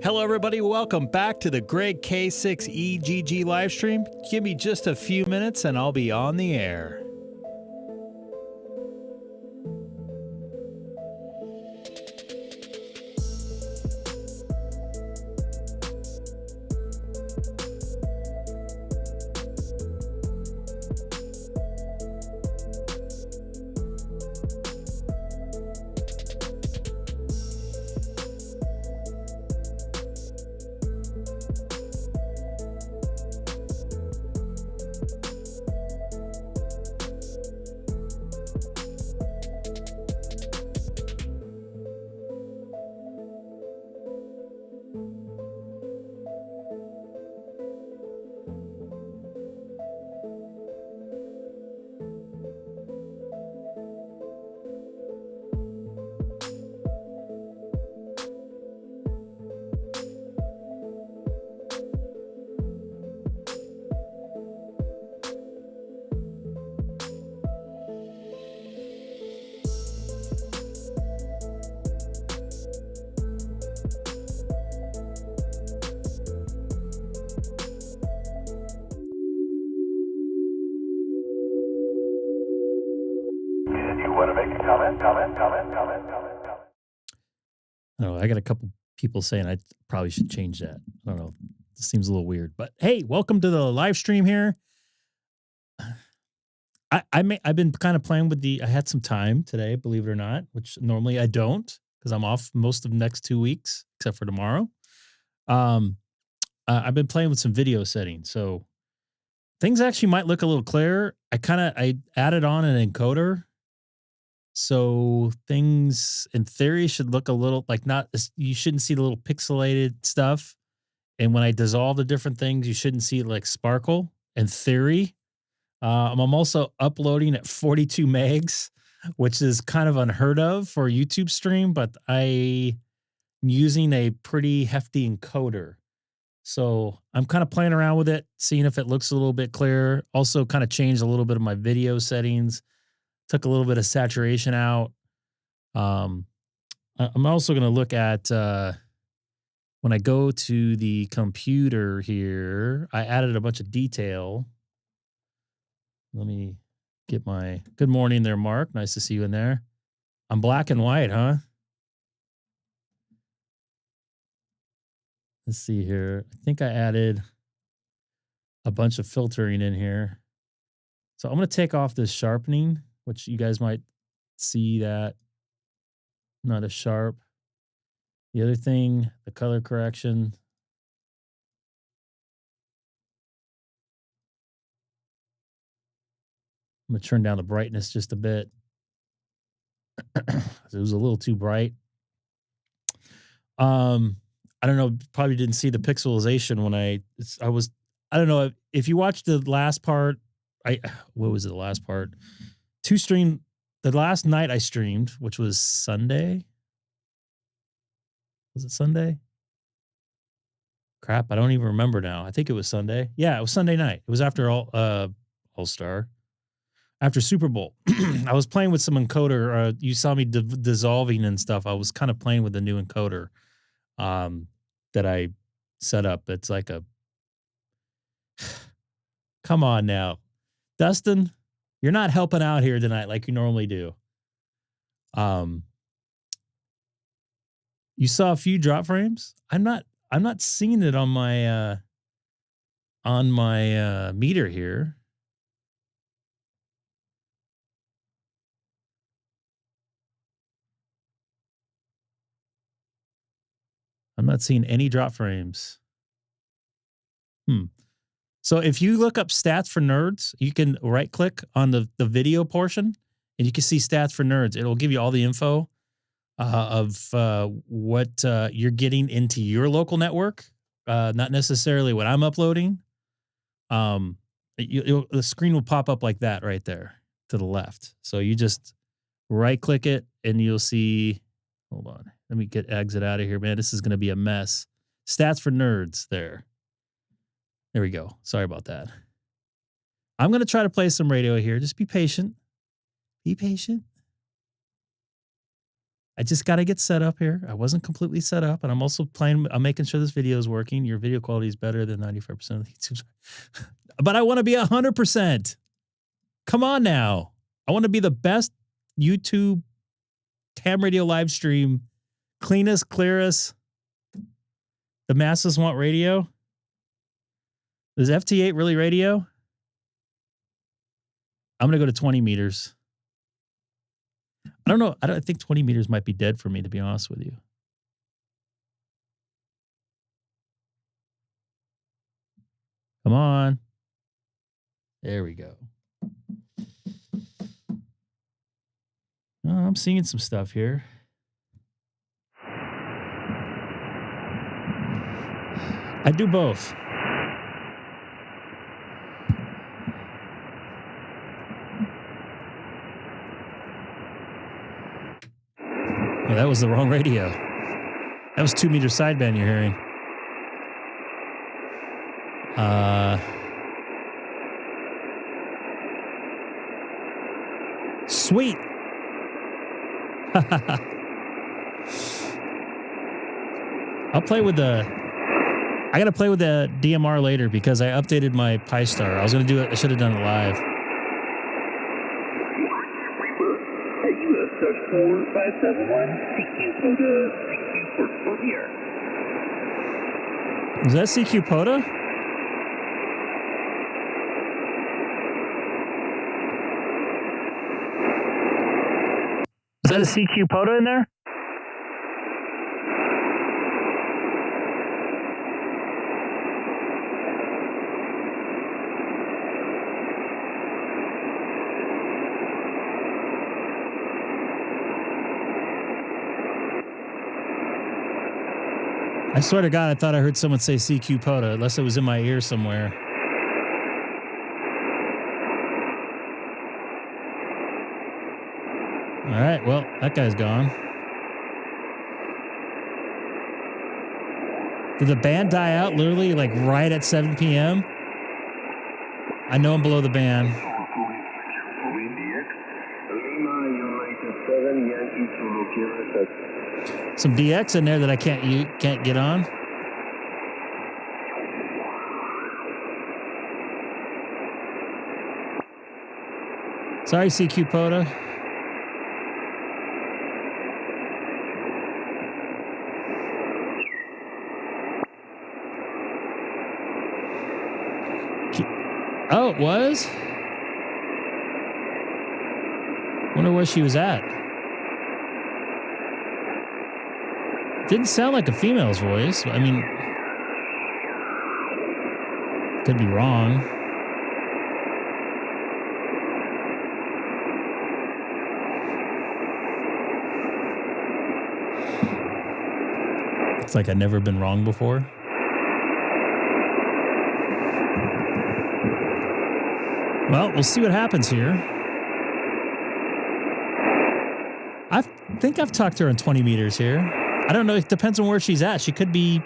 Hello everybody, welcome back to the Greg K6EGG live stream. Give me just a few minutes and I'll be on the air. Oh, I got a couple people saying I probably should change that. I don't know. This seems a little weird, but hey, welcome to the live stream here. I've been kind of playing with I had some time today, believe it or not, which normally I don't because I'm off most of the next 2 weeks, except for tomorrow. I've been playing with some video settings, so things actually might look a little clearer. I added on an encoder. So things in theory should look a little like you shouldn't see the little pixelated stuff. And when I dissolve the different things, you shouldn't see it like sparkle in theory. I'm also uploading at 42 megs, which is kind of unheard of for a YouTube stream, but I'm using a pretty hefty encoder. So I'm kind of playing around with it, seeing if it looks a little bit clearer. Also kind of changed a little bit of my video settings. Took a little bit of saturation out. I'm also going to look at when I go to the computer here, I added a bunch of detail. Let me get my good morning there, Mark. Nice to see you in there. I'm black and white, huh? Let's see here. I think I added a bunch of filtering in here. So I'm going to take off this sharpening, which you guys might see that not as sharp. The other thing, the color correction. I'm going to turn down the brightness just a bit. It was a little too bright. I don't know, probably didn't see the pixelization when I don't know if you watched the last part. What was it, the last part? The last night I streamed, which was Sunday. Was it Sunday? Crap, I don't even remember now. I think it was Sunday. Yeah, it was Sunday night. It was after Allstar. After Super Bowl. I was playing with some encoder. You saw me dissolving and stuff. I was kind of playing with the new encoder that I set up. It's like a come on now. Dustin, you're not helping out here tonight like you normally do. You saw a few drop frames? I'm not seeing it on my meter here. I'm not seeing any drop frames. So if you look up stats for nerds, you can right click on the video portion and you can see stats for nerds. It'll give you all the info of what you're getting into your local network, not necessarily what I'm uploading. The screen will pop up like that right there to the left. So you just right click it and you'll see, hold on, let me exit out of here, man. This is going to be a mess. Stats for nerds there. There we go. Sorry about that. I'm going to try to play some radio here. Just be patient. Be patient. I just got to get set up here. I wasn't completely set up, and I'm also playing. I'm making sure this video is working. Your video quality is better than 95% of the YouTube, but I want to be 100%. Come on now. I want to be the best YouTube ham radio live stream, cleanest, clearest. The masses want radio. Is FT8 really radio? I'm going to go to 20 meters. I don't know. I think 20 meters might be dead for me, to be honest with you. Come on. There we go. Oh, I'm seeing some stuff here. I do both. Oh, that was the wrong radio. That was 2 meter sideband you're hearing. Sweet. I'll play with the... I got to play with the DMR later because I updated my PyStar. I was going to do it. I should have done it live. Is that CQ POTA? Is that a CQ POTA in there? I swear to God, I thought I heard someone say CQ POTA, unless it was in my ear somewhere. All right, well, that guy's gone. Did the band die out literally like right at 7 p.m.? I know I'm below the band. Some DX in there that I can't get on. Sorry, CQ POTA. Oh, it was? Wonder where she was at. Didn't sound like a female's voice. I mean, could be wrong. It's like I've never been wrong before. Well, we'll see what happens here. I think I've talked to her in 20 meters here. I don't know. It depends on where she's at. She could be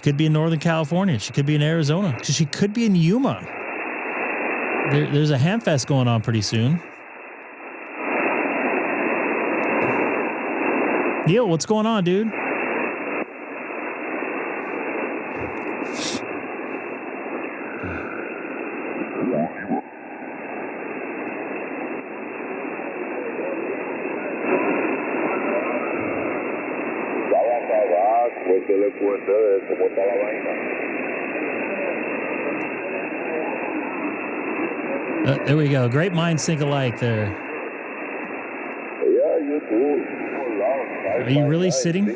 in Northern California. She could be in Arizona. She could be in Yuma. There's a Hamfest going on pretty soon. Neil, what's going on, dude? There we go. Great minds think alike there. Are you really sitting? I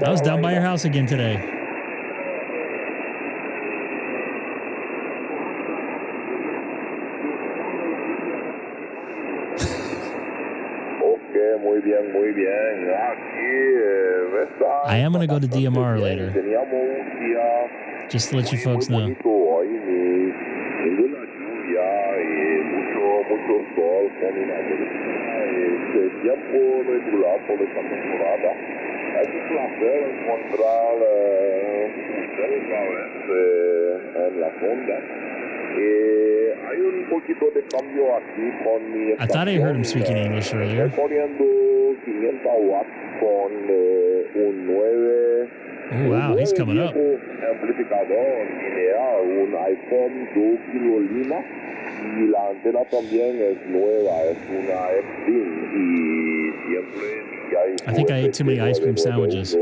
was down by your house again today. I am going to go to DMR later. Just to let you folks know. Hay un I thought I heard him speaking English earlier. Oh, wow, he's coming up. I think I ate too many ice cream sandwiches.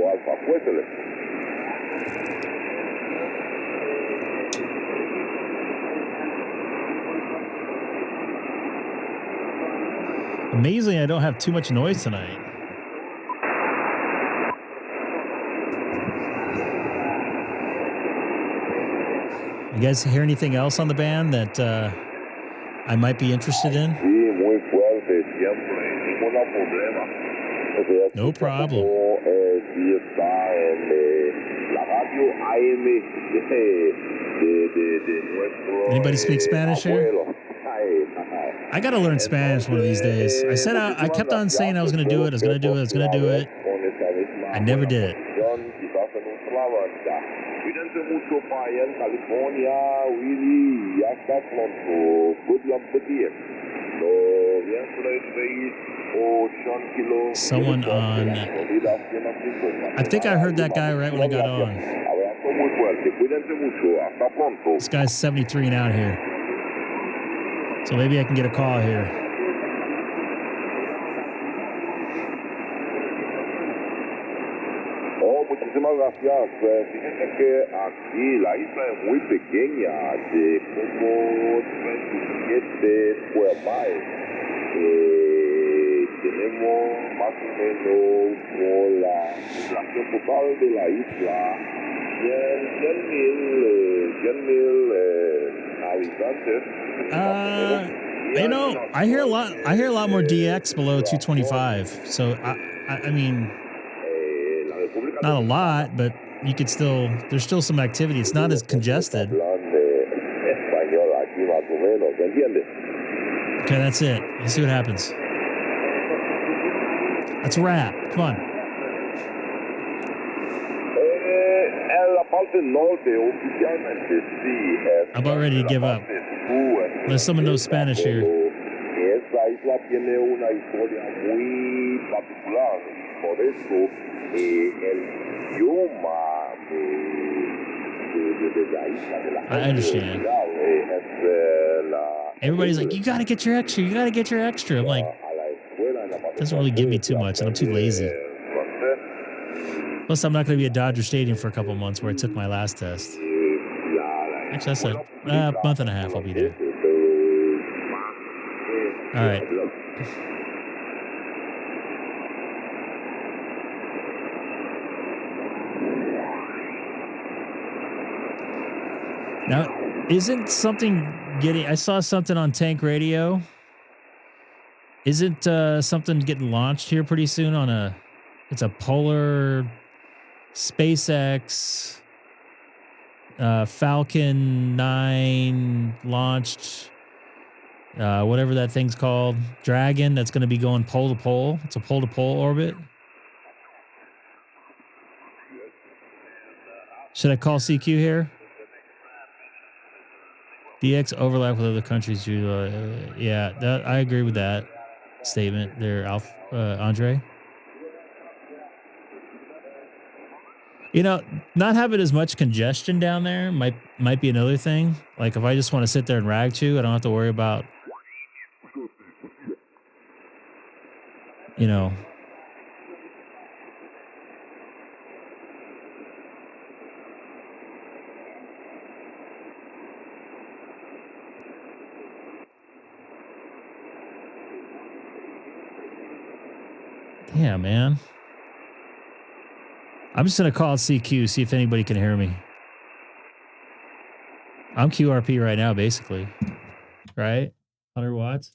Amazingly, I don't have too much noise tonight. You guys hear anything else on the band that I might be interested in? No problem. Anybody speak Spanish here? I got to learn Spanish one of these days. I kept on saying I was going to do it. I was going to do it. I never did it. Someone on... I think I heard that guy right when I got on. This guy's 73 and out here. So maybe I can get a call here. Muchísimas gracias. Fíjense que aquí la isla es muy pequeña, de como 27 square miles. Tenemos más o menos por la población total de la isla 100,000 habitantes. You know, I hear a lot more DX below 225. So I mean, not a lot, but you could still, there's still some activity. It's not as congested. Okay, that's it. Let's see what happens. That's a wrap. Come on. I'm about ready to give up. Unless someone knows Spanish here. I understand. Everybody's like, you got to get your extra. You got to get your extra. I'm like, it doesn't really give me too much, and I'm too lazy. Plus, I'm not going to be at Dodger Stadium for a couple months where I took my last test. Actually, that's a month and a half I'll be there. All right. Now, isn't something getting... I saw something on Tank Radio. Isn't something getting launched here pretty soon on a... It's a Polar SpaceX Falcon 9 launched, whatever that thing's called, Dragon, that's going to be going pole to pole. It's a pole to pole orbit. Should I call CQ here? DX overlap with other countries. Yeah, I agree with that statement there, Andre. You know, not having as much congestion down there might be another thing. Like if I just want to sit there and rag chew, I don't have to worry about, you know. Yeah, man. I'm just going to call CQ, see if anybody can hear me. I'm QRP right now, basically. Right? 100 watts.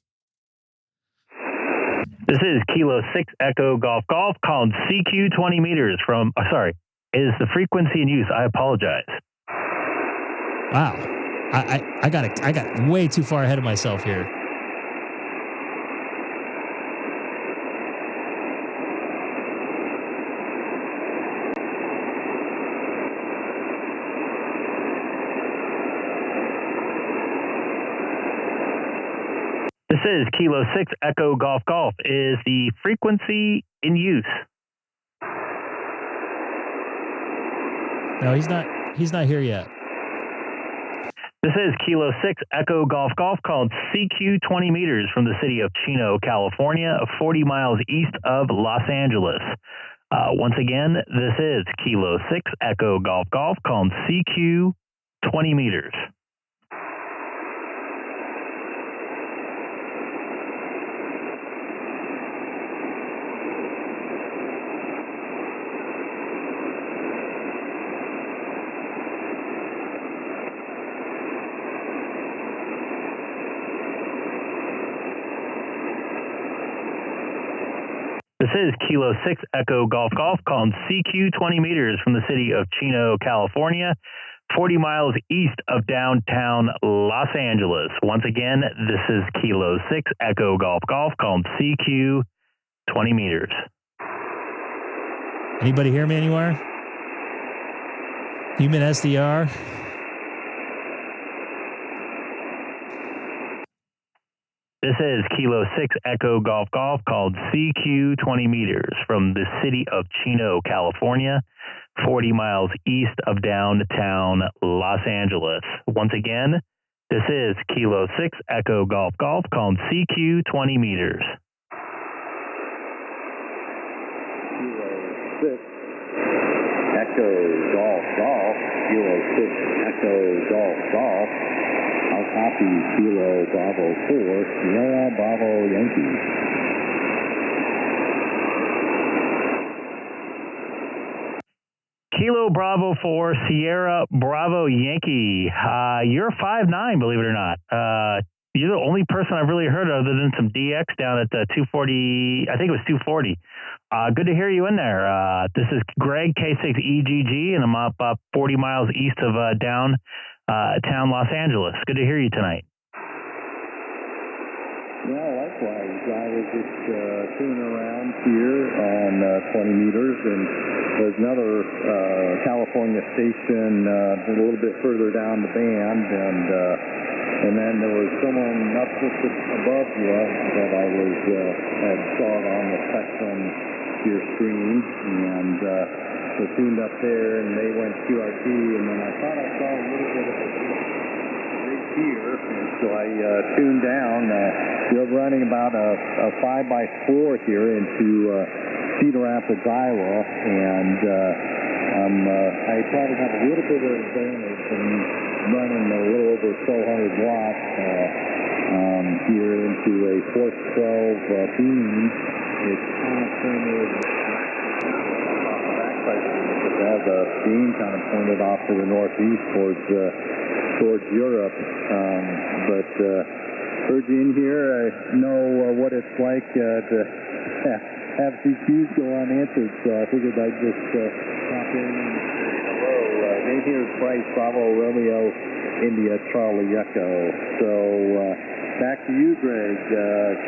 This is Kilo 6 Echo Golf Golf calling CQ 20 meters from, sorry, is the frequency in use? I apologize. Wow. I got way too far ahead of myself here. This is Kilo 6 Echo Golf Golf. Is the frequency in use? No, he's not. He's not here yet. This is Kilo 6 Echo Golf Golf, called CQ 20 meters from the city of Chino, California, 40 miles east of Los Angeles. Once again, this is Kilo 6 Echo Golf Golf, called CQ 20 meters. This is Kilo 6 Echo Golf Golf, calling CQ 20 meters from the city of Chino, California, 40 miles east of downtown Los Angeles. Once again, this is Kilo 6 Echo Golf Golf, calling CQ 20 meters. Anybody hear me anywhere? Human SDR? This is Kilo 6 Echo Golf Golf, called CQ 20 meters from the city of Chino, California, 40 miles east of downtown Los Angeles. Once again, this is Kilo 6 Echo Golf Golf, called CQ 20 meters. Kilo 6 Echo Golf Golf, Kilo 6 Echo Golf Golf. I'll copy Kilo Bravo 4, Sierra Bravo Yankee. Kilo Bravo 4, Sierra Bravo Yankee. You're 5'9", believe it or not. You're the only person I've really heard other than some DX down at 240, I think it was 240. Good to hear you in there. This is Greg, K6EGG, and I'm up 40 miles east of downtown Los Angeles. Good to hear you tonight. Yeah, likewise. I was just tuning around here on 20 meters, and there's another California station a little bit further down the band, and then there was someone up just above you that I was had saw on the spectrum to your screen, and was tuned up there, and they went QRT, and then I thought I saw a little bit of a rig here, and so I tuned down. We're running about a 5x4 here into Cedar Rapids, Iowa, and I probably have a little bit of advantage in running a little over 1,200 watts here into a 412 beam. It's kind of pointed it has a beam kind of pointed off to the northeast towards Europe. But heard you in here. I know what it's like to have CQs go unanswered, so I figured I'd just pop in and say hello. Name here is Bryce, Bravo Romeo India Charlie Echo. So back to you, Greg.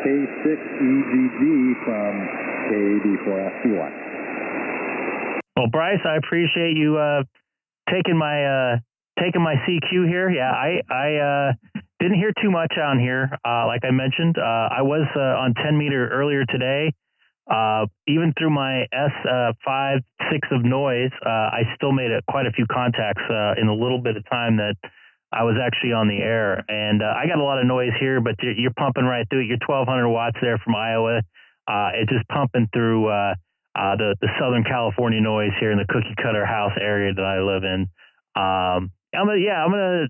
K6EGG from KD4FT1. Well, Bryce, I appreciate you taking my CQ here. Yeah, I didn't hear too much on here. Like I mentioned, I was on 10 meter earlier today. Even through my S5, 6 of noise, I still made quite a few contacts in a little bit of time that I was actually on the air. And I got a lot of noise here, but you're pumping right through it. You're 1,200 watts there from Iowa. It's just pumping through the Southern California noise here in the cookie cutter house area that I live in. I'm gonna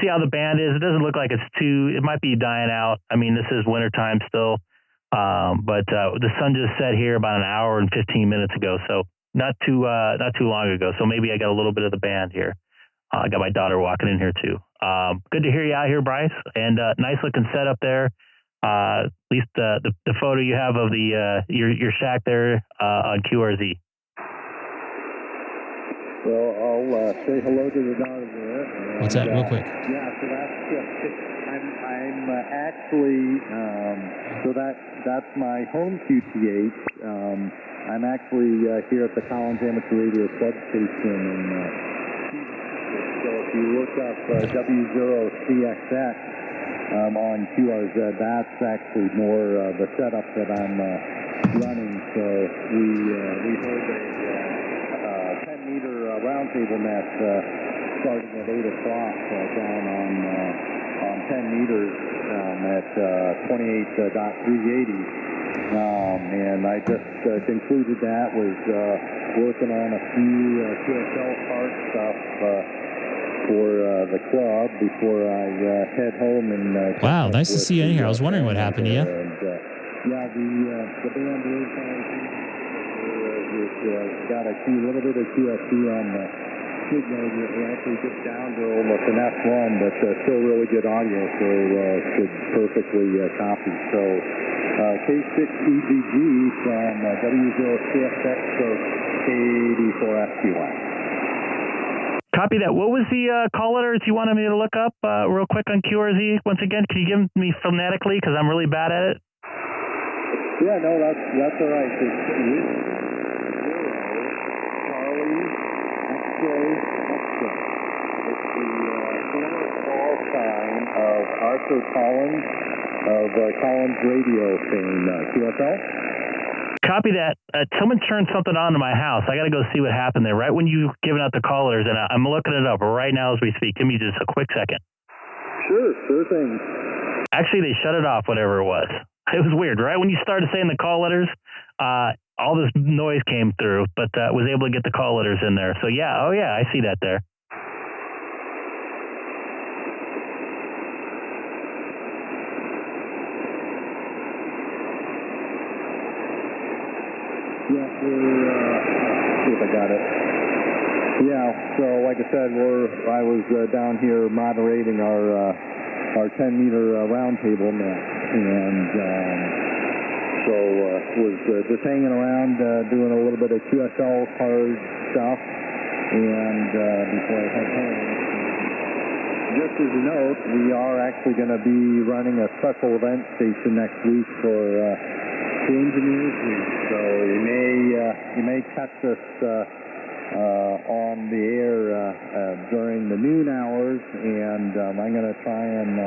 see how the band is. It doesn't look like it might be dying out. I mean, this is wintertime still. But the sun just set here about an hour and 15 minutes ago, so not too long ago. So maybe I got a little bit of the band here. I got my daughter walking in here too. Good to hear you out here, Bryce, and nice looking setup there. At least the photo you have of the your shack there on QRZ. Well, I'll say hello to the daughter there. And, What's that, real quick? Yeah, so I'm actually so that's my home QTH. I'm actually here at the Collins Amateur Radio substation, and so if you look up W0CXX, on QRZ. That's actually more the setup that I'm running. So we hold a 10-meter roundtable net starting at 8 o'clock down on 10 meters at 28.380. And I just concluded that, was working on a few QSL part stuff for the club before I head home. And wow, nice to see you in here. I was wondering what happened to you. And, yeah, the band is got a little bit of QSC on the signal. We're actually just down to almost an F1, but still really good audio, so should perfectly copy. So K6EGG from W0CXX to KD4FT1. Copy that. What was the call letters you wanted me to look up real quick on QRZ? Once again, can you give me phonetically, because I'm really bad at it? Yeah, no, that's all right. It's Charlie, X-ray, X-ray. It's the former call sign of Arthur Collins of Collins Radio fame, QSL. Copy that. Someone turned something on in my house. I got to go see what happened there. Right when you giving out the callers, and I'm looking it up right now as we speak. Give me just a quick second. Sure thing. Actually, they shut it off, whatever it was. It was weird. Right when you started saying the call letters, all this noise came through, but was able to get the call letters in there. So yeah, oh yeah, I see that there. Yeah, let's see if I got it. Yeah, so like I said, I was down here moderating our 10-meter roundtable net, and so was just hanging around doing a little bit of QSL card stuff, and before I head home. Just as a note, we are actually going to be running a special event station next week for the engineers week, so you may catch us on the air during the noon hours, and I'm going to try and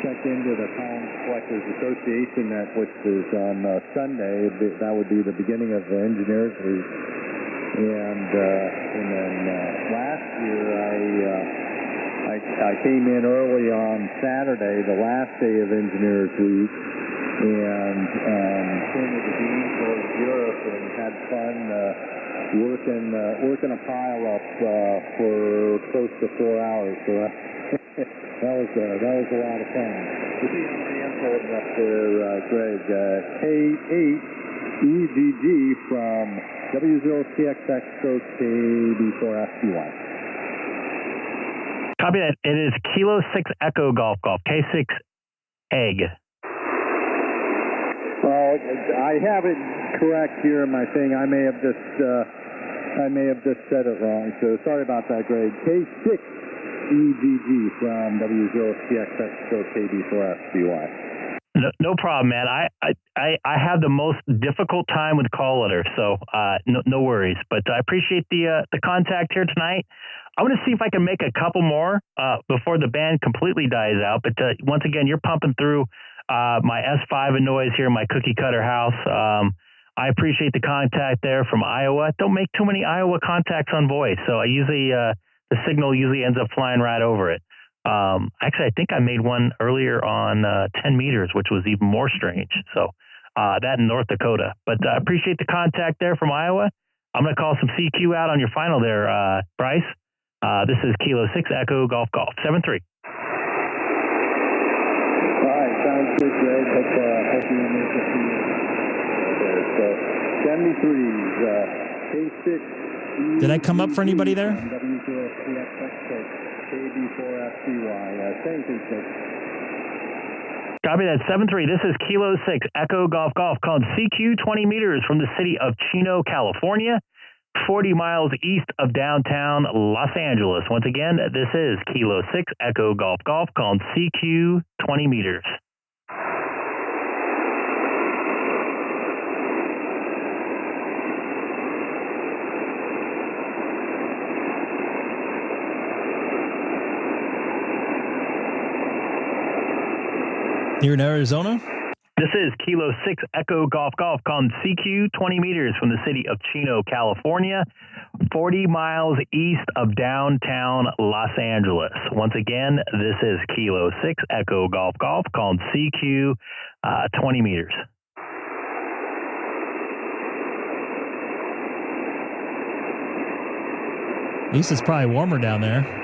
check into the Collins Collectors Association net, which is on Sunday. That would be the beginning of the engineers week, and then last year I came in early on Saturday, the last day of engineers week, and came to the Dean towards Europe and had fun working a pile up for close to 4 hours. So that was a lot of fun. You see how many I'm holding up there, Greg? K8EGG from W0CXX stroke KD4FT1. Copy that. It is Kilo 6 Echo Golf Golf, K6EGG. Well, I have it correct here in my thing. I may have just said it wrong, so sorry about that, Greg. K6EGG from W0CXX stroke KD4FTY. No problem, man. I have the most difficult time with call letters, so no worries. But I appreciate the contact here tonight. I'm going to see if I can make a couple more before the band completely dies out. But once again, you're pumping through my S5 and noise here in my cookie cutter house. I appreciate the contact there from Iowa. Don't make too many Iowa contacts on voice, so I usually the signal usually ends up flying right over it. Actually, I think I made one earlier on 10 meters, which was even more strange. So that in North Dakota. But I appreciate the contact there from Iowa. I'm going to call some CQ out on your final there, Bryce. This is Kilo 6 Echo Golf Golf 73. All right, sounds good, Greg. Hope you make a few there. So 73's K6. Did I come up for anybody there? Copy that, 7-3. This is Kilo 6 Echo Golf Golf, called CQ 20 meters from the city of Chino, California, 40 miles east of downtown Los Angeles. Once again, this is Kilo 6 Echo Golf Golf, called CQ 20 meters. Here in Arizona? This is Kilo 6 Echo Golf Golf calling CQ 20 meters from the city of Chino, California, 40 miles east of downtown Los Angeles. Once again, this is Kilo 6 Echo Golf Golf calling CQ 20 meters. At least it's probably warmer down there.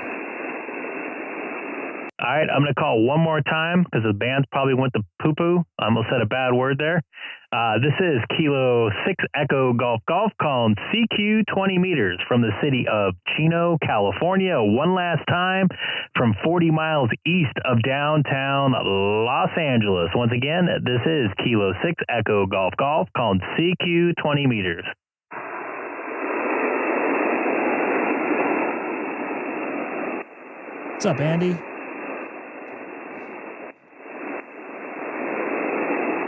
All right, I'm going to call one more time because the band probably went to poo-poo. I almost said a bad word there. This is Kilo 6 Echo Golf Golf calling CQ 20 meters from the city of Chino, California. One last time from 40 miles east of downtown Los Angeles. Once again, this is Kilo 6 Echo Golf Golf calling CQ 20 meters. What's up, Andy?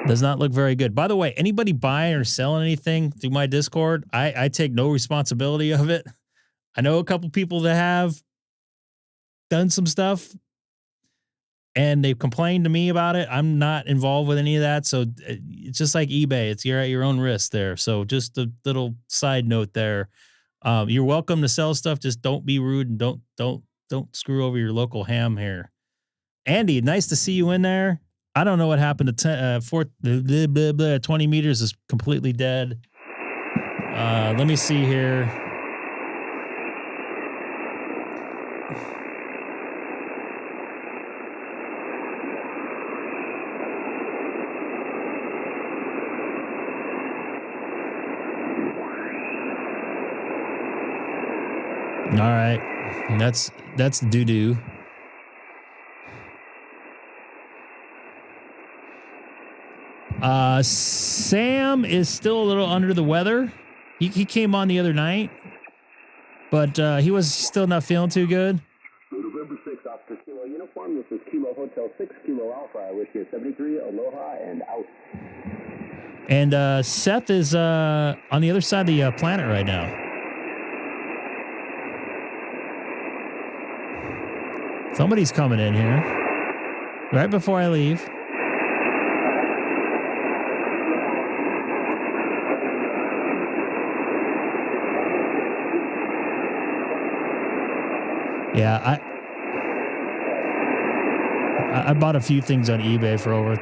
Does not look very good. By the way, anybody buying or selling anything through my Discord, I take no responsibility of it. I know a couple people that have done some stuff and they've complained to me about it. I'm not involved with any of that. So it's just like eBay. You're at your own risk there. So just a little side note there. You're welcome to sell stuff. Just don't be rude and don't screw over your local ham here. Andy, nice to see you in there. I don't know what happened to 20 meters is completely dead. Let me see here. All right. That's doo-doo. Sam is still a little under the weather. He came on the other night, but he was still not feeling too good. November 6th, Oscar Kilo Uniform. This is Kilo Hotel 6, Kilo Alpha. I wish you 73, aloha, and out. And Seth is on the other side of the planet right now. Somebody's coming in here right before I leave. Yeah, I bought a few things on eBay for over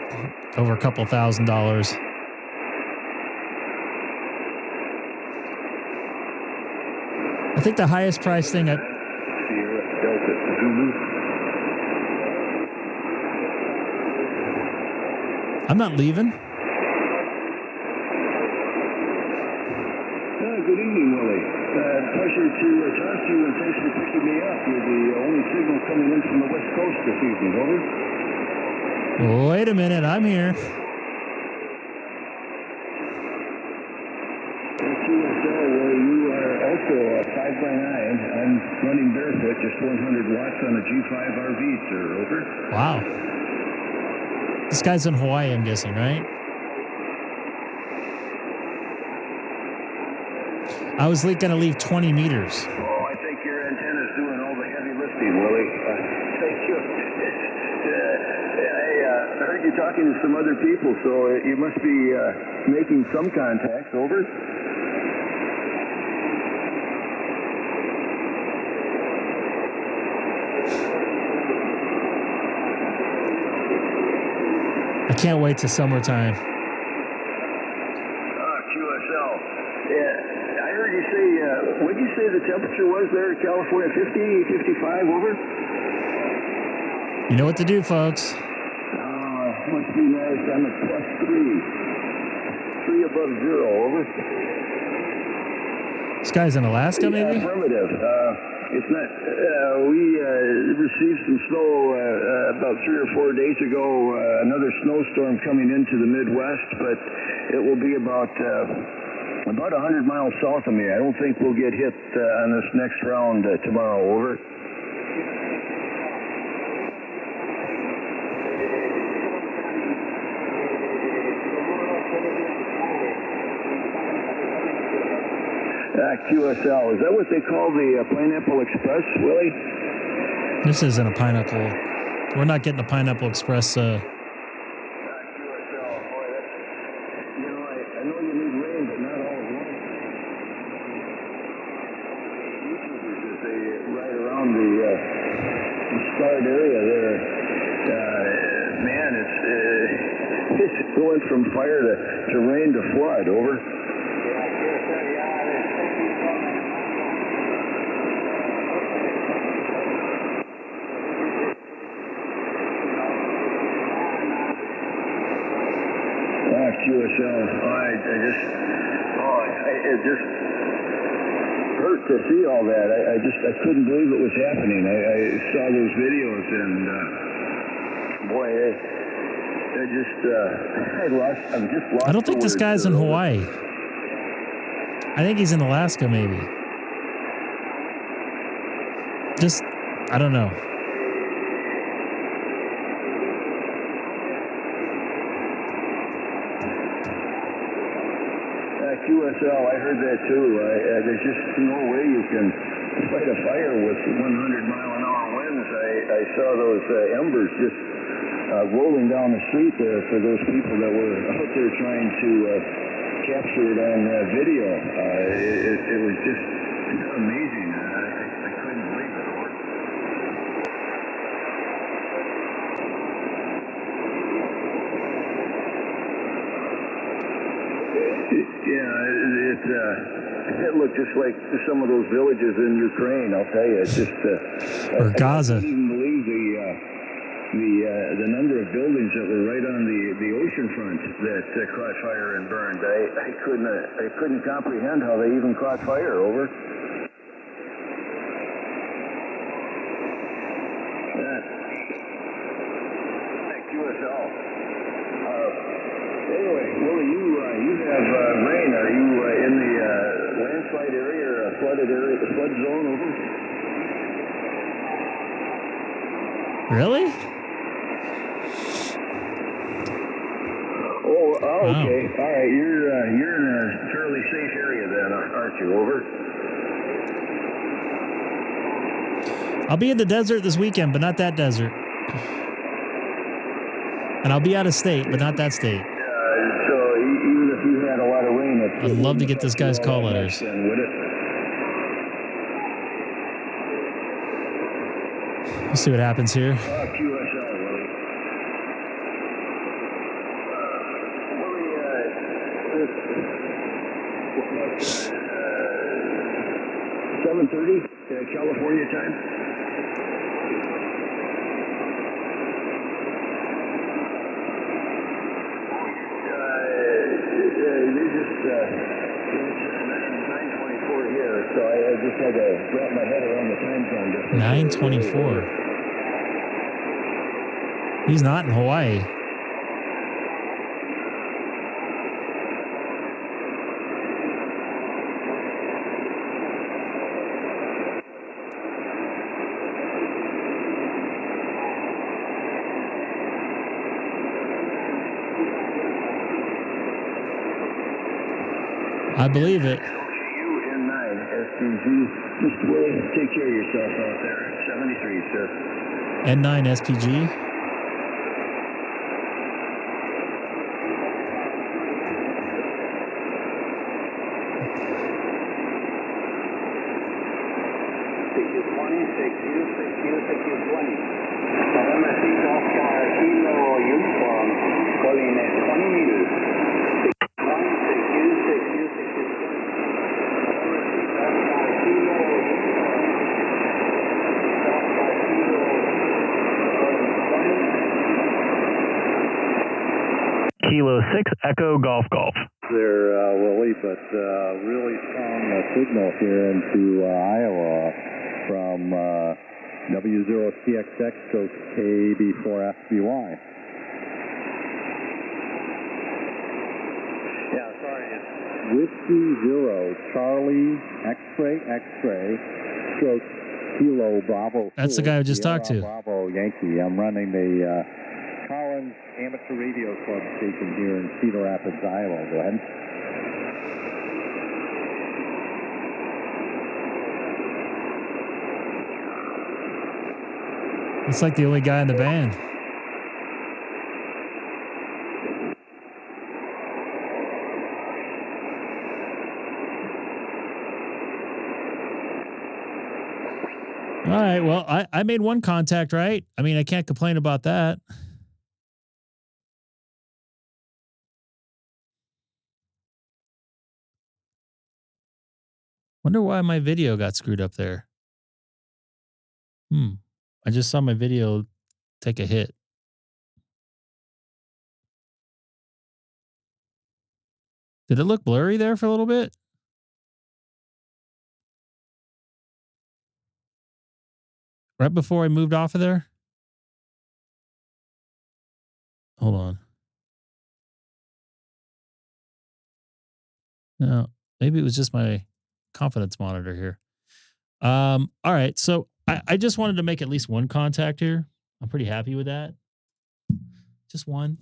a couple $1,000s. I think the highest price thing I'm not leaving. Good evening, Willie. Pleasure to talk to you, and thanks for picking me up. You're the only signal coming in from the West Coast this evening. Over. Wait a minute, I'm here. QSL, where you are also a 5x9. I'm running barefoot, just 100 watts on a G5 RV, sir. Over. Wow. This guy's in Hawaii, I'm guessing, right? I was going to leave 20 meters. Oh, I think your antenna's doing all the heavy lifting, Willie. Thank you. I heard you talking to some other people, so you must be making some contacts. Over. I can't wait till summertime. QSL. Yeah. I heard you say, what did you say the temperature was there in California? 50, 55, over? You know what to do, folks. Must be nice. I'm at +3. 3 above 0, over. This guy's in Alaska, maybe? Affirmative. It's not, we received some snow about 3 or 4 days ago, another snowstorm coming into the Midwest, but it will be about 100 miles south of me. I don't think we'll get hit on this next round tomorrow, over. QSL, is that what they call the Pineapple Express, Willie? This isn't a Pineapple. We're not getting a Pineapple Express We went from fire to rain to flood. Over. QSL. It just hurt to see all that. I couldn't believe it was happening. I saw those videos and boy, I'm just lost. I don't think this guy's in Hawaii. I think he's in Alaska, maybe. Just, I don't know. QSL, I heard that too. There's just no way you can fight a fire with 100-mile-an-hour winds. I saw those embers just rolling down the street there for those people that were out there trying to capture it on video. It was just amazing. I couldn't believe it. Yeah, it looked just like some of those villages in Ukraine. I'll tell you, it's just or Gaza. I couldn't even believe the number of buildings that were right on the ocean front that caught fire and burned. I couldn't comprehend how they even caught fire. Over. QSL. Anyway, Willie, you have rain. Are you in the landslide area or a flooded area, the flood zone? Over. Really? Oh, okay. Wow. All right, you're in a fairly safe area then, aren't you? Over. I'll be in the desert this weekend, but not that desert. And I'll be out of state, but not that state. So even if you had a lot of rain, I'd love to get this guy's call letters. Would it? We'll see what happens here. QSL, Willie. Willie, 7:30 California time. It's 9:24 here, so I just had to wrap my head around the time zone. 9:24. He's not in Hawaii. I believe it. U-N-9, SPG. Mr. Willie, take care of yourself out there. 73, sir. N9 SPG. November 6 Oscar Kilo uniform calling 20 meters. Kilo 6 Echo Golf Golf. There, Willie, but really strong signal here into Iowa from W0TXX stroke KB4FBY. Yeah, sorry. Whiskey 0 Charlie X-ray stroke Kilo Bravo. That's the guy I just talked to. Bravo Yankee. I'm running the Collins Amateur Radio Club station here in Cedar Rapids, Iowa. Go ahead. It's like the only guy in the band. All right. Well, I made one contact, right? I mean, I can't complain about that. Wonder why my video got screwed up there. I just saw my video take a hit. Did it look blurry there for a little bit? Right before I moved off of there? Hold on. No, maybe it was just my confidence monitor here. All right. So I just wanted to make at least one contact here. I'm pretty happy with that. Just one.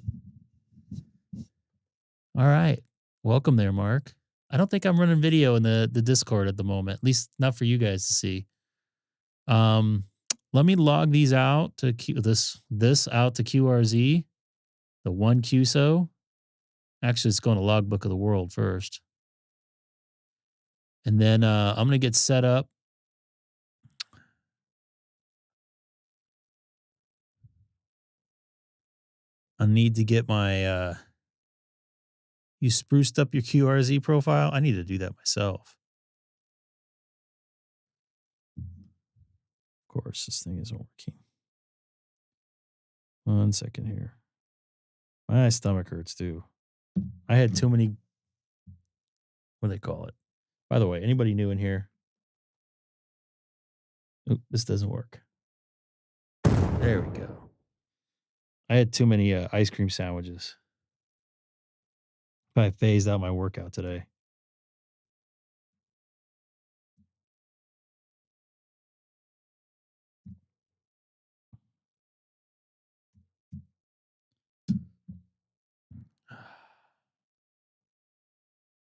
All right. Welcome there, Mark. I don't think I'm running video in the Discord at the moment, at least not for you guys to see. Let me log these out to this out to QRZ, the one QSO. Actually, it's going to Logbook of the World first. And then I'm going to get set up. I need to get my, you spruced up your QRZ profile. I need to do that myself. Of course, this thing isn't working. 1 second here. My stomach hurts too. I had too many, what do they call it? By the way, anybody new in here? Oop, this doesn't work. There we go. I had too many ice cream sandwiches. I phased out my workout today.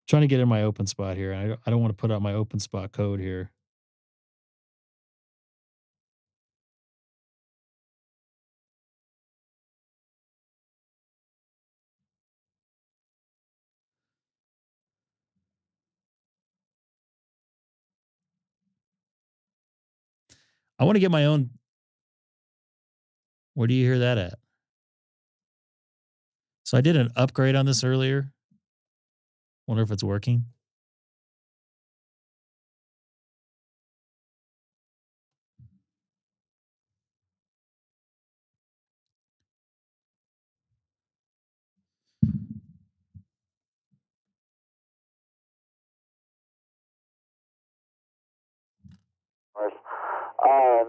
Trying to get in my Openspot here. I don't want to put out my Openspot code here. I want to get my own. Where do you hear that at? So I did an upgrade on this earlier. Wonder if it's working.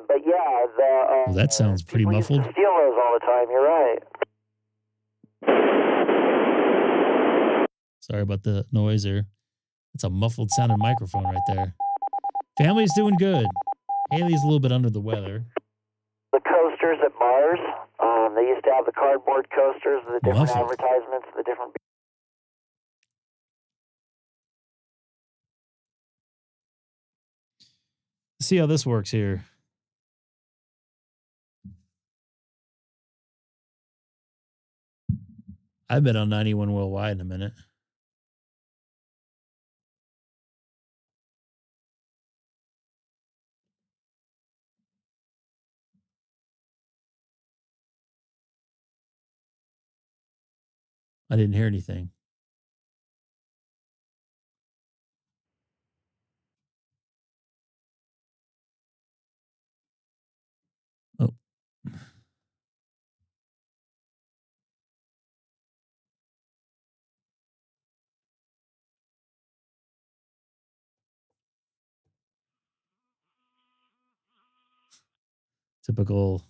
But yeah, Well, that sounds pretty people muffled. used to steal those all the time. You're right. Sorry about the noise there. It's a muffled sounding microphone right there. Family's doing good. Haley's a little bit under the weather. The coasters at bars, they used to have the cardboard coasters, the different advertisements, the different. Let's see how this works here. I've been on 91 worldwide in a minute. I didn't hear anything. Oh. Typical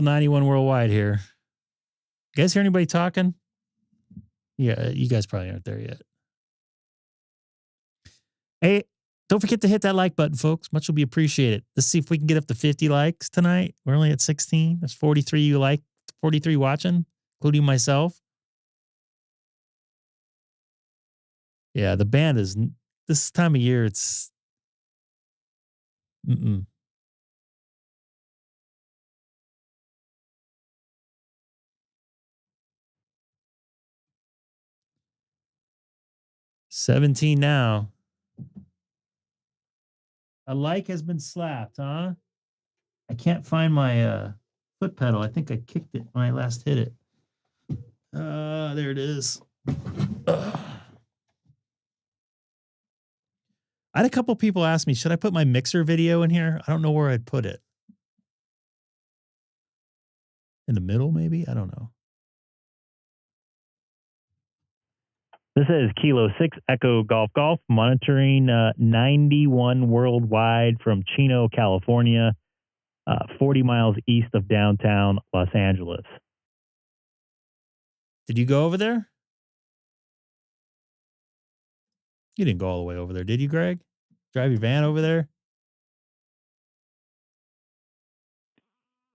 91 worldwide here. You guys hear anybody talking? Yeah, you guys probably aren't there yet. Hey, don't forget to hit that like button, folks. Much will be appreciated. Let's see if we can get up to 50 likes tonight. We're only at 16. There's 43 you like, 43 watching, including myself. Yeah, the band is, this time of year, it's, 17 now. A like has been slapped, huh? I can't find my foot pedal. I think I kicked it when I last hit it. There it is. I had a couple people ask me, should I put my mixer video in here? I don't know where I'd put it. In the middle, maybe? I don't know. This is Kilo 6 Echo Golf Golf, monitoring 91 worldwide from Chino, California, 40 miles east of downtown Los Angeles. Did you go over there? You didn't go all the way over there, did you, Greg? Drive your van over there?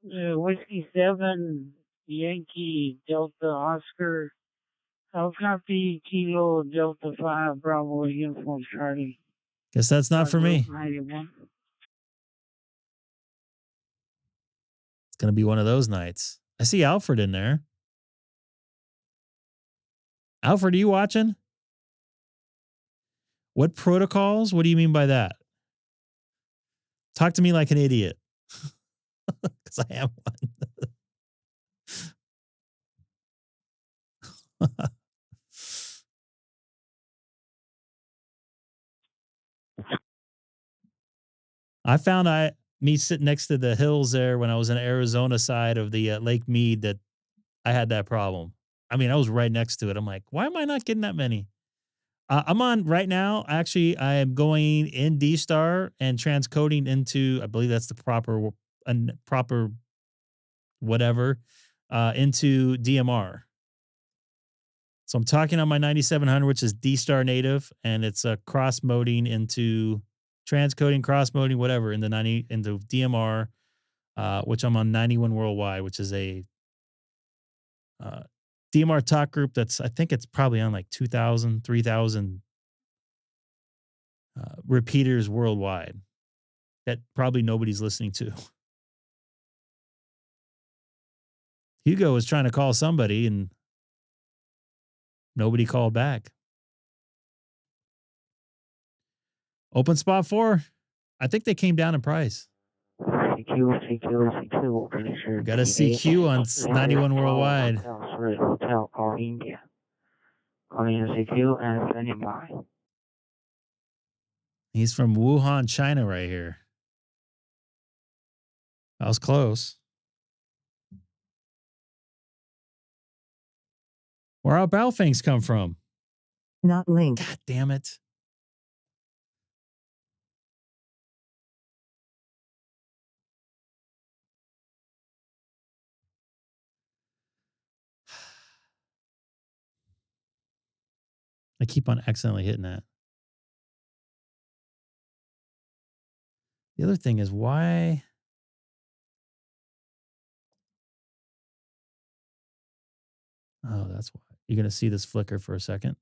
Whiskey 7, Yankee, Delta, Oscar, I'll copy Kilo, Delta 5, Bravo, Uniform, Charlie. Guess that's not for me. 91. It's going to be one of those nights. I see Alfred in there. Alfred, are you watching? What protocols? What do you mean by that? Talk to me like an idiot. Because I am one. I found me sitting next to the hills there when I was in Arizona side of the Lake Mead that I had that problem. I mean, I was right next to it. I'm like, why am I not getting that many? I'm on right now. Actually, I am going in DStar and transcoding into, I believe that's the proper whatever, into DMR. So I'm talking on my 9700, which is DStar native, and it's a cross moding into transcoding, cross moding, whatever, into DMR, which I'm on 91 worldwide, which is a DMR talk group I think it's probably on like 2,000, 3,000 repeaters worldwide that probably nobody's listening to. Hugo was trying to call somebody and nobody called back. Openspot 4, I think they came down in price. CQ, Got a CQ on 91 worldwide. Hotel, call India. Calling CQ and standing by. He's from Wuhan, China right here. I was close. Where our Balfangs come from? Not linked. God damn it. I keep on accidentally hitting that. The other thing is why... Oh, that's why. You're going to see this flicker for a second.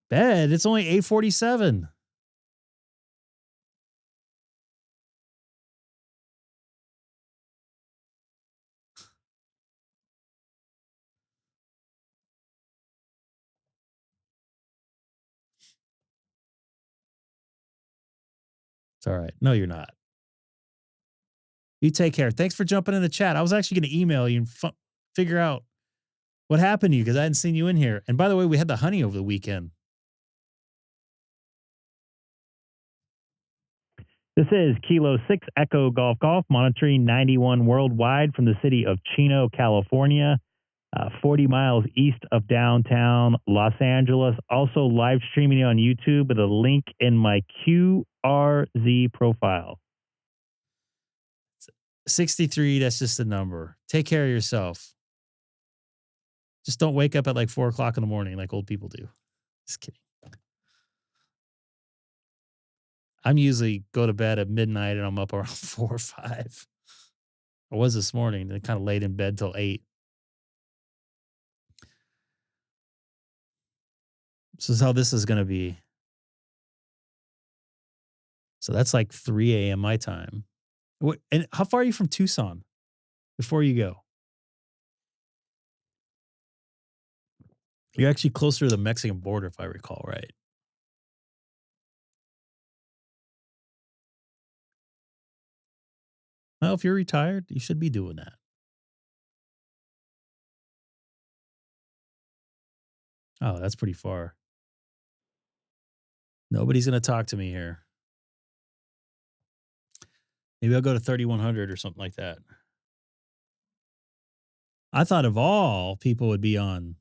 Bed, it's only 847. It's all right. No, you're not. You take care. Thanks for jumping in the chat. I was actually going to email you and figure out what happened to you because I hadn't seen you in here. And by the way, we had the honey over the weekend. This is Kilo 6 Echo Golf Golf, monitoring 91 worldwide from the city of Chino, California, 40 miles east of downtown Los Angeles. Also live streaming on YouTube with a link in my QRZ profile. 63, that's just a number. Take care of yourself. Just don't wake up at like 4 o'clock in the morning like old people do. Just kidding. I'm usually go to bed at midnight and I'm up around 4 or 5. I was this morning. Then kind of laid in bed till 8. This is how this is going to be. So that's like 3 a.m. my time. And how far are you from Tucson before you go? You're actually closer to the Mexican border, if I recall right. Well, if you're retired, you should be doing that. Oh, that's pretty far. Nobody's going to talk to me here. Maybe I'll go to 3100 or something like that. I thought of all people would be on.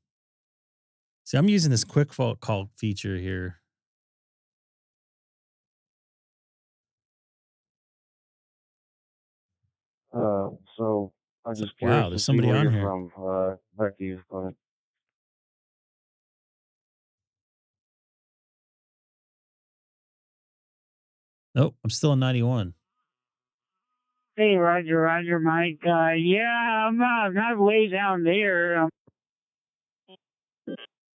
See, I'm using this quick fault call feature here. So I'm just curious Wow, to there's see somebody where on you're here. from. Back to you. Go ahead. Nope, I'm still in 91. Hey, Roger, Mike. Yeah, I'm not way down there. I'm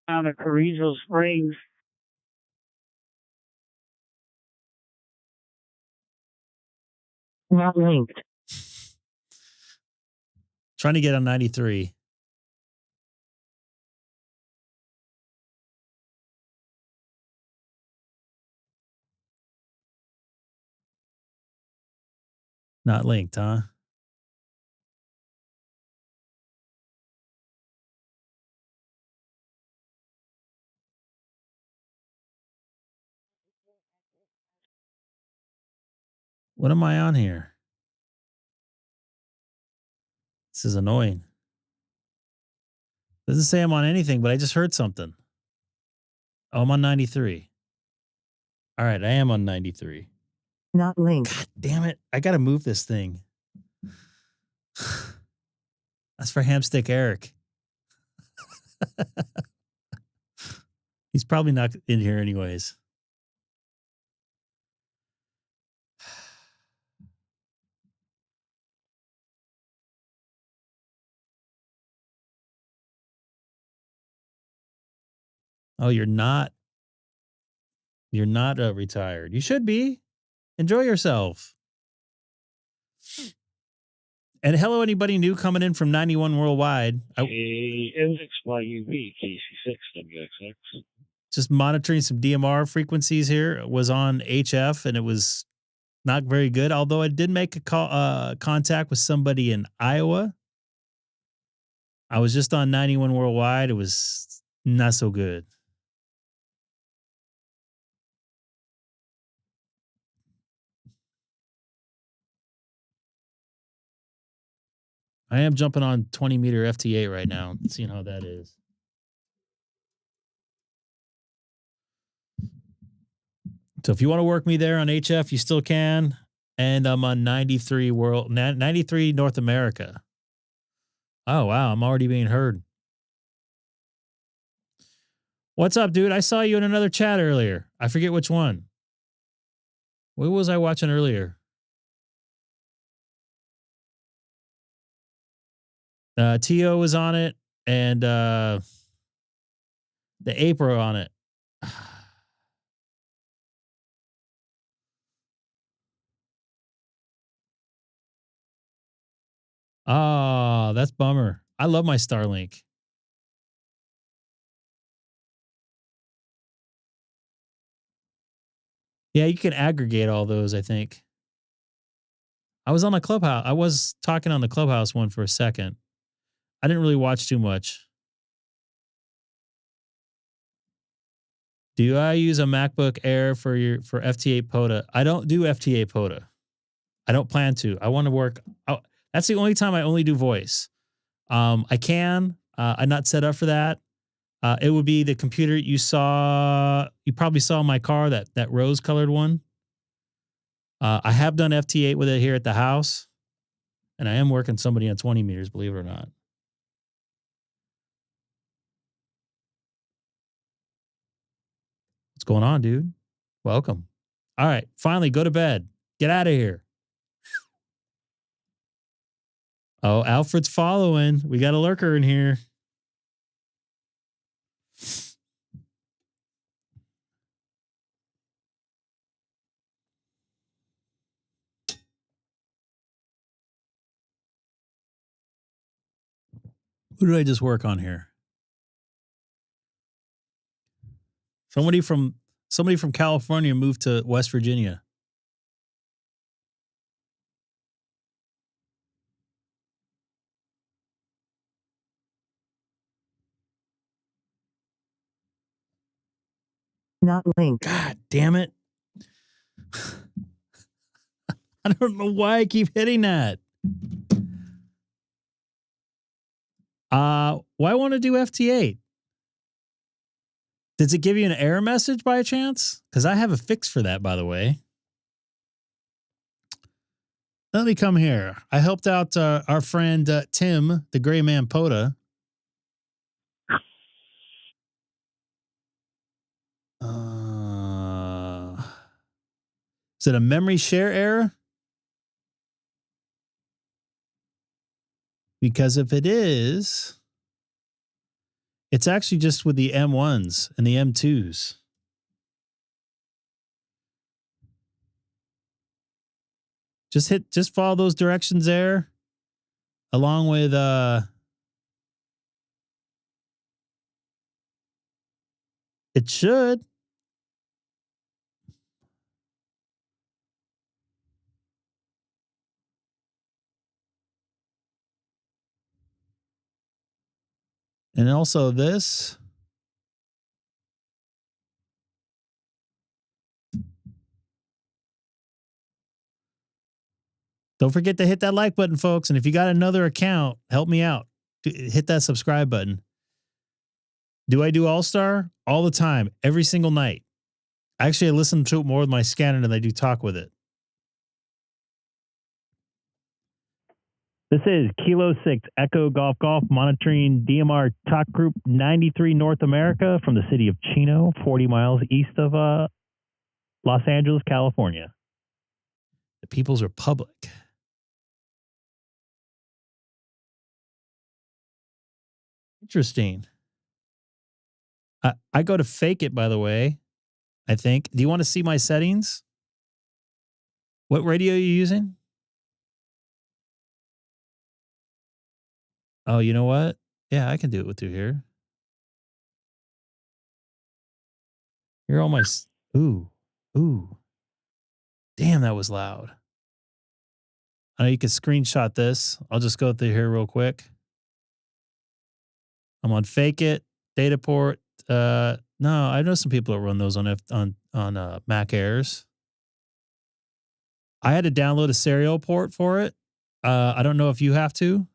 down at Carrizo Springs. Not linked. Trying to get on 93. Not linked, huh? What am I on here? This is annoying. Doesn't say I'm on anything, but I just heard something. Oh, I'm on 93. All right, I am on 93. Not linked. God damn it. I got to move this thing. That's for Hamstick Eric. He's probably not in here anyways. Oh, you're not retired. You should be. Enjoy yourself. And hello, anybody new coming in from 91 Worldwide. KXYUV KC6 WXX. Just monitoring some DMR frequencies here. It was on HF and it was not very good. Although I did make a call, contact with somebody in Iowa. I was just on 91 Worldwide. It was not so good. I am jumping on 20 meter FT8 right now, seeing how that is. So if you want to work me there on HF, you still can. And I'm on 93 North America. Oh, wow. I'm already being heard. What's up, dude? I saw you in another chat earlier. I forget which one. What was I watching earlier? T.O. was on it and the April on it. Oh, that's bummer. I love my Starlink. Yeah, you can aggregate all those, I think. I was on the Clubhouse. I was talking on the Clubhouse one for a second. I didn't really watch too much. Do I use a MacBook Air for FT8 POTA? I don't do FT8 POTA. I don't plan to. I want to work. That's the only time I only do voice. I can. I'm not set up for that. It would be the computer you saw. You probably saw my car, that rose colored one. I have done FT8 with it here at the house, and I am working somebody on 20 meters, believe it or not. What's going on, dude? Welcome. All right, finally, go to bed. Get out of here. Oh, Alfred's following. We got a lurker in here. Who did I just work on here? Somebody from California moved to West Virginia. Not linked. God damn it. I don't know why I keep hitting that. Why want to do FT8? Does it give you an error message by chance? Because I have a fix for that, by the way. Let me come here. I helped out our friend Tim, the Gray Man Poda. Is it a memory share error? Because if it is, it's actually just with the M1s and the M2s. Just follow those directions there, along with it should. And also this. Don't forget to hit that like button, folks. And if you got another account, help me out. Hit that subscribe button. Do I do Allstar? All the time, every single night. Actually, I listen to it more with my scanner than I do talk with it. This is Kilo 6 Echo Golf Golf monitoring DMR Talk Group 93 North America from the city of Chino, 40 miles east of Los Angeles, California. The People's Republic. Interesting. I go to fake it, by the way, I think. Do you want to see my settings? What radio are you using? Oh, you know what? Yeah, I can do it with you here. You're all my... Ooh. Damn, that was loud. I know you can screenshot this. I'll just go through here real quick. I'm on Fake It, Data Port. No, I know some people that run those on Mac Airs. I had to download a serial port for it. I don't know if you have to.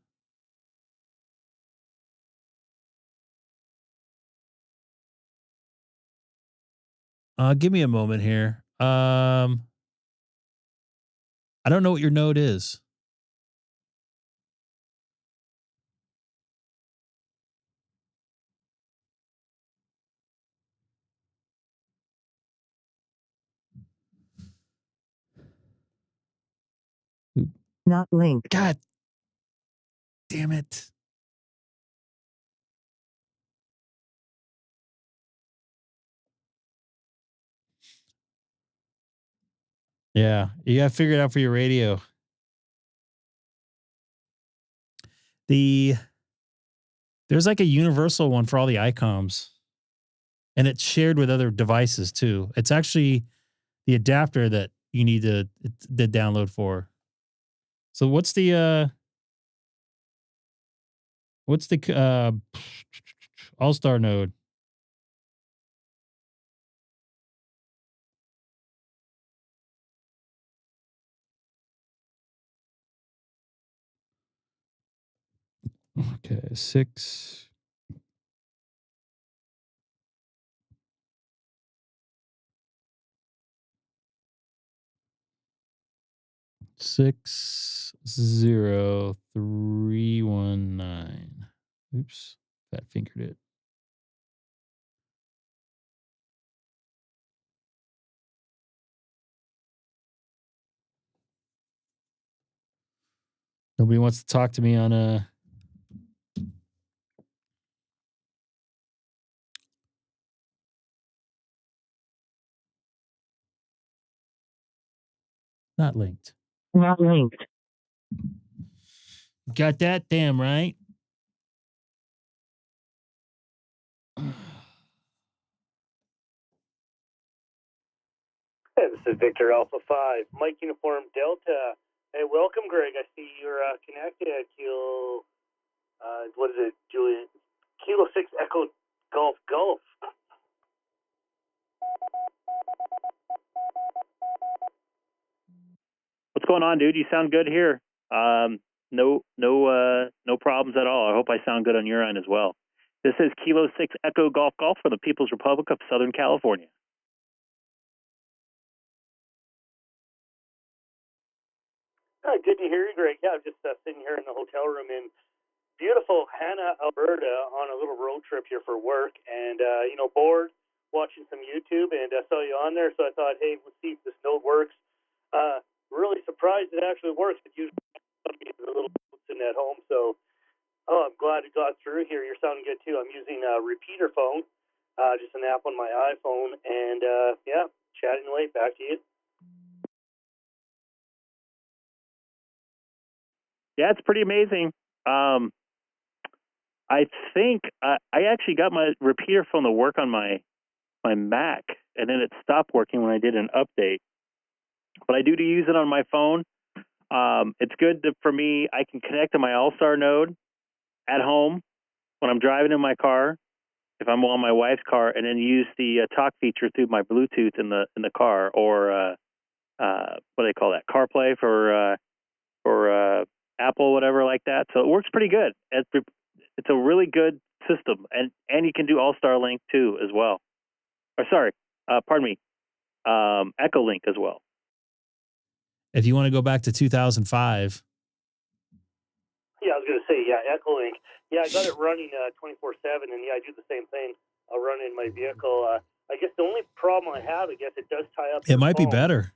Give me a moment here. I don't know what your node is. Not linked. God damn it. Yeah, you got to figure it out for your radio. There's like a universal one for all the ICOMs, and it's shared with other devices too. It's actually the adapter that you need to download for. So what's the Allstar node? Okay, 6. Six 0 319. Oops, fat fingered it. Nobody wants to talk to me on not linked. Not linked. Got that? Damn right. Hey, this is Victor Alpha 5, Mike Uniform Delta. Hey, welcome, Greg. I see you're connected at Kilo, what is it, Julian? Kilo 6 Echo Golf Golf. What's going on, dude? You sound good here. No problems at all. I hope I sound good on your end as well. This is Kilo 6 Echo Golf Golf for the People's Republic of Southern California. Good to hear you, Greg. Yeah, I'm just sitting here in the hotel room in beautiful Hanna, Alberta, on a little road trip here for work, and bored watching some YouTube, and I saw you on there, so I thought, hey, let's see if this node works. Really surprised it actually works. It usually the little in at home, so I'm glad it got through here. You're sounding good too. I'm using a repeater phone, just an app on my iPhone, and yeah, chatting away. Back to you. Yeah, it's pretty amazing. I think I actually got my repeater phone to work on my Mac, and then it stopped working when I did an update. But I do use it on my phone. It's good for me. I can connect to my Allstar node at home when I'm driving in my car, if I'm on my wife's car, and then use the talk feature through my Bluetooth in the car, or what do they call that? CarPlay for Apple, whatever like that. So it works pretty good. It's a really good system, and you can do Allstar Link too as well. Or sorry, pardon me, Echo Link as well. If you want to go back to 2005. Yeah, I was going to say, yeah, Echo Link. Yeah, I got it running 24/7, and yeah, I do the same thing. I'll run in my vehicle. I guess the only problem I have, I guess it does tie up. It might be better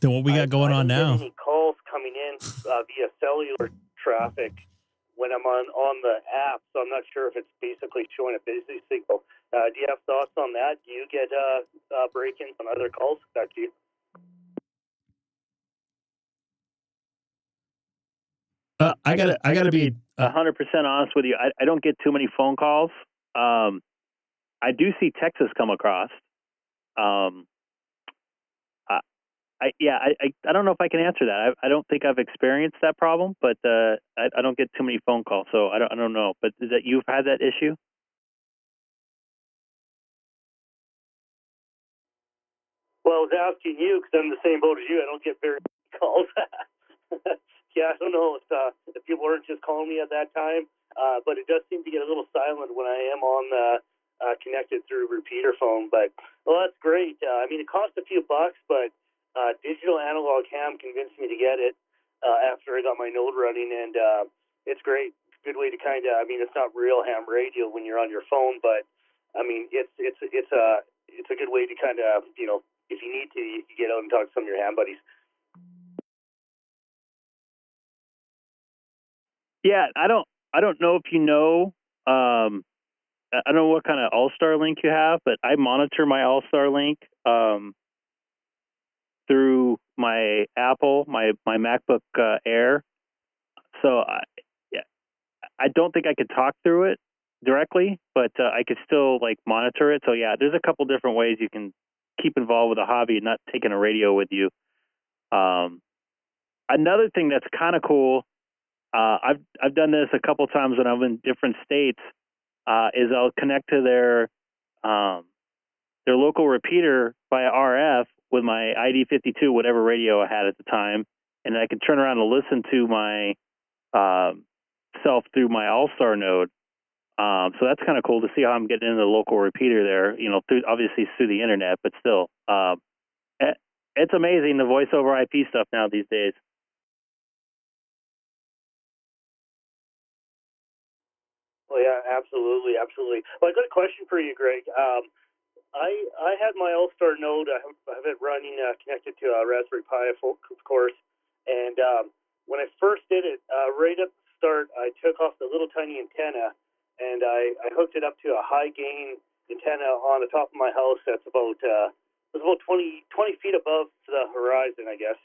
than what we got going on now. I don't get any calls coming in via cellular traffic when I'm on the app, so I'm not sure if it's basically showing a busy signal. Do you have thoughts on that? Do you get break-ins on other calls? Back to you. I gotta be 100% honest with you. I don't get too many phone calls. I do see Texas come across. I don't know if I can answer that. I don't think I've experienced that problem, but I don't get too many phone calls, so I don't know. But is that you've had that issue? Well, I was asking you because I'm the same boat as you. I don't get very many calls. Yeah, I don't know if people weren't just calling me at that time, but it does seem to get a little silent when I am on connected through repeater phone. But well, that's great. I mean, it cost a few bucks, but digital analog ham convinced me to get it after I got my node running, and it's great. It's a good way to kind of. I mean, it's not real ham radio when you're on your phone, but I mean, it's a good way to kind of if you need to, you can get out and talk to some of your ham buddies. Yeah, I don't know if you know. I don't know what kind of Allstar link you have, but I monitor my Allstar link through my Apple, my MacBook Air. So I don't think I could talk through it directly, but I could still like monitor it. So yeah, there's a couple different ways you can keep involved with a hobby and not taking a radio with you. Another thing that's kind of cool. I've done this a couple times when I'm in different states. Is I'll connect to their local repeater via RF with my ID52, whatever radio I had at the time, and I can turn around and listen to my self through my Allstar node. So that's kind of cool to see how I'm getting into the local repeater there. Obviously through the internet, but still, it's amazing the voice over IP stuff now these days. Well, yeah, absolutely. Well, I got a question for you, Greg. I had my Allstar node. I have it running connected to a Raspberry Pi, of course. And when I first did it, right at the start, I took off the little tiny antenna, and I hooked it up to a high gain antenna on the top of my house. That's about it was about 20 feet above the horizon, I guess.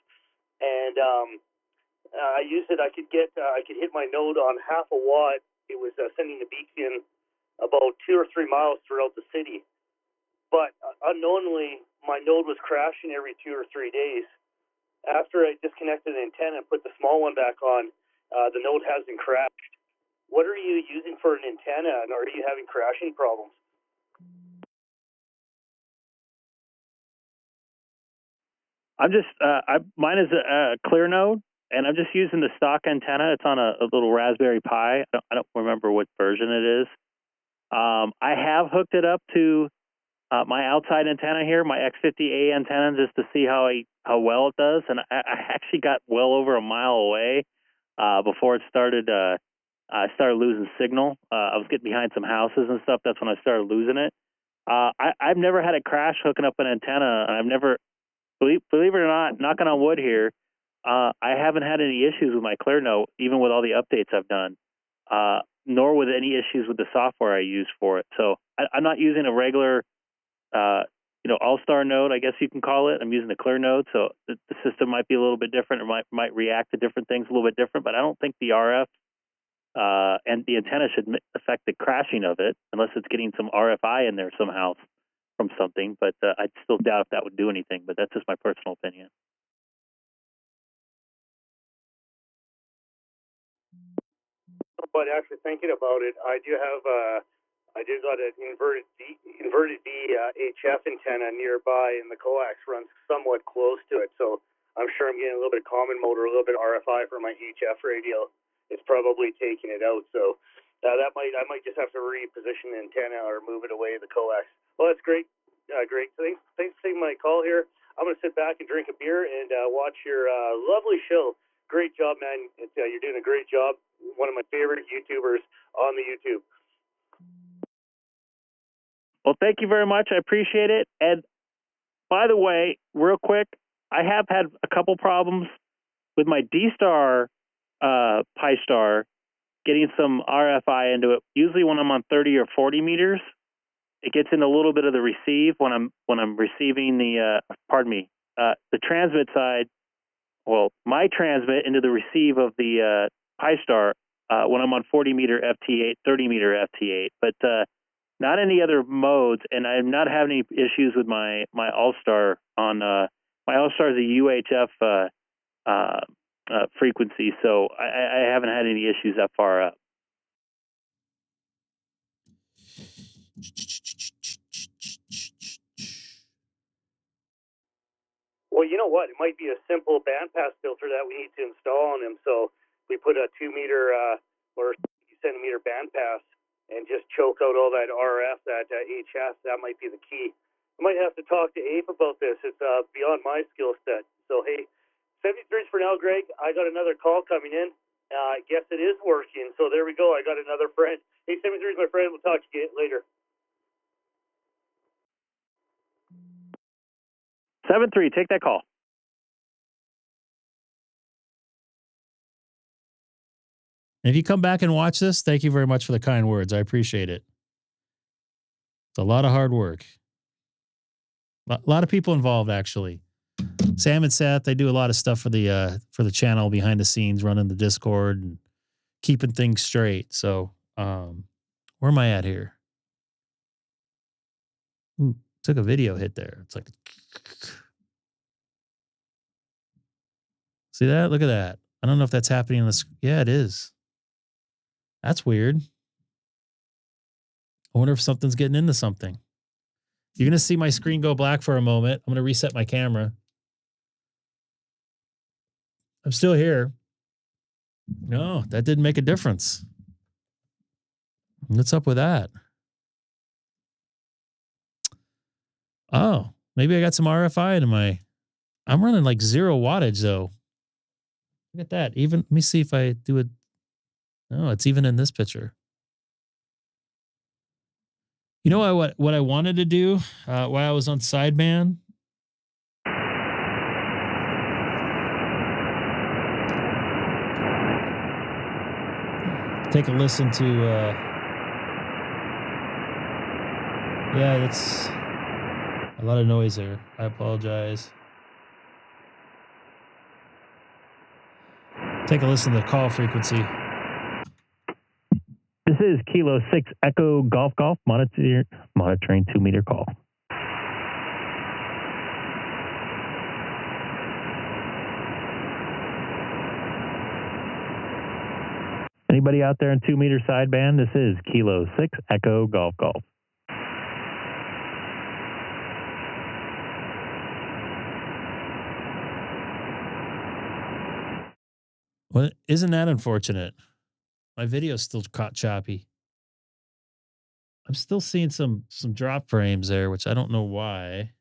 And I used it. I could hit my node on half a watt. It was sending a beacon about 2 or 3 miles throughout the city. But unknowingly, my node was crashing every 2 or 3 days. After I disconnected the antenna and put the small one back on, the node hasn't crashed. What are you using for an antenna, and are you having crashing problems? I'm just, mine is a clear node, and I'm just using the stock antenna. It's on a little Raspberry Pi. I don't remember what version it is. I have hooked it up to my outside antenna here, my X50A antenna, just to see how well it does. And I actually got well over a mile away before it started. I started losing signal. I was getting behind some houses and stuff. That's when I started losing it. I've never had a crash hooking up an antenna. I've never, believe it or not, knocking on wood here, I haven't had any issues with my ClearNote, even with all the updates I've done, nor with any issues with the software I use for it. So I'm not using a regular, Allstar node, I guess you can call it. I'm using the clear node, so the system might be a little bit different, or might react to different things a little bit different, but I don't think the RF and the antenna should affect the crashing of it, unless it's getting some RFI in there somehow from something, but I still doubt if that would do anything, but that's just my personal opinion. But actually thinking about it, I do got an inverted D HF antenna nearby, and the coax runs somewhat close to it. So I'm sure I'm getting a little bit of common mode or a little bit of RFI from my HF radio. It's probably taking it out. So I might just have to reposition the antenna or move it away the coax. Well, that's great. Great. Thanks for taking my call here. I'm going to sit back and drink a beer and watch your lovely show. Great job, man. You're doing a great job. One of my favorite YouTubers on the YouTube. Well, thank you very much. I appreciate it. And by the way, real quick, I have had a couple problems with my DStar Pi Star getting some RFI into it. Usually when I'm on 30 or 40 meters, it gets in a little bit of the receive when I'm receiving the the transmit side. Well, my transmit into the receive of the Pi Star when I'm on 40 meter FT8, 30 meter FT8, but not any other modes. And I'm not having any issues with my Allstar on my Allstar is a UHF frequency, so I haven't had any issues that far up. Well, you know what? It might be a simple bandpass filter that we need to install on them. So we put a 2 meter or centimeter bandpass and just choke out all that RF, that HF. That might be the key. I might have to talk to Abe about this. It's beyond my skill set. So, hey, 73's for now, Greg. I got another call coming in. I guess it is working. So there we go. I got another friend. Hey, 73's my friend. We'll talk to you later. 7-3, take that call. And if you come back and watch this, thank you very much for the kind words. I appreciate it. It's a lot of hard work. A lot of people involved, actually. Sam and Seth, they do a lot of stuff for the channel behind the scenes, running the Discord and keeping things straight. So, where am I at here? Ooh, took a video hit there. It's like, see that? Look at that. I don't know if that's happening on the screen. Yeah, it is. That's weird. I wonder if something's getting into something. You're going to see my screen go black for a moment. I'm going to reset my camera. I'm still here. No, that didn't make a difference. What's up with that? Oh, maybe I got some RFI into my... I'm running like 0 wattage though. Look at that. Even, let me see if I do it. No, it's even in this picture. You know what I wanted to do while I was on sideband? Take a listen to, yeah, that's a lot of noise there. I apologize. Take a listen to the call frequency. This is Kilo 6 Echo Golf Golf monitoring 2 meter call. Anybody out there in 2 meter sideband? This is Kilo 6 Echo Golf Golf. Well, isn't that unfortunate? My video's still caught choppy. I'm still seeing some drop frames there, which I don't know why.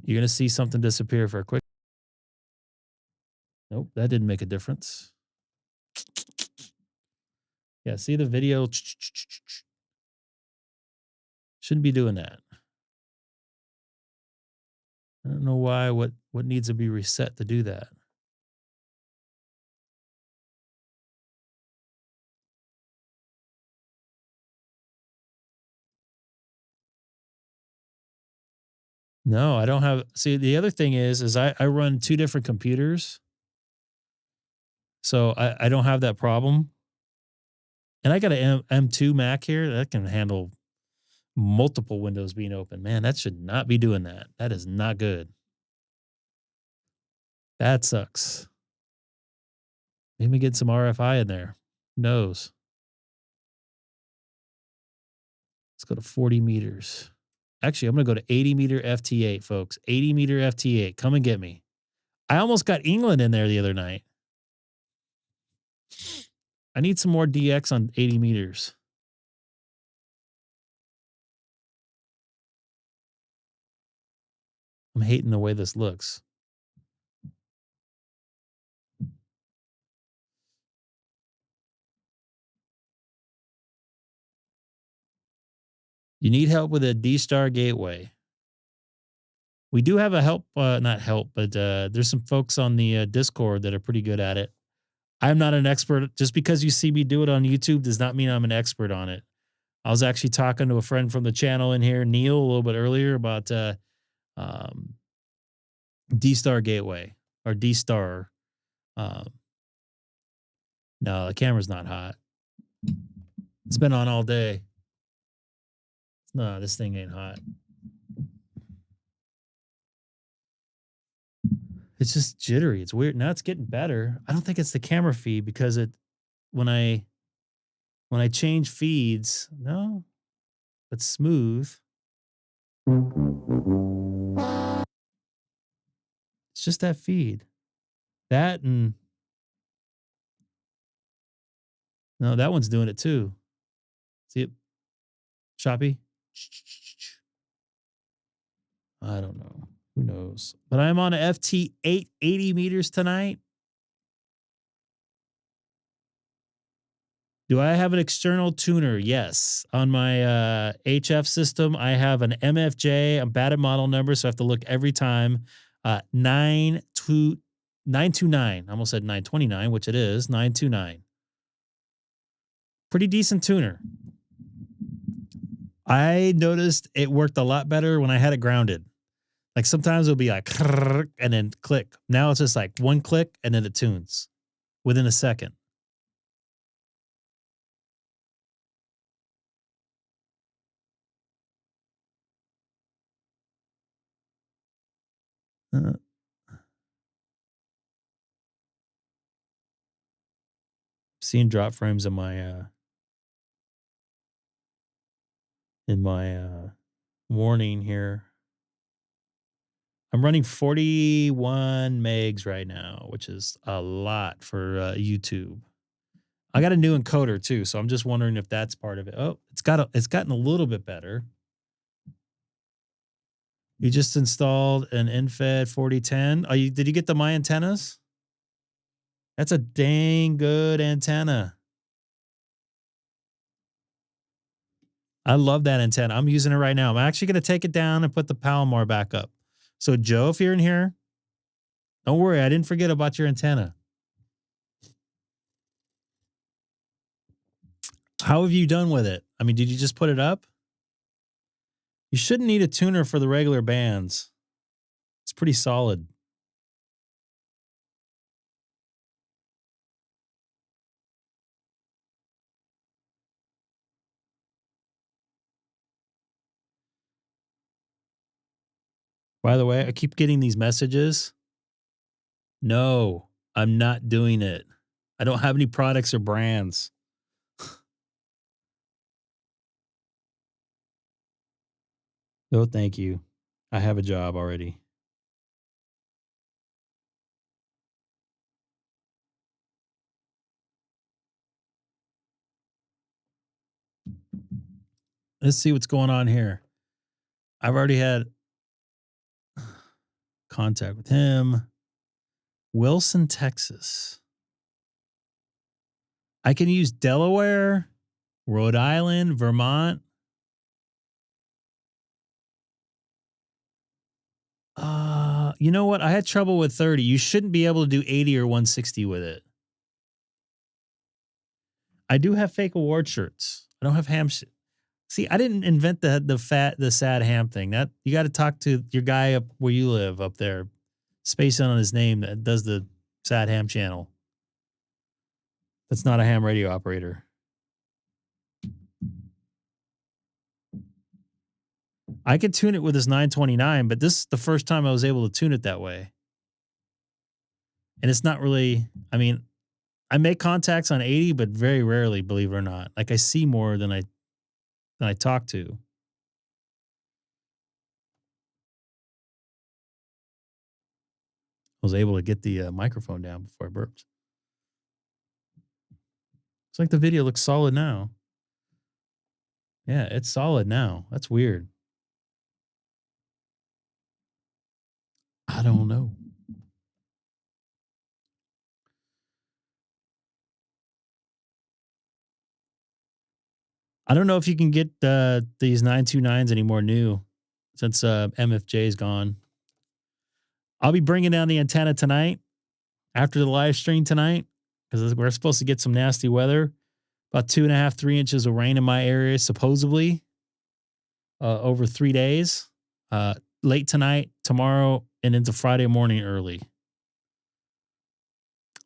You're gonna see something disappear for a quick. Nope, that didn't make a difference. Yeah, see the video. Shouldn't be doing that. I don't know why. What needs to be reset to do that? No, I don't have. See, the other thing is I run 2 different computers, so I don't have that problem. And I got a M2 Mac here that can handle multiple windows being open. Man, that should not be doing that. That is not good. That sucks. Maybe get some RFI in there. Who knows? Let's go to 40 meters. Actually, I'm going to go to 80 meter FT8, folks. 80 meter FT8. Come and get me. I almost got England in there the other night. I need some more DX on 80 meters. I'm hating the way this looks. You need help with a DStar gateway. We do have a help, not help, but there's some folks on the Discord that are pretty good at it. I'm not an expert. Just because you see me do it on YouTube does not mean I'm an expert on it. I was actually talking to a friend from the channel in here, Neil, a little bit earlier about DStar gateway or DStar. No, the camera's not hot. It's been on all day. No, this thing ain't hot. It's just jittery. It's weird. Now it's getting better. I don't think it's the camera feed because when I change feeds, no, it's smooth. It's just that feed. That and no, that one's doing it too. See it? Choppy? I don't know. Who knows? But I'm on a FT8 80 meters tonight. Do I have an external tuner? Yes. On my HF system, I have an MFJ. I'm bad at model number, so I have to look every time. 929. I almost said 929, which it is. 929. Pretty decent tuner. I noticed it worked a lot better when I had it grounded. Like sometimes it'll be like and then click. Now it's just like one click and then it tunes within a second. Seeing drop frames in my warning here. I'm running 41 megs right now, which is a lot for YouTube. I got a new encoder too, so I'm just wondering if that's part of it. Oh, it's gotten a little bit better. You just installed an InFed 4010. Did you get my antennas? That's a dang good antenna. I love that antenna. I'm using it right now. I'm actually going to take it down and put the Palomar back up. So Joe, if you're in here, don't worry. I didn't forget about your antenna. How have you done with it? I mean, did you just put it up? You shouldn't need a tuner for the regular bands. It's pretty solid. By the way, I keep getting these messages. No, I'm not doing it. I don't have any products or brands. No, thank you. I have a job already. Let's see what's going on here. I've already had contact with him. Wilson, Texas. I can use Delaware, Rhode Island, Vermont. You know what? I had trouble with 30. You shouldn't be able to do 80 or 160 with it. I do have fake award shirts. I don't have ham shit. See, I didn't invent the sad ham thing. That you got to talk to your guy up where you live up there, spacing on his name, that does the sad ham channel. That's not a ham radio operator. I could tune it with this 929, but this is the first time I was able to tune it that way. And it's not really, I mean, I make contacts on 80, but very rarely, believe it or not. Like I see more than I talk to. I was able to get the microphone down before I burped. It's like the video looks solid now. Yeah, it's solid now. That's weird. I don't know. I don't know if you can get these 929s anymore new since MFJ is gone. I'll be bringing down the antenna tonight after the live stream tonight because we're supposed to get some nasty weather. About 2.5, 3 inches of rain in my area, supposedly, over 3 days. Late tonight, tomorrow, and into Friday morning early.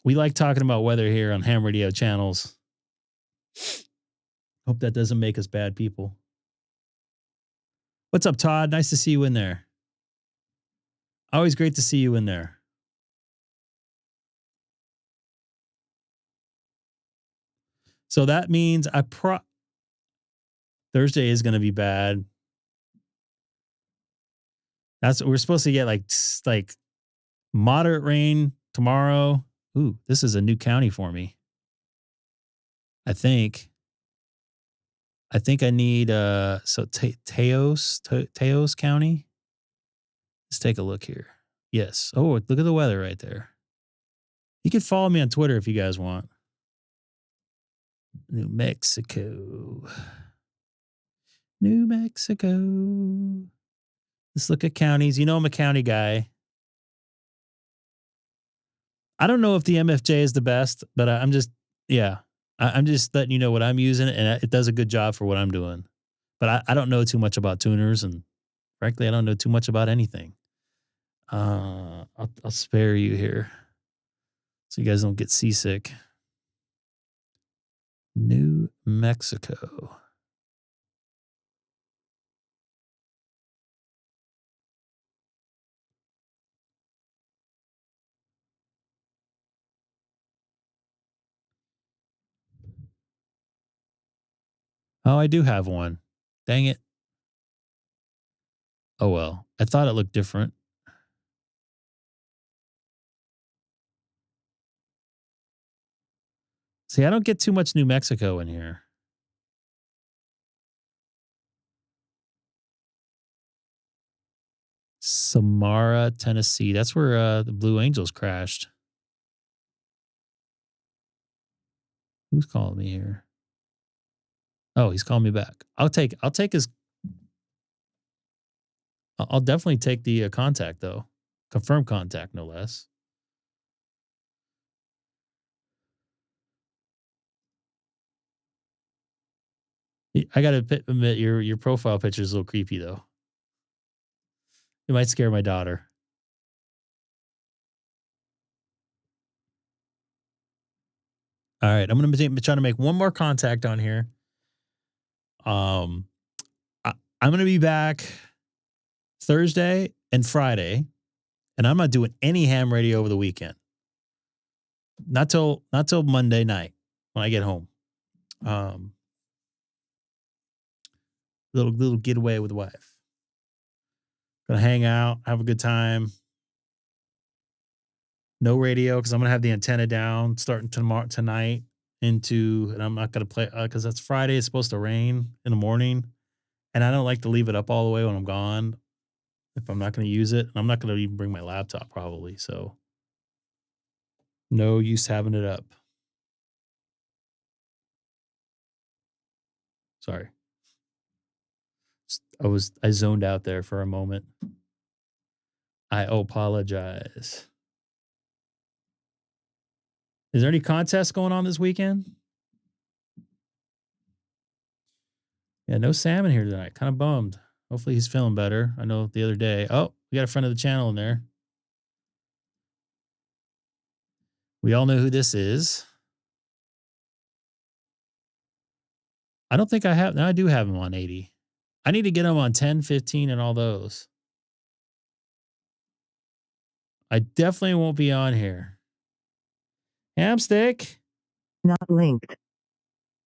We like talking about weather here on ham radio channels. Hope that doesn't make us bad people. What's up, Todd? Nice to see you in there. Always great to see you in there. So that means Thursday is going to be bad. That's what we're supposed to get, like moderate rain tomorrow. Ooh, this is a new county for me. I think I need Teos County. Let's take a look here. Yes. Oh, look at the weather right there. You can follow me on Twitter if you guys want. New Mexico. New Mexico. Let's look at counties. You know I'm a county guy. I don't know if the MFJ is the best, but I'm just letting you know what I'm using, and it does a good job for what I'm doing. But I don't know too much about tuners, and frankly, I don't know too much about anything. I'll spare you here so you guys don't get seasick. New Mexico. Oh, I do have one. Dang it. Oh, well. I thought it looked different. See, I don't get too much New Mexico in here. Samara, Tennessee. That's where the Blue Angels crashed. Who's calling me here? Oh, he's calling me back. I'll take his. I'll definitely take the contact though. Confirm contact, no less. I gotta admit, your profile picture is a little creepy though. It might scare my daughter. All right, I'm gonna be trying to make one more contact on here. I'm gonna be back Thursday and Friday, and I'm not doing any ham radio over the weekend. Not till Monday night when I get home. Little getaway with the wife. Gonna hang out, have a good time. No radio because I'm gonna have the antenna down starting tonight and I'm not gonna play because that's Friday. It's supposed to rain in the morning. And I don't like to leave it up all the way when I'm gone if I'm not going to use it. And I'm not going to even bring my laptop probably. So no use having it up. Sorry. I zoned out there for a moment. I apologize. Is there any contests going on this weekend? Yeah, no Sam in here tonight. Kind of bummed. Hopefully he's feeling better. I know the other day. Oh, we got a friend of the channel in there. We all know who this is. I don't think I have. No, I do have him on 80. I need to get him on 10, 15, and all those. I definitely won't be on here. Hamstick. Not linked.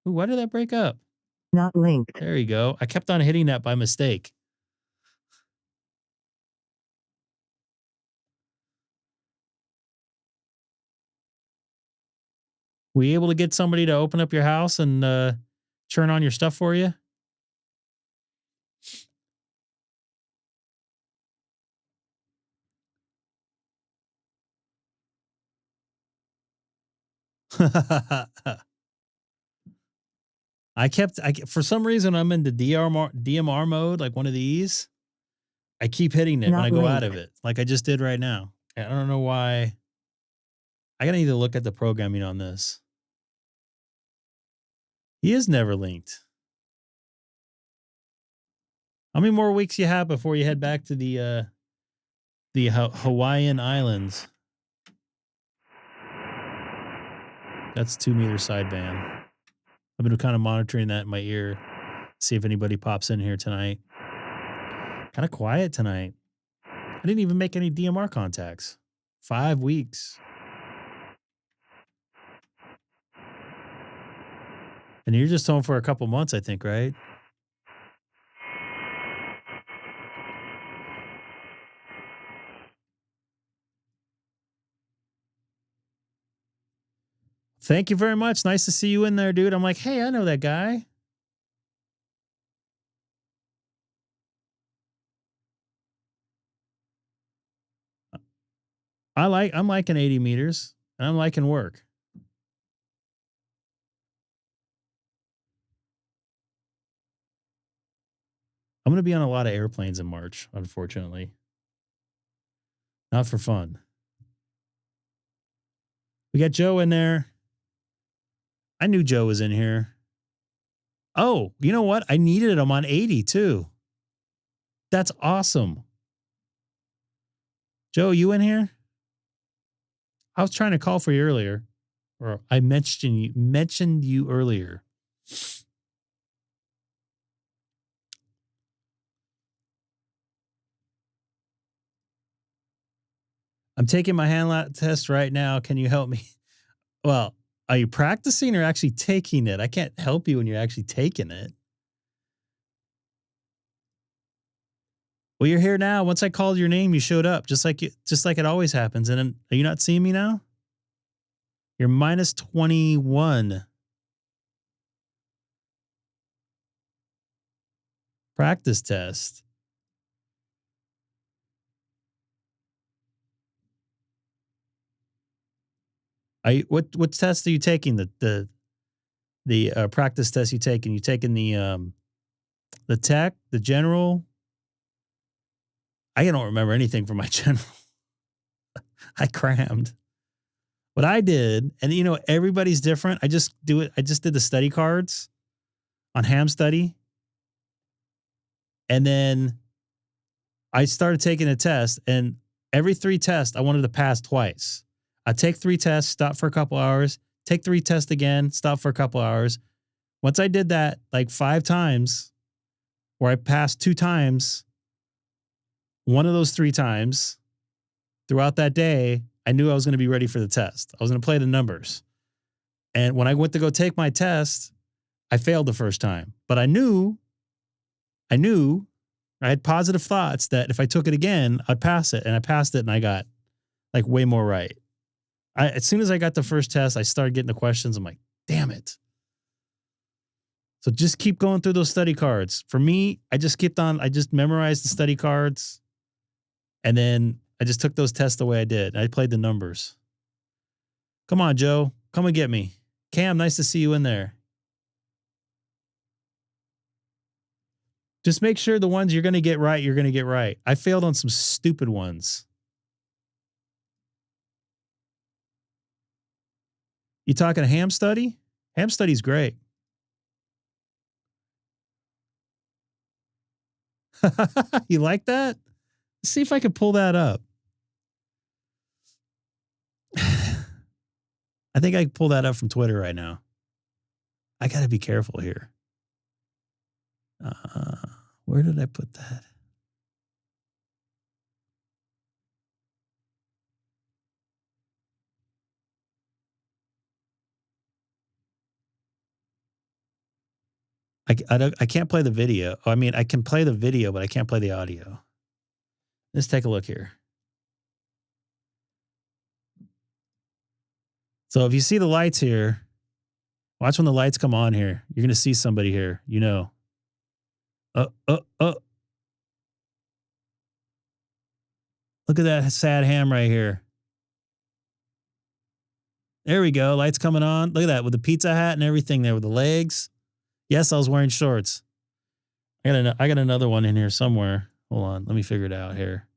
Ooh, why did that break up? Not linked. There you go. I kept on hitting that by mistake. Were you able to get somebody to open up your house and turn on your stuff for you? For some reason, I'm in the DMR mode, like one of these. I keep hitting it when I go out of it, like I just did right now. I don't know why. I gotta need to look at the programming on this. He is never linked. How many more weeks you have before you head back to the Hawaiian Islands? That's 2 meter sideband. I've been kind of monitoring that in my ear, see if anybody pops in here tonight. Kind of quiet tonight. I didn't even make any DMR contacts. 5 weeks. And you're just home for a couple months, I think, right? Thank you very much. Nice to see you in there, dude. I'm like, hey, I know that guy. I'm liking 80 meters, and I'm liking work. I'm going to be on a lot of airplanes in March, unfortunately. Not for fun. We got Joe in there. I knew Joe was in here. Oh, you know what? I needed him on 80 too. That's awesome. Joe, you in here? I was trying to call for you earlier, or I mentioned you earlier. I'm taking my hand lat test right now. Can you help me? Well, are you practicing or actually taking it? I can't help you when you're actually taking it. Well, you're here now. Once I called your name, you showed up, just like it always happens. And then, are you not seeing me now? You're minus 21. Practice test. What test are you taking? The practice test you taking? You taking the tech, the general? I don't remember anything from my general. I crammed. What I did, and you know, everybody's different. I just did the study cards on Ham Study. And then I started taking a test, and every 3 tests, I wanted to pass twice. I take 3 tests, stop for a couple hours, take 3 tests again, stop for a couple hours. Once I did that like 5 times, where I passed 2 times, one of those 3 times throughout that day, I knew I was going to be ready for the test. I was going to play the numbers. And when I went to go take my test, I failed the first time. But I knew I had positive thoughts that if I took it again, I'd pass it. And I passed it, and I got like way more right. As soon as I got the first test, I started getting the questions. I'm like, damn it. So just keep going through those study cards. For me, I just memorized the study cards. And then I just took those tests the way I did. I played the numbers. Come on, Joe. Come and get me. Cam, nice to see you in there. Just make sure the ones you're going to get right, you're going to get right. I failed on some stupid ones. You talking a ham study? Ham study's great. You like that? Let's see if I can pull that up. I think I can pull that up from Twitter right now. I got to be careful here. Where did I put that? I can't play the video. I mean, I can play the video, but I can't play the audio. Let's take a look here. So if you see the lights here, watch when the lights come on here. You're going to see somebody here, you know. Look at that sad ham right here. There we go. Lights coming on. Look at that with the pizza hat and everything there with the legs. Yes, I was wearing shorts. I got another one in here somewhere. Hold on. Let me figure it out here.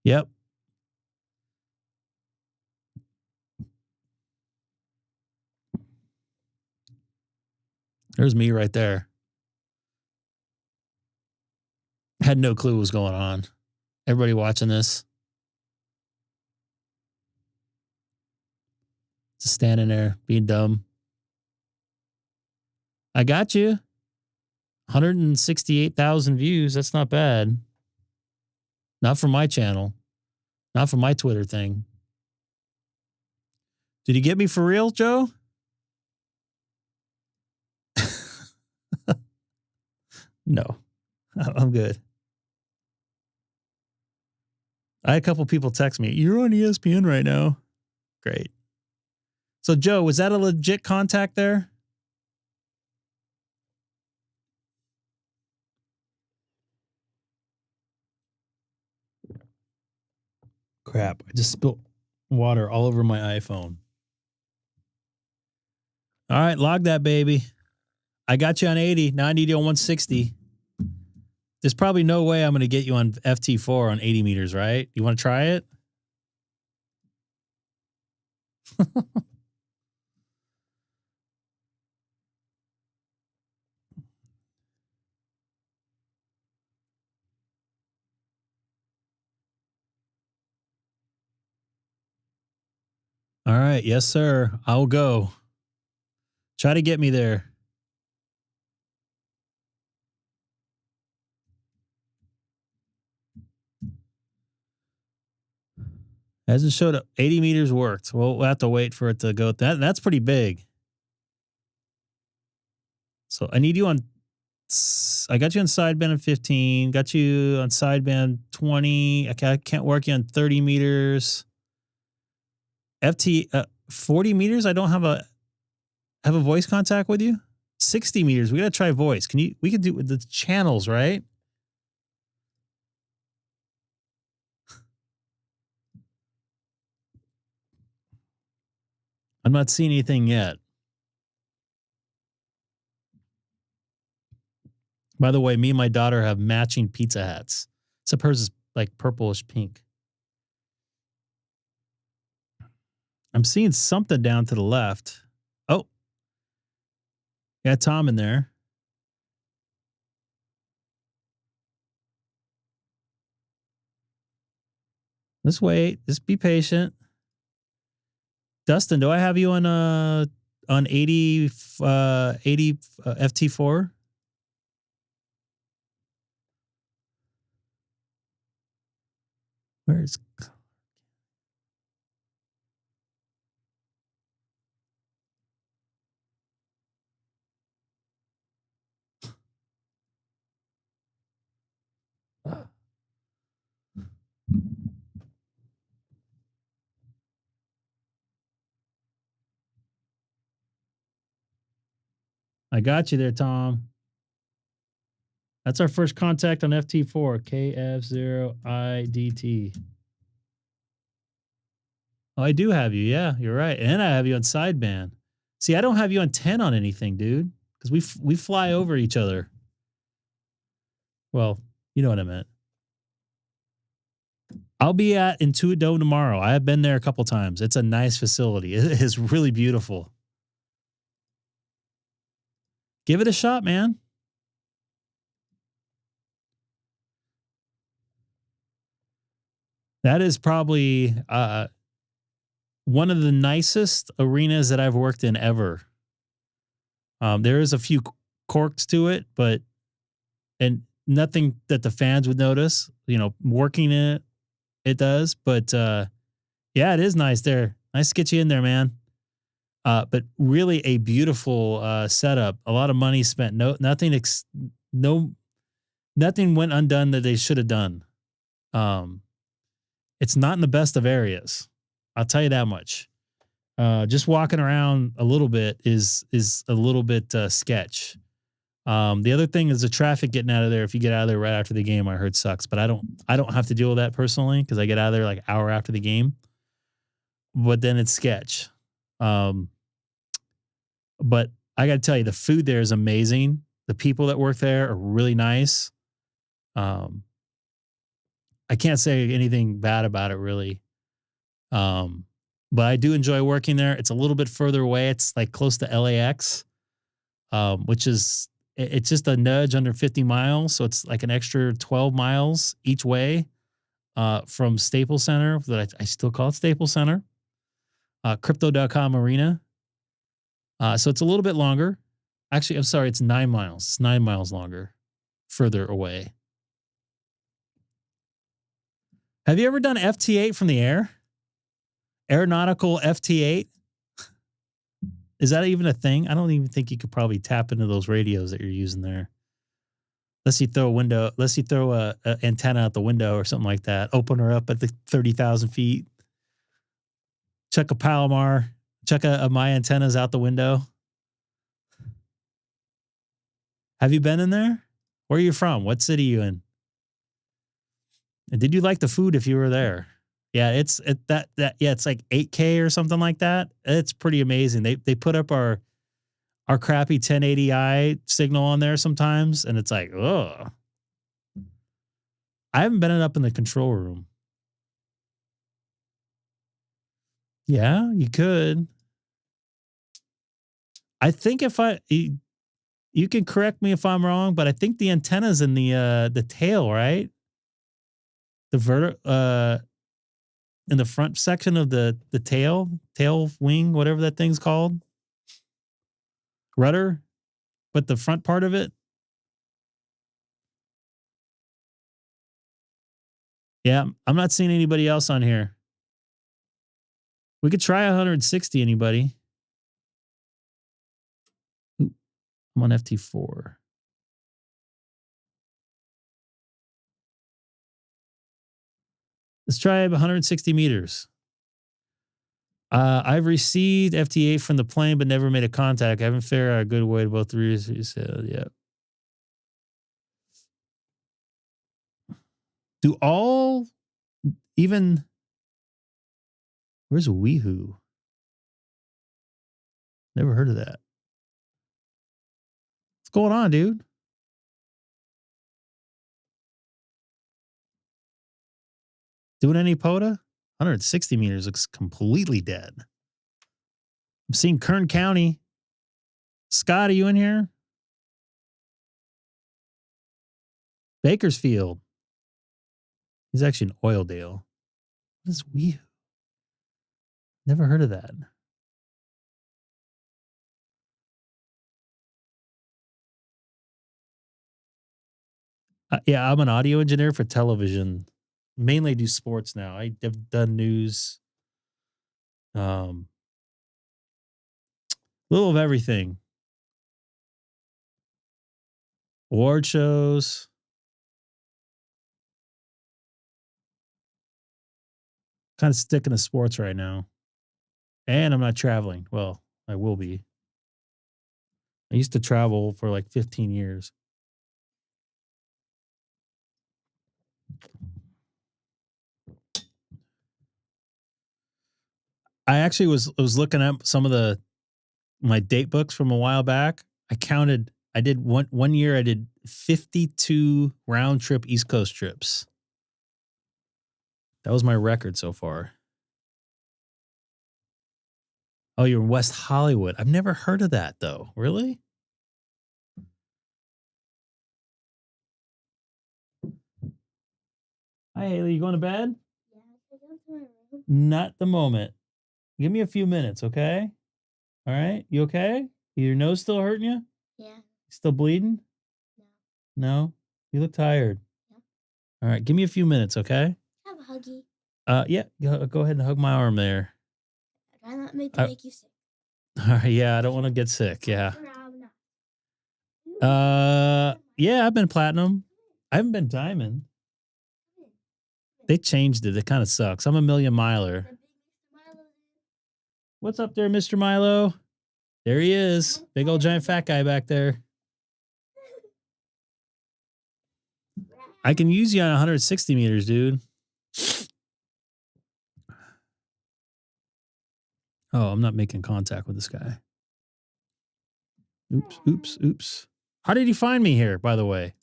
Yep. There's me right there. Had no clue what was going on. Everybody watching this. Just standing there being dumb. I got you. 168,000 views. That's not bad. Not for my channel. Not for my Twitter thing. Did you get me for real, Joe? No, I'm good. I had a couple people text me, "You're on ESPN right now." Great. So, Joe, was that a legit contact there? Crap. I just spilled water all over my iPhone. All right, log that, baby. I got you on 80. Now I need you on 160. There's probably no way I'm going to get you on FT4 on 80 meters, right? You want to try it? All right. Yes, sir. I'll go. Try to get me there. Hasn't showed up. 80 meters worked. We'll have to wait for it to go. That's pretty big. So I need you on. I got you on sideband of 15. Got you on sideband 20. I can't work you on 30 meters. FT 40 meters. I don't have a voice contact with you. 60 meters. We got to try voice. We could do it with the channels, right? I'm not seeing anything yet. By the way, me and my daughter have matching pizza hats. Except hers is like purplish pink. I'm seeing something down to the left. Oh. Got Tom in there. Let's wait. Just be patient. Dustin, do I have you on 80 FT4? Where is I got you there, Tom. That's our first contact on FT4, KF0IDT. Oh, I do have you. Yeah, you're right. And I have you on sideband. See, I don't have you on 10 on anything, dude, because we fly over each other. Well, you know what I meant. I'll be at Intuit Dome tomorrow. I have been there a couple times. It's a nice facility. It is really beautiful. Give it a shot, man. That is probably one of the nicest arenas that I've worked in ever. There is a few quirks to it, and nothing that the fans would notice. You know, working in it does. But yeah, it is nice there. Nice to get you in there, man. But really a beautiful setup. A lot of money spent. Nothing went undone that they should have done. It's not in the best of areas. I'll tell you that much. Just walking around a little bit is a little bit sketch. The other thing is the traffic getting out of there. If you get out of there right after the game, I heard sucks, but I don't have to deal with that personally because I get out of there like an hour after the game. But then it's sketch. But I got to tell you, the food there is amazing. The people that work there are really nice. I can't say anything bad about it really. But I do enjoy working there. It's a little bit further away. It's like close to LAX, which is, it's just a nudge under 50 miles. So it's like an extra 12 miles each way from Staples Center. I still call it Staples Center. Crypto.com Arena. So it's a little bit longer. Actually, I'm sorry, it's 9 miles. It's 9 miles longer, further away. Have you ever done FT8 from the air? Aeronautical FT8? Is that even a thing? I don't even think you could probably tap into those radios that you're using there. Unless you throw a antenna out the window or something like that. Open her up at the 30,000 feet. Chuck a Palomar. Chuck a my antennas out the window. Have you been in there? Where are you from? What city are you in? And did you like the food if you were there? Yeah, it's like 8K or something like that. It's pretty amazing. They put up our crappy 1080i signal on there sometimes, and it's like, ugh. I haven't been up in the control room. Yeah, you could. I think you can correct me if I'm wrong, but I think the antenna's in the tail, right? In the front section of the tail wing, whatever that thing's called. Rudder, but the front part of it. Yeah, I'm not seeing anybody else on here. We could try 160, anybody. Ooh, I'm on FT4. Let's try 160 meters. I've received FT8 from the plane, but never made a contact. I haven't figured out a good way to both the reasons. Yeah. Do all even? Where's Weehoo? Never heard of that. What's going on, dude? Doing any POTA? 160 meters looks completely dead. I'm seeing Kern County. Scott, are you in here? Bakersfield. He's actually in Oildale. What is Weehoo? Never heard of that. Yeah, I'm an audio engineer for television. Mainly do sports now. I've done news. Little of everything. Award shows. Kind of sticking to sports right now. And I'm not traveling. Well, I will be. I used to travel for like 15 years. I actually was looking up some of my date books from a while back. I did one year I did 52 round trip East Coast trips. That was my record so far. Oh, you're in West Hollywood. I've never heard of that though. Really? Hi Haley, you going to bed? Yeah, I go to my room. Not the moment. Give me a few minutes, okay? All right. You okay? Your nose still hurting you? Yeah. Still bleeding? No. No? You look tired. Yeah. All right. Give me a few minutes, okay? Have a huggy. Yeah. Go ahead and hug my arm there. Try not to make you sick. All right. Yeah. I don't want to get sick. Yeah. Yeah. I've been platinum. I haven't been diamond. They changed it. It kind of sucks. I'm a million miler. What's up there, Mr. Milo? There he is. Big old giant fat guy back there. I can use you on 160 meters, dude. Oh, I'm not making contact with this guy. Oops. How did he find me here, by the way?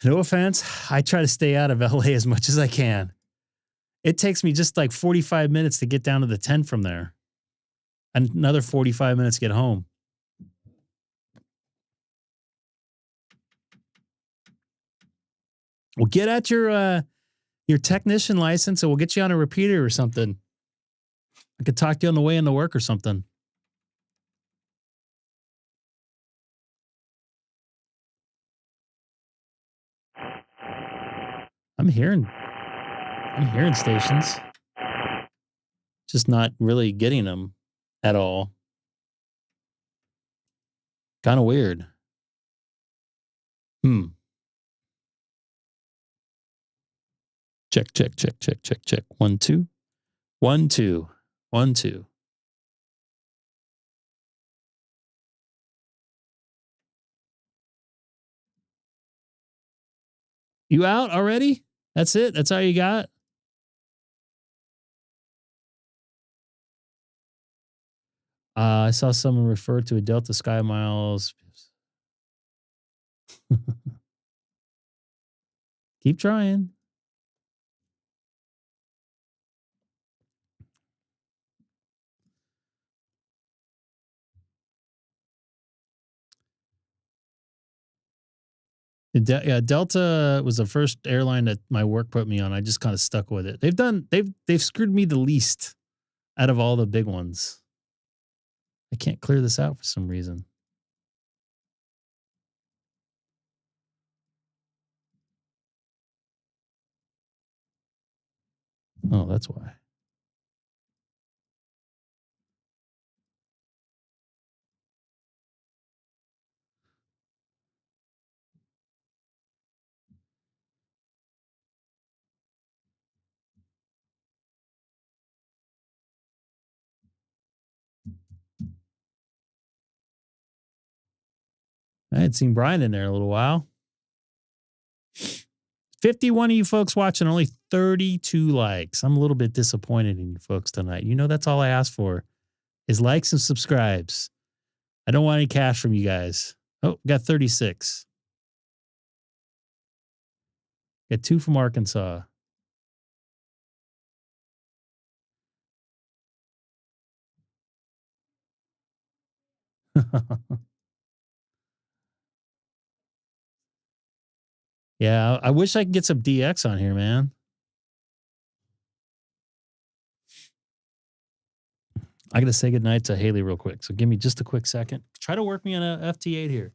No offense. I try to stay out of LA as much as I can. It takes me just like 45 minutes to get down to the 10 from there. And another 45 minutes to get home. Well, get at your technician license and we'll get you on a repeater or something. I could talk to you on the way into work or something. I'm hearing stations. Just not really getting them at all. Kind of weird. Check. 1 2. 1 2. 1 2. You out already? That's it? That's all you got? I saw someone refer to a Delta Sky Miles. Keep trying. Delta was the first airline that my work put me on. I just kind of stuck with it. They've screwed me the least out of all the big ones. I can't clear this out for some reason. Oh, that's why. I had seen Brian in there a little while. 51 of you folks watching, only 32 likes. I'm a little bit disappointed in you folks tonight. You know, that's all I ask for is likes and subscribes. I don't want any cash from you guys. Oh, got 36. Got 2 from Arkansas. Yeah, I wish I could get some DX on here, man. I got to say goodnight to Haley real quick. So give me just a quick second. Try to work me on a FT8 here.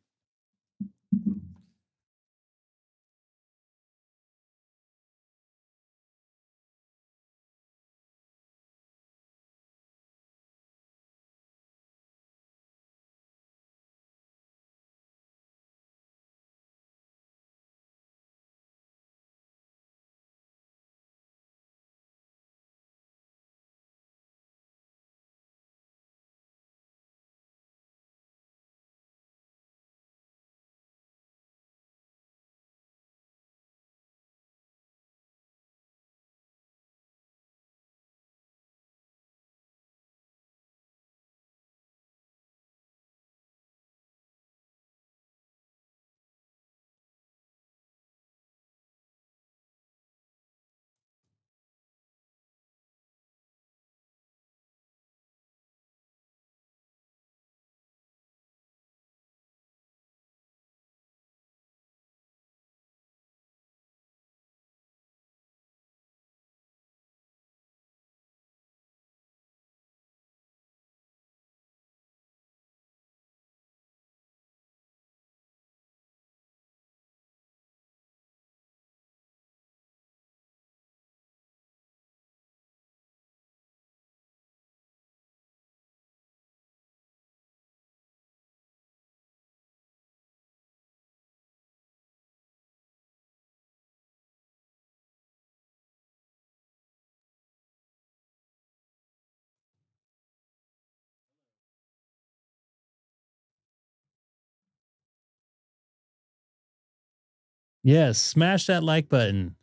Yes, smash that like button.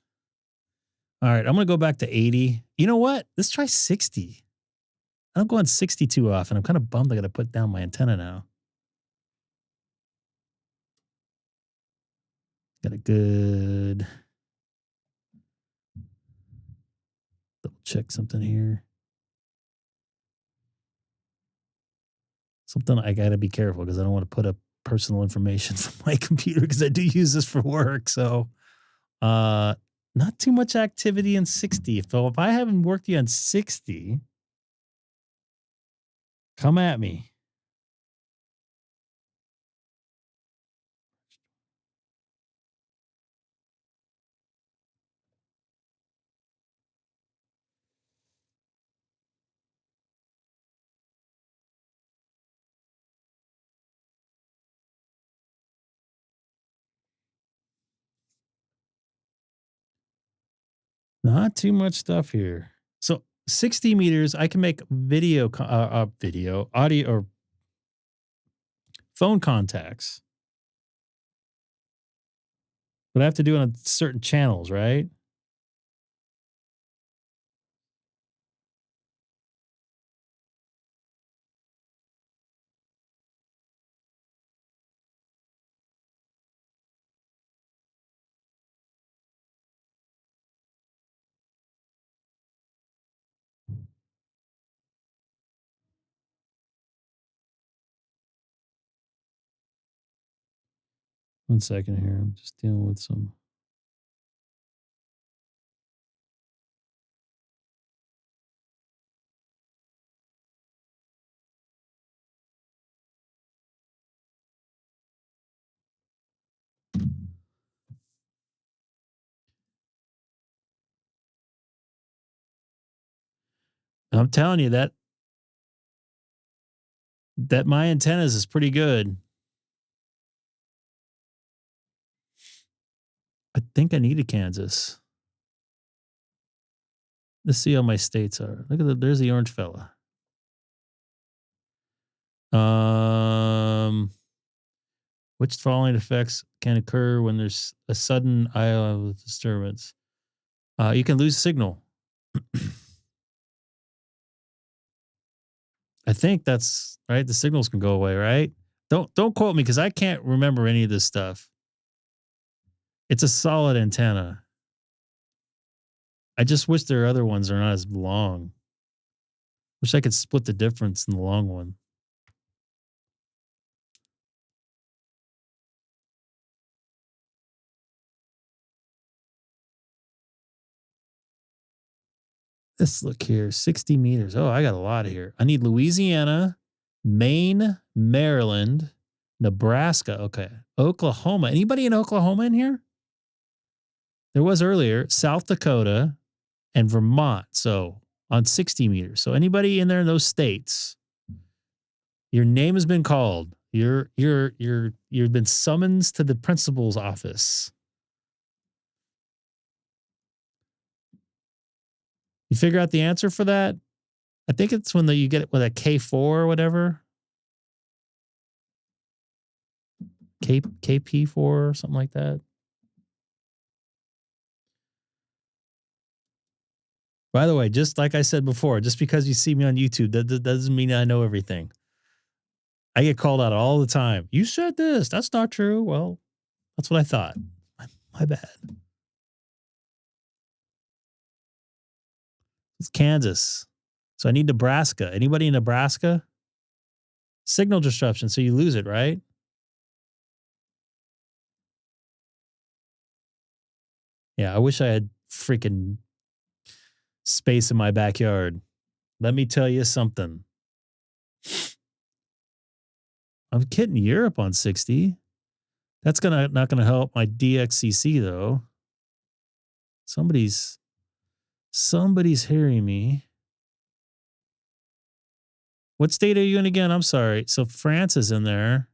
All right, I'm going to go back to 80. You know what? Let's try 60. I don't go on 60 too often. I'm kind of bummed I got to put down my antenna now. Got a good... Double check something here. Something I got to be careful because I don't want to put up personal information from my computer because I do use this for work. So, not too much activity in 60. So if I haven't worked you on 60, come at me. Not too much stuff here. So 60 meters, I can make video, audio, or phone contacts. But I have to do it on certain channels, right? One second here. I'm just dealing with some. I'm telling you that my antennas is pretty good. I think I needed Kansas. Let's see how my states are. Look at there's the orange fella. Which following effects can occur when there's a sudden IO disturbance? You can lose signal. I think that's right. The signals can go away, right? Don't quote me because I can't remember any of this stuff. It's a solid antenna. I just wish their other ones are not as long. Wish I could split the difference in the long one. Let's look here. 60 meters. Oh, I got a lot here. I need Louisiana, Maine, Maryland, Nebraska. Okay. Oklahoma. Anybody in Oklahoma in here? There was earlier. South Dakota and Vermont. So on 60 meters. So anybody in there in those states, your name has been called. You've been summoned to the principal's office. You figure out the answer for that? I think it's when you get it with a K4 or whatever. KP4 or something like that. By the way, just like I said before, just because you see me on YouTube, that doesn't mean I know everything. I get called out all the time. You said this. That's not true. Well, that's what I thought. My bad. It's Kansas. So I need Nebraska. Anybody in Nebraska? Signal disruption. So you lose it, right? Yeah, I wish I had freaking space in my backyard. Let me tell you something. I'm kidding. Europe on 60. That's not gonna help my DXCC though. Somebody's hearing me. What state are you in again? I'm sorry. So France is in there.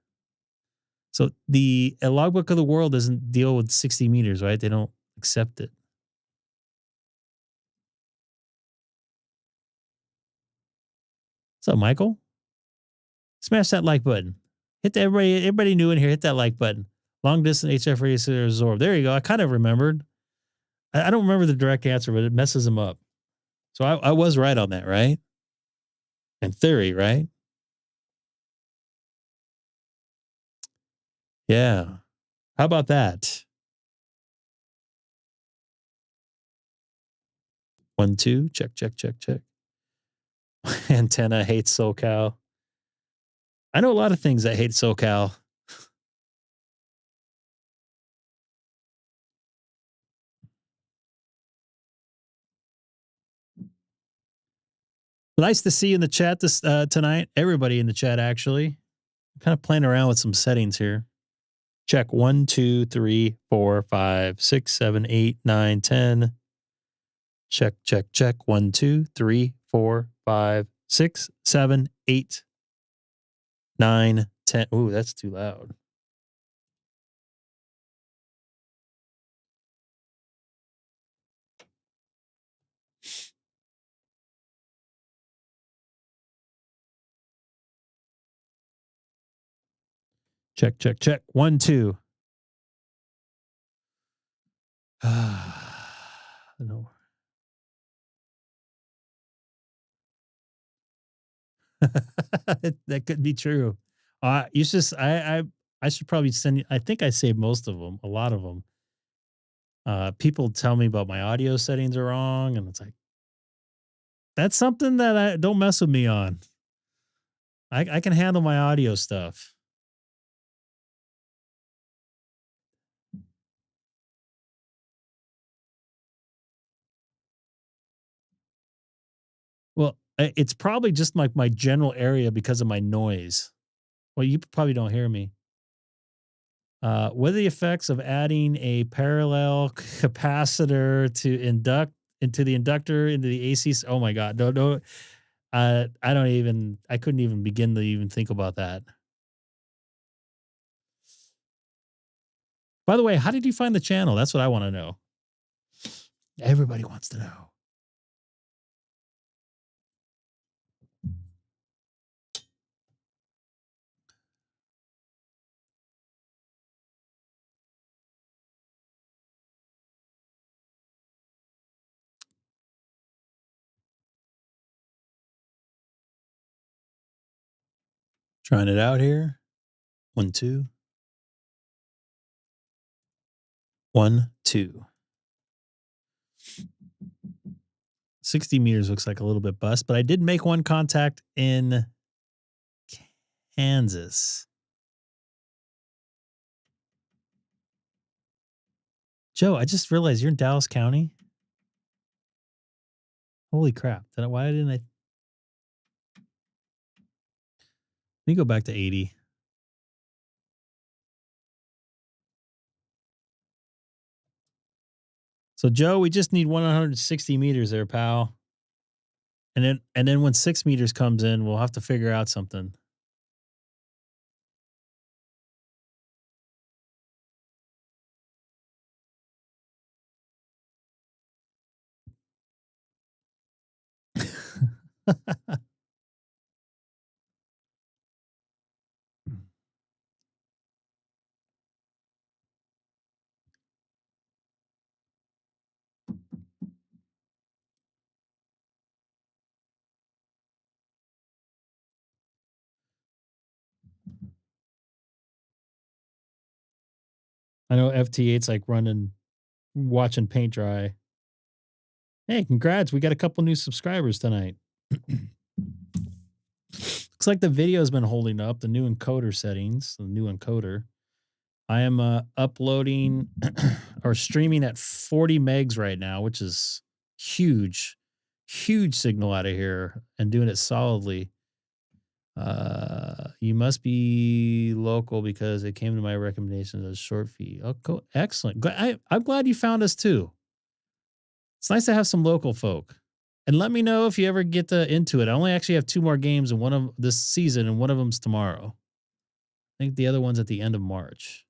So the logbook of the world doesn't deal with 60 meters, right? They don't accept it. What's up, Michael? Smash that like button. Hit everybody new in here. Hit that like button. Long distance HF radius absorb. There you go. I kind of remembered. I don't remember the direct answer, but it messes them up. So I was right on that, right? In theory, right? Yeah. How about that? 1, 2. Check. Antenna hates SoCal. I know a lot of things that hate SoCal. Nice to see you in the chat this tonight. Everybody in the chat, actually. I'm kind of playing around with some settings here. Check 1, 2, 3, 4, 5, 6, 7, 8, 9, 10. Check. 1, 2, 3, 4, 5, 6, 7, 8, 9, 10. Ooh, that's too loud. Check. 1, 2. No. That could be true. You just I should probably send you. I think I saved most of them, a lot of them. People tell me about my audio settings are wrong, and it's like that's something that I don't mess with me on. I can handle my audio stuff. Well, it's probably just like my general area because of my noise. Well, you probably don't hear me. What are the effects of adding a parallel capacitor to induct into the inductor into the AC? Oh my God, no. I couldn't even begin to even think about that. By the way, how did you find the channel? That's what I want to know. Everybody wants to know. Trying it out here. 1, 2. 1, 2. 60 meters looks like a little bit bust, but I did make one contact in Kansas. Joe, I just realized you're in Dallas County. Holy crap. Why didn't I? Let me go back to 80. So Joe, we just need 160 meters there, pal. And then when 6 meters comes in, we'll have to figure out something. I know FT8's like watching paint dry. Hey, congrats. We got a couple new subscribers tonight. Looks like the video has been holding up. The new encoder settings, the new encoder. I am uploading or streaming at 40 megs right now, which is huge signal out of here, and doing it solidly. You must be local because it came to my recommendations as short feed. Oh, cool. Excellent. I'm glad you found us too. It's nice to have some local folk. And let me know if you ever get into it. I only actually have 2 more games in one of this season, and one of them's tomorrow. I think the other one's at the end of March.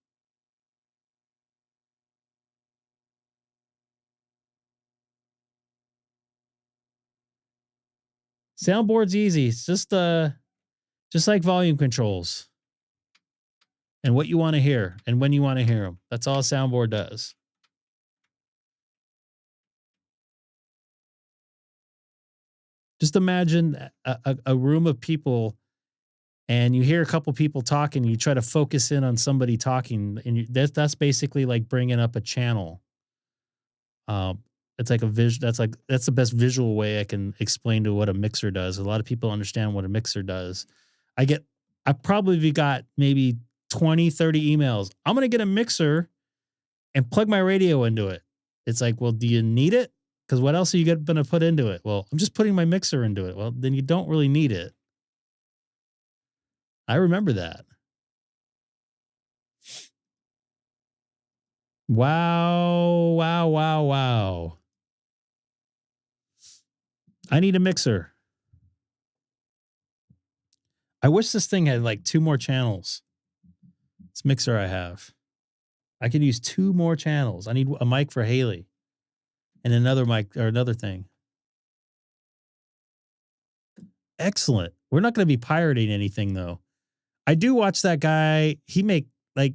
Soundboard's easy. It's just like volume controls. and what you want to hear and when you want to hear them. That's all a soundboard does. Just imagine a room of people and you hear a couple people talking, you try to focus in on somebody talking, and that's basically like bringing up a channel. It's like that's the best visual way I can explain to what a mixer does. A lot of people understand what a mixer does. I probably got maybe 20, 30 emails. I'm going to get a mixer and plug my radio into it. It's like, well, do you need it? Because what else are you going to put into it? Well, I'm just putting my mixer into it. Well, then you don't really need it. I remember that. Wow, wow, wow, wow. I need a mixer. I wish this thing had like 2 more channels. This mixer I have. I could use 2 more channels. I need a mic for Haley and another mic or another thing. Excellent. We're not going to be pirating anything though. I do watch that guy. I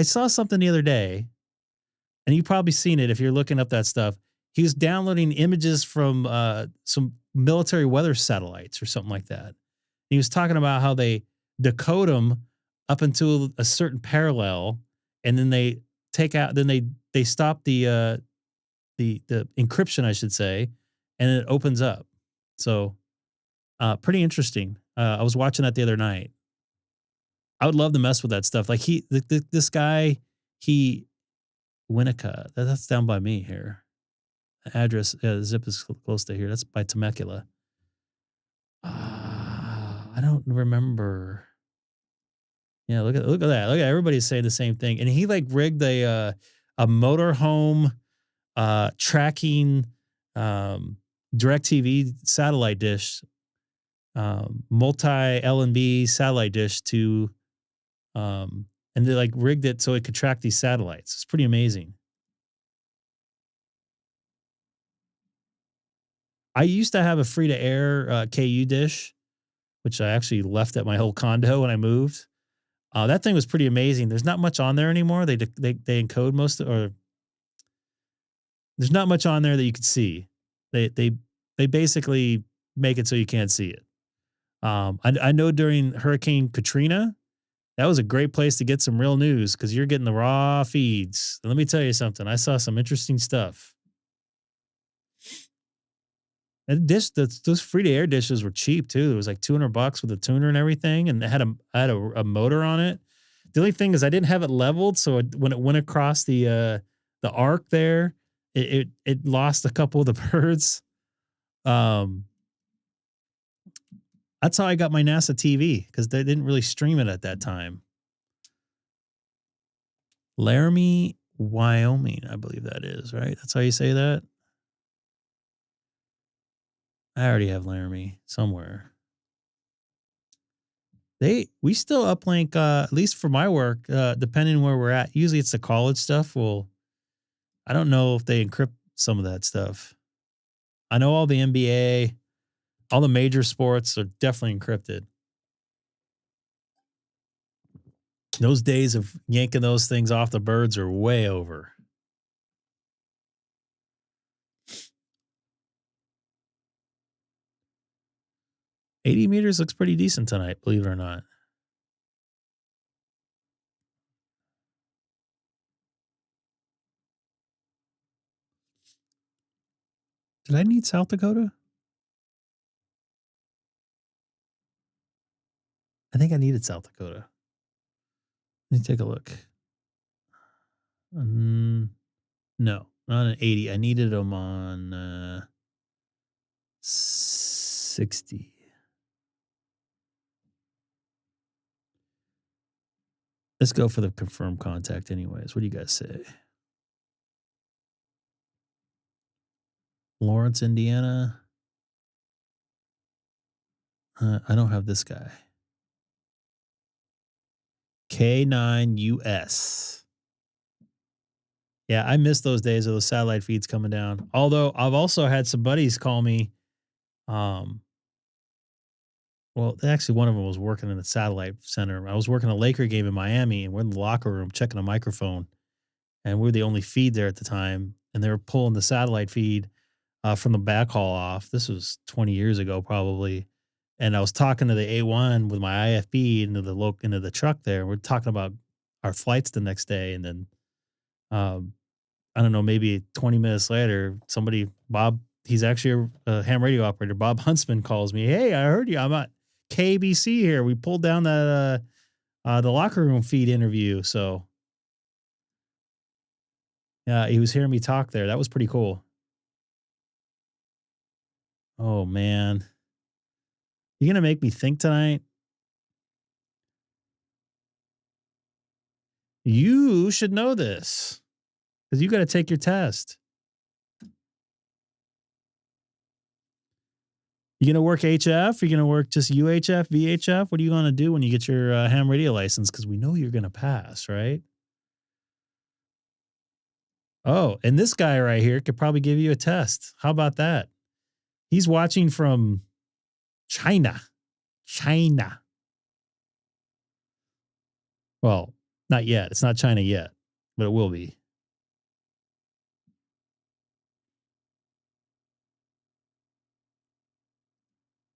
saw something the other day, and you've probably seen it if you're looking up that stuff. He was downloading images from some military weather satellites or something like that. He was talking about how they decode them up until a certain parallel, and then they they stop the encryption, I should say, and it opens up. So pretty interesting. I was watching that the other night. I would love to mess with that stuff. Like this guy, Winnicott, that's down by me here. Address, zip is close to here. That's by Temecula. I don't remember. Yeah, look at that. Look at everybody's saying the same thing. And he like rigged a motorhome tracking DirecTV satellite dish, multi LNB satellite dish to and they like rigged it so it could track these satellites. It's pretty amazing. I used to have a free to air KU dish, which I actually left at my old condo when I moved. That thing was pretty amazing. There's not much on there anymore. They encode most or there's not much on there that you could see. They basically make it so you can't see it. I know during Hurricane Katrina, that was a great place to get some real news because you're getting the raw feeds. And let me tell you something. I saw some interesting stuff. And those free to air dishes were cheap too. It was like $200 with a tuner and everything, and it had a motor on it. The only thing is I didn't have it leveled, so when it went across the arc there, it lost a couple of the birds. That's how I got my NASA TV because they didn't really stream it at that time. Laramie, Wyoming, I believe that is, right? That's how you say that? I already have Laramie somewhere. We still uplink, at least for my work, depending where we're at. Usually it's the college stuff. Well, I don't know if they encrypt some of that stuff. I know all the NBA, all the major sports are definitely encrypted. Those days of yanking those things off the birds are way over. $80 meters looks pretty decent tonight, believe it or not. Did I need South Dakota? I think I needed South Dakota. Let me take a look. No, not an 80. I needed them on 60. Let's go for the confirmed contact anyways. What do you guys say? Lawrence, Indiana. I don't have this guy. K9US. Yeah, I miss those days of those satellite feeds coming down. Although I've also had some buddies call me when Well, actually, one of them was working in the satellite center. I was working a Laker game in Miami, and we're in the locker room checking a microphone, and we're the only feed there at the time. And they were pulling the satellite feed from the backhaul off. This was 20 years ago, probably. And I was talking to the A1 with my IFB into the truck there. We're talking about our flights the next day, and then I don't know, maybe 20 minutes later, Bob, he's actually a ham radio operator. Bob Huntsman calls me. Hey, I heard you. I'm at KBC here. We pulled down that the locker room feed interview. So yeah, he was hearing me talk there. That was pretty cool. Oh man. You gonna make me think tonight? You should know this because you got to take your test. You gonna work HF? You gonna work just UHF, VHF? What are you gonna do when you get your ham radio license? Because we know you're gonna pass, right? Oh, and this guy right here could probably give you a test. How about that? He's watching from China. China. Well, not yet. It's not China yet, but it will be.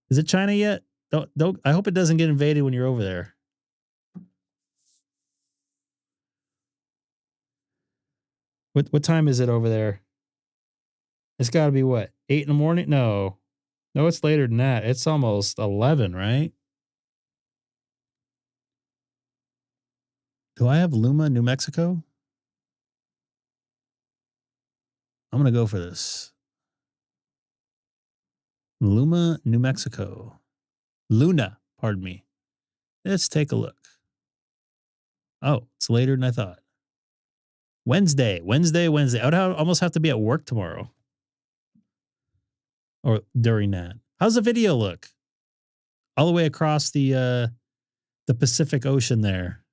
Is it China yet? Don't. I hope it doesn't get invaded when you're over there. What time is it over there? It's got to be what? 8 in the morning? No, it's later than that. It's almost 11, right? Do I have Luma, New Mexico? I'm gonna go for this. Luma, New Mexico. Luna, pardon me. Let's take a look. Oh, it's later than I thought. Wednesday. I would almost have to be at work tomorrow. Or during that. How's the video look? All the way across the Pacific Ocean there.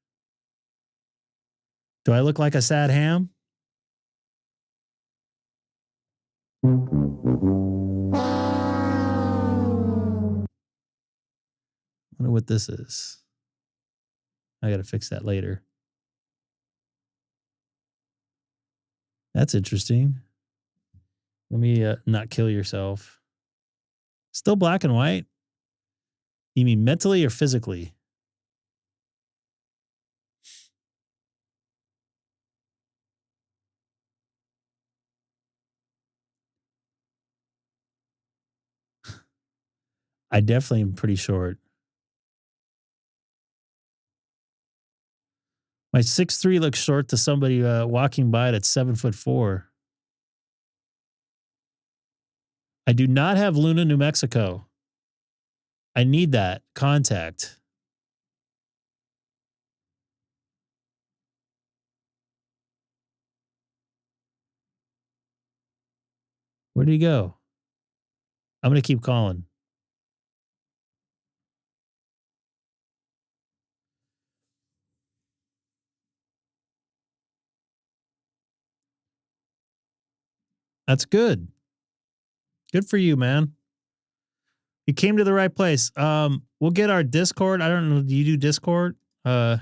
Do I look like a sad ham? I wonder what this is. I got to fix that later. That's interesting. Let me not kill yourself. Still black and white? You mean mentally or physically? I definitely am pretty short. My 6'3" looks short to somebody walking by that's 7'4". I do not have Luna, New Mexico. I need that contact. Where did he go? I'm going to keep calling. That's good. Good for you, man. You came to the right place. We'll get our Discord. I don't know. Do you do Discord? Did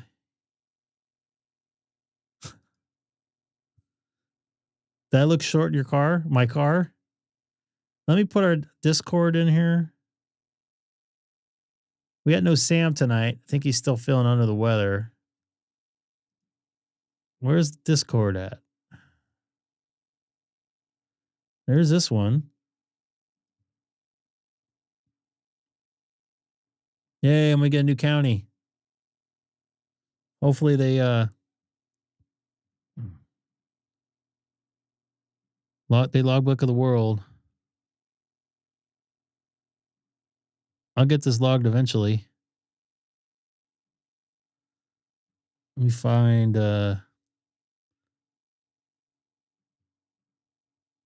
I look short in your car? My car? Let me put our Discord in here. We got no Sam tonight. I think he's still feeling under the weather. Where's Discord at? There's this one. Yay, and we get a new county. Hopefully they logbook of the world. I'll get this logged eventually. Let me find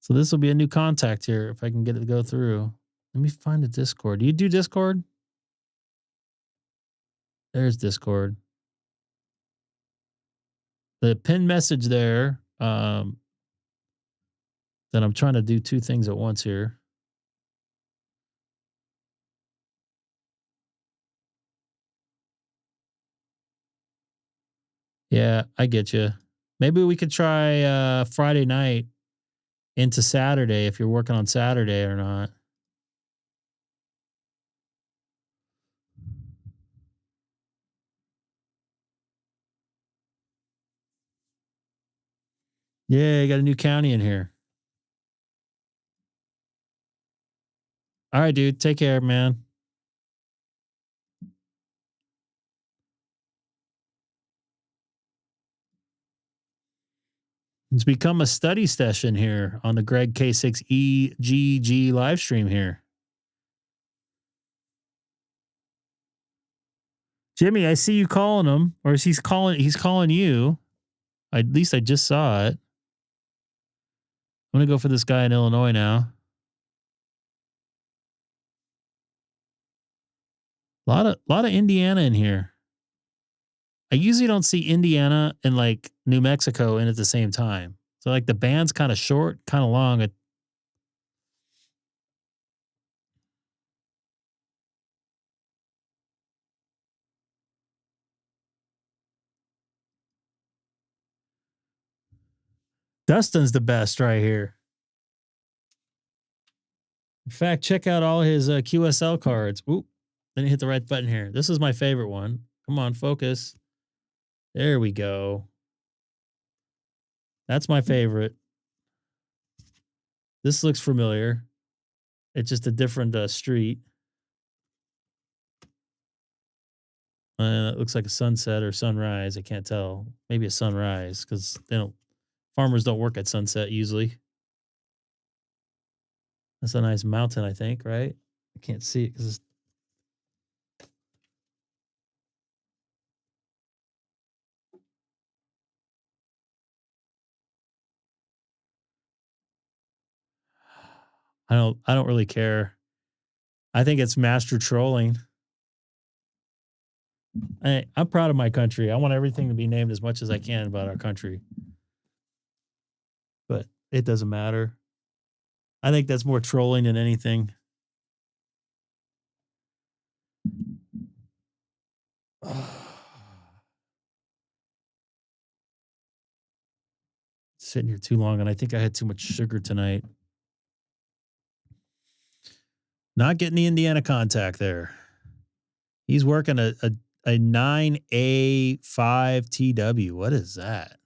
so this will be a new contact here if I can get it to go through. Let me find the Discord. Do you do Discord? There's Discord. The pinned message there. That I'm trying to do two things at once here. Yeah, I get you. Maybe we could try Friday night into Saturday if you're working on Saturday or not. Yeah, you got a new county in here. All right, dude. Take care, man. It's become a study session here on the Greg K6EGG live stream here. Jimmy, I see you calling him, or is he's calling you. At least I just saw it. I'm gonna go for this guy in Illinois now. A lot of Indiana in here. I usually don't see Indiana and like New Mexico in at the same time. So like the band's kind of short, kind of long. Dustin's the best right here. In fact, check out all his QSL cards. Oop, didn't hit the right button here. This is my favorite one. Come on, focus. There we go. That's my favorite. This looks familiar. It's just a different street. It looks like a sunset or sunrise. I can't tell. Maybe a sunrise because farmers don't work at sunset usually. That's a nice mountain, I think, right? I can't see it because I don't really care. I think it's master trolling. I'm proud of my country. I want everything to be named as much as I can about our country. But it doesn't matter. I think that's more trolling than anything. Sitting here too long, and I think I had too much sugar tonight. Not getting the Indiana contact there. He's working a 9A5TW. What is that?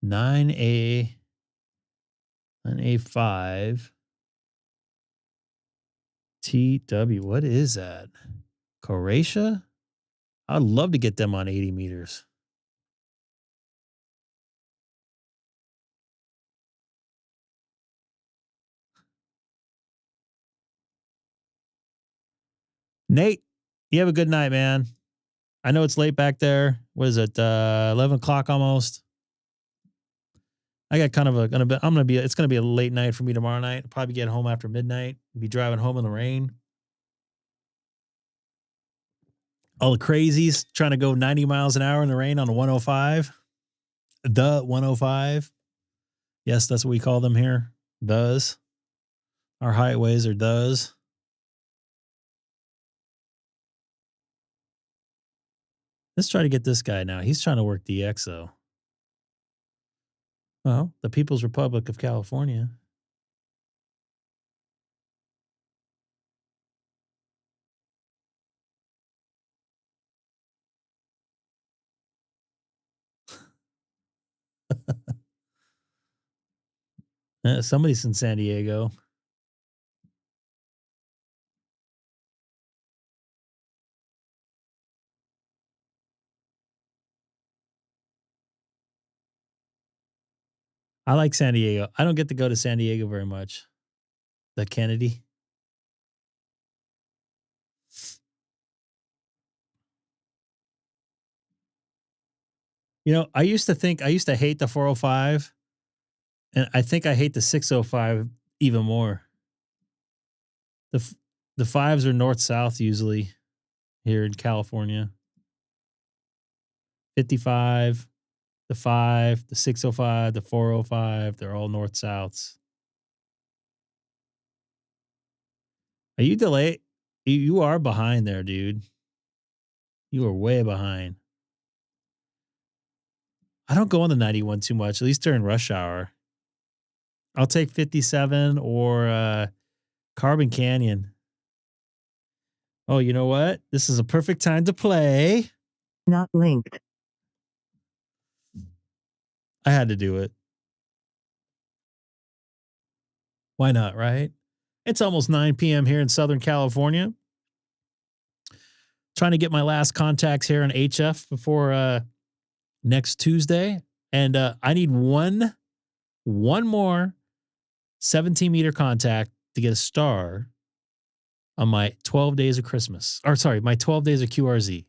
9A5TW. What is that? Croatia? I'd love to get them on 80 meters. Nate, you have a good night, man. I know it's late back there. What is it? 11 o'clock almost. I got kind of it's going to be a late night for me tomorrow night. I'll probably get home after midnight. Be driving home in the rain. All the crazies trying to go 90 miles an hour in the rain on the 105. The 105. Yes, that's what we call them here. Does. Our highways are does. Let's try to get this guy now. He's trying to work DX though. Well, the People's Republic of California. Somebody's in San Diego. I like San Diego. I don't get to go to San Diego very much. The Kennedy. You know, I used to hate the 405. And I think I hate the 605 even more. The fives are north-south usually here in California. 55, the 5, the 605, the 405, they're all north-souths. Are you delayed? You are behind there, dude. You are way behind. I don't go on the 91 too much, at least during rush hour. I'll take 57 or Carbon Canyon. Oh, you know what? This is a perfect time to play. Not linked. I had to do it. Why not, right? It's almost 9 p.m. here in Southern California. Trying to get my last contacts here on HF before next Tuesday. And I need one more 17-meter contact to get a star on my 12 days of Christmas. Or sorry, my 12 days of QRZ.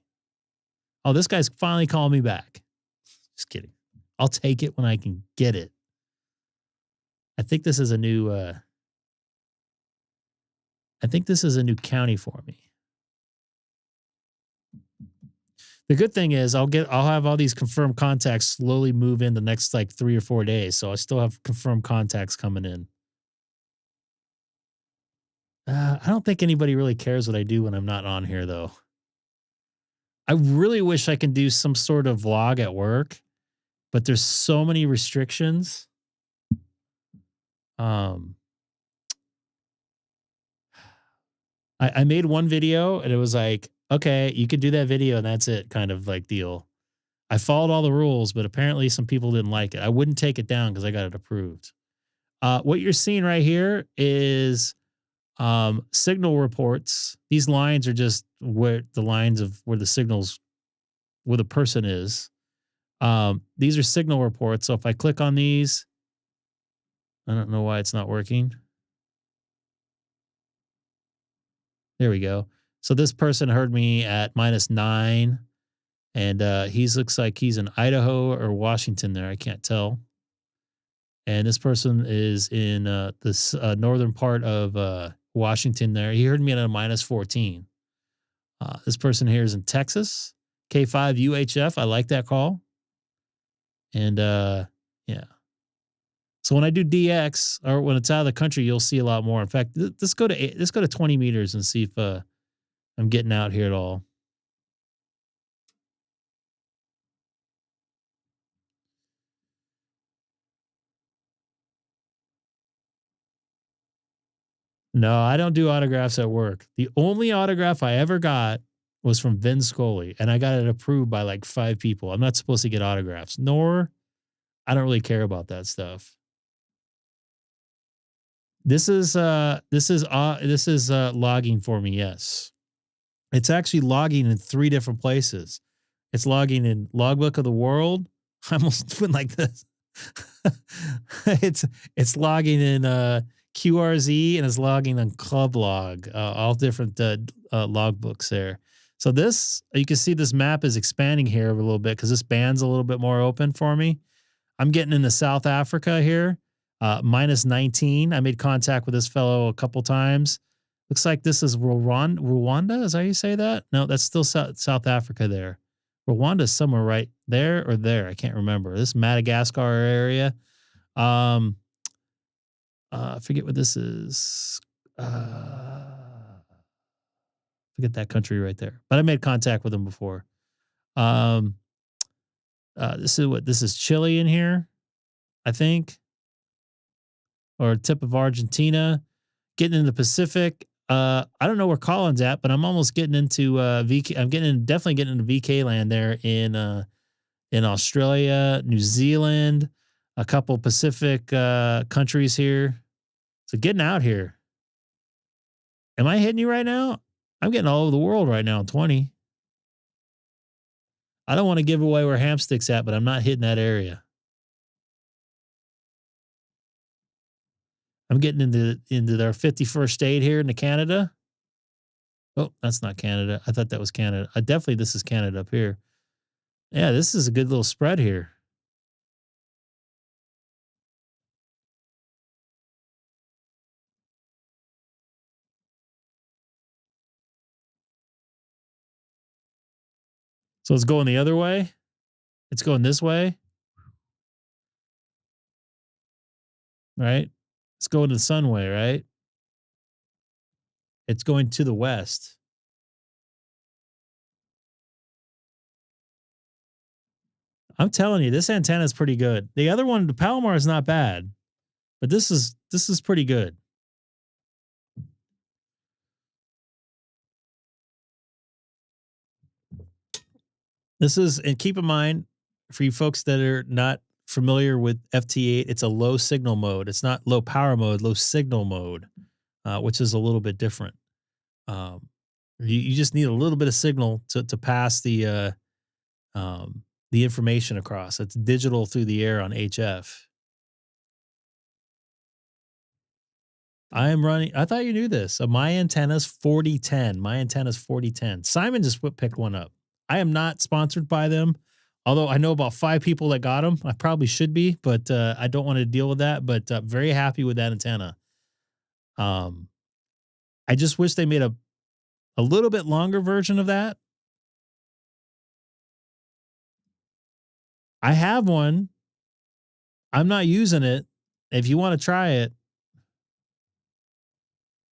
Oh, this guy's finally calling me back. Just kidding. I'll take it when I can get it. I think this is a new county for me. The good thing is I'll have all these confirmed contacts slowly move in the next like 3 or 4 days. So I still have confirmed contacts coming in. I don't think anybody really cares what I do when I'm not on here though. I really wish I can do some sort of vlog at work, but there's so many restrictions. I made one video and it was like, okay, you could do that video and that's it, kind of like deal. I followed all the rules, but apparently some people didn't like it. I wouldn't take it down because I got it approved. What you're seeing right here is signal reports. These lines are just where the lines of where the signals, where the person is. These are signal reports. So if I click on these, I don't know why it's not working. There we go. So this person heard me at -9, and looks like he's in Idaho or Washington there. I can't tell. And this person is in this northern part of Washington there. He heard me at a -14. This person here is in Texas, K5 UHF. I like that call. And yeah. So when I do DX or when it's out of the country, you'll see a lot more. In fact, let's go to 20 meters and see if I'm getting out here at all. No, I don't do autographs at work. The only autograph I ever got was from Vin Scully, and I got it approved by like 5 people. I'm not supposed to get autographs, nor I don't really care about that stuff. This is logging for me. Yes, it's actually logging in 3 different places. It's logging in Logbook of the World. I almost went like this. It's logging in QRZ and it's logging on Club Log. All different logbooks there. So this, you can see this map is expanding here a little bit because this band's a little bit more open for me. I'm getting into South Africa here. -19. I made contact with this fellow a couple times. Looks like this is Rwanda. Is that how you say that? No, that's still South Africa there. Rwanda is somewhere right there or there. I can't remember. This Madagascar area. I forget what this is. Forget that country right there. But I made contact with him before. This is Chile in here, I think. Or tip of Argentina, getting in the Pacific. I don't know where Colin's at, but I'm almost getting into VK. I'm definitely getting into VK land there in Australia, New Zealand, a couple Pacific countries here. So getting out here. Am I hitting you right now? I'm getting all over the world right now in 20. I don't want to give away where Hamstick's at, but I'm not hitting that area. I'm getting into their 51st state here into Canada. Oh, that's not Canada. I thought that was Canada. Definitely this is Canada up here. Yeah, this is a good little spread here. So it's going the other way. It's going this way. Right? It's going to the sun way, right? It's going to the west. I'm telling you, this antenna is pretty good. The other one, the Palomar, is not bad, but this is pretty good. This is, and keep in mind, for you folks that are not familiar with FT8, it's a low signal mode. It's not low power mode, low signal mode, which is a little bit different. You just need a little bit of signal to pass the information across. It's digital through the air on HF. I am running. I thought you knew this. My antenna's 4010. My antenna's 4010. Simon just picked one up. I am not sponsored by them, although I know about 5 people that got them. I probably should be, but I don't want to deal with that. But very happy with that antenna. I just wish they made a little bit longer version of that. I have one. I'm not using it. If you want to try it,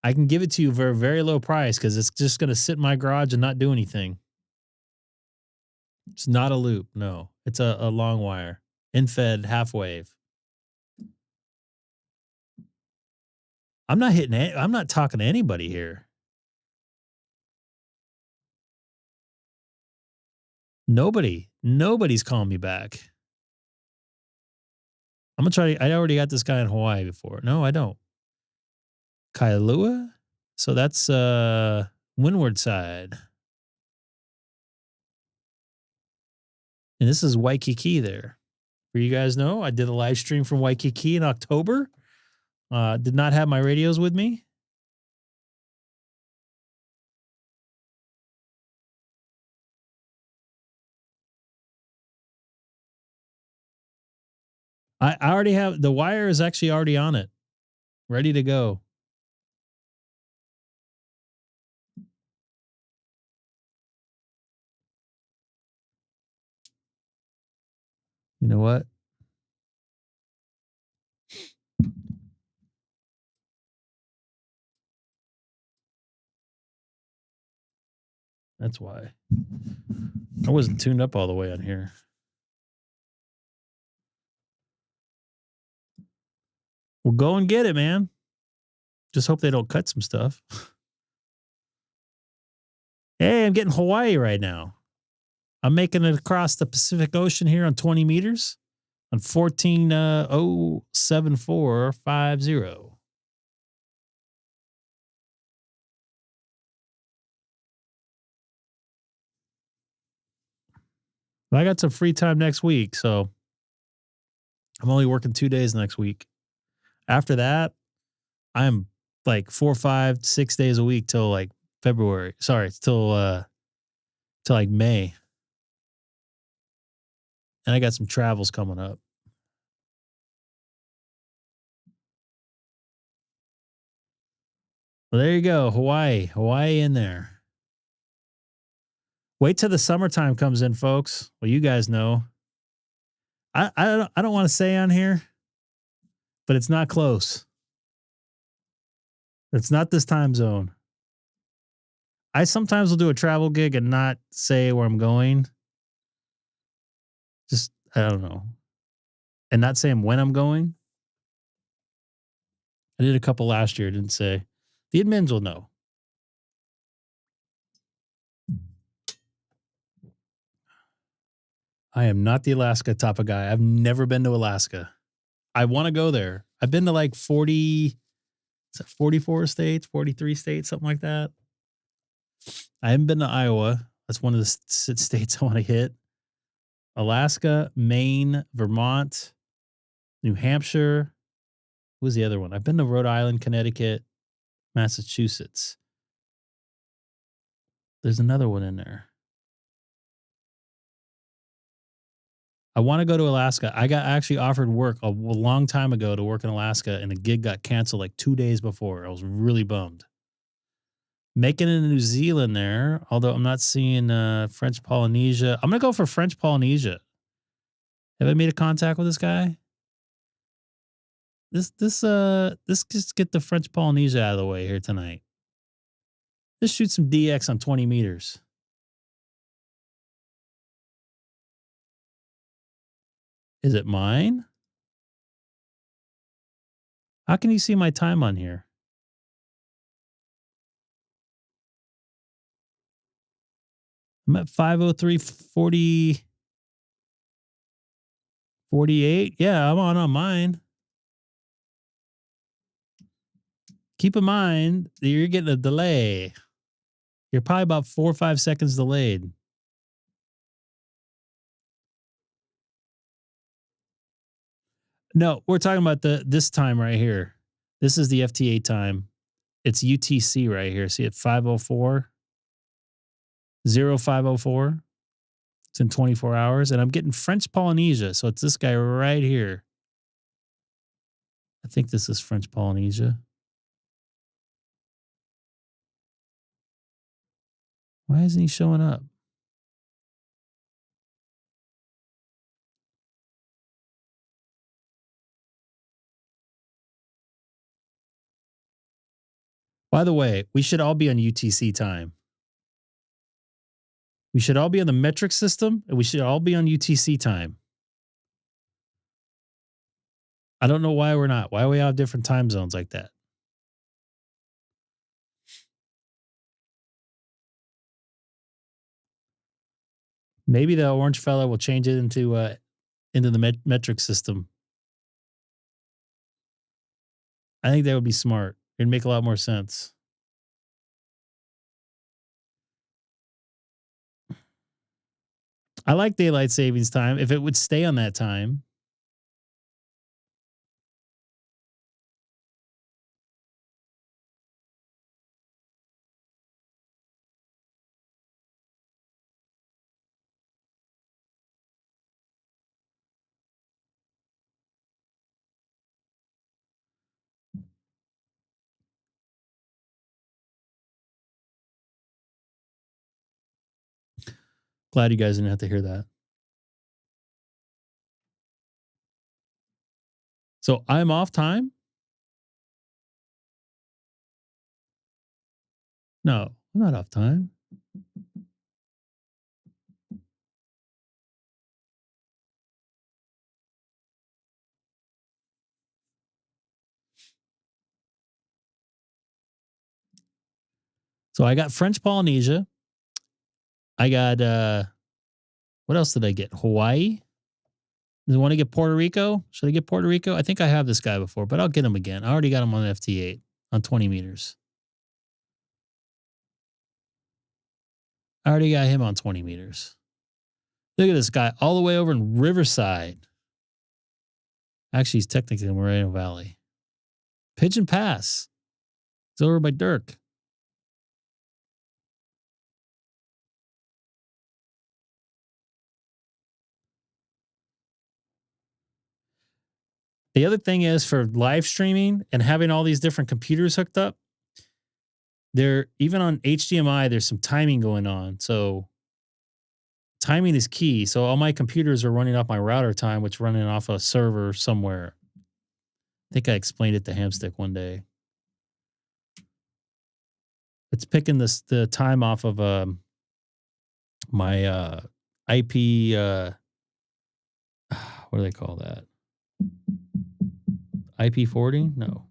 I can give it to you for a very low price because it's just going to sit in my garage and not do anything. It's not a loop. No, it's a long wire, in-fed, half wave. I'm not hitting it. I'm not talking to anybody here. Nobody's calling me back. I'm going to try. I already got this guy in Hawaii before. No, I don't. Kailua? So that's windward side. And this is Waikiki there. For you guys know, I did a live stream from Waikiki in October. Did not have my radios with me. I already have, the wire is actually already on it. Ready to go. You know what? That's why. I wasn't tuned up all the way on here. Well, go and get it, man. Just hope they don't cut some stuff. Hey, I'm getting Hawaii right now. I'm making it across the Pacific Ocean here on 20 meters on 14.07450. I got some free time next week, so I'm only working 2 days next week. After that, I'm like 4, 5, 6 days a week till like February. Sorry, till like May. And I got some travels coming up. Well, there you go. Hawaii in there. Wait till the summertime comes in, folks. Well, you guys know. I don't want to say on here, but it's not close. It's not this time zone. I sometimes will do a travel gig and not say where I'm going. Just, I don't know. And not saying when I'm going. I did a couple last year, didn't say. The admins will know. I am not the Alaska type of guy. I've never been to Alaska. I want to go there. I've been to like 44 states, 43 states, something like that. I haven't been to Iowa. That's one of the states I want to hit. Alaska, Maine, Vermont, New Hampshire. What was the other one? I've been to Rhode Island, Connecticut, Massachusetts. There's another one in there. I want to go to Alaska. I got actually offered work a long time ago to work in Alaska, and the gig got canceled like 2 days before. I was really bummed. Making it in New Zealand there, although I'm not seeing French Polynesia. I'm going to go for French Polynesia. Have I made a contact with this guy? This just get the French Polynesia out of the way here tonight. Let's shoot some DX on 20 meters. Is it mine? How can you see my time on here? I'm at 5:03:40. 48. Yeah, I'm on mine. Keep in mind that you're getting a delay. You're probably about 4 or 5 seconds delayed. No, we're talking about this time right here. This is the FT8 time. It's UTC right here. See it 5:04, 05:04. It's in 24 hours, and I'm getting French Polynesia, so it's this guy right here. I think this is French Polynesia. Why isn't he showing up? By the way, we should all be on UTC time. We should all be on the metric system, and we should all be on UTC time. I don't know why we're not. Why we have different time zones like that? Maybe the orange fella will change it into the metric system. I think that would be smart. It'd make a lot more sense. I like daylight savings time if it would stay on that time. Glad you guys didn't have to hear that. So I'm off time? No, I'm not off time. So I got French Polynesia. I got what else did I get? Hawaii? Do you want to get Puerto Rico? Should I get Puerto Rico? I think I have this guy before, but I'll get him again. I already got him on FT8 on 20 meters. I already got him on 20 meters. Look at this guy all the way over in Riverside. Actually, he's technically in Moreno Valley. Pigeon Pass. It's over by Dirk. The other thing is for live streaming and having all these different computers hooked up, there, even on HDMI, there's some timing going on. So timing is key. So all my computers are running off my router time, which running off a server somewhere. I think I explained it to Hamstick one day. It's picking the time off of my IP. What do they call that? IP forwarding? No.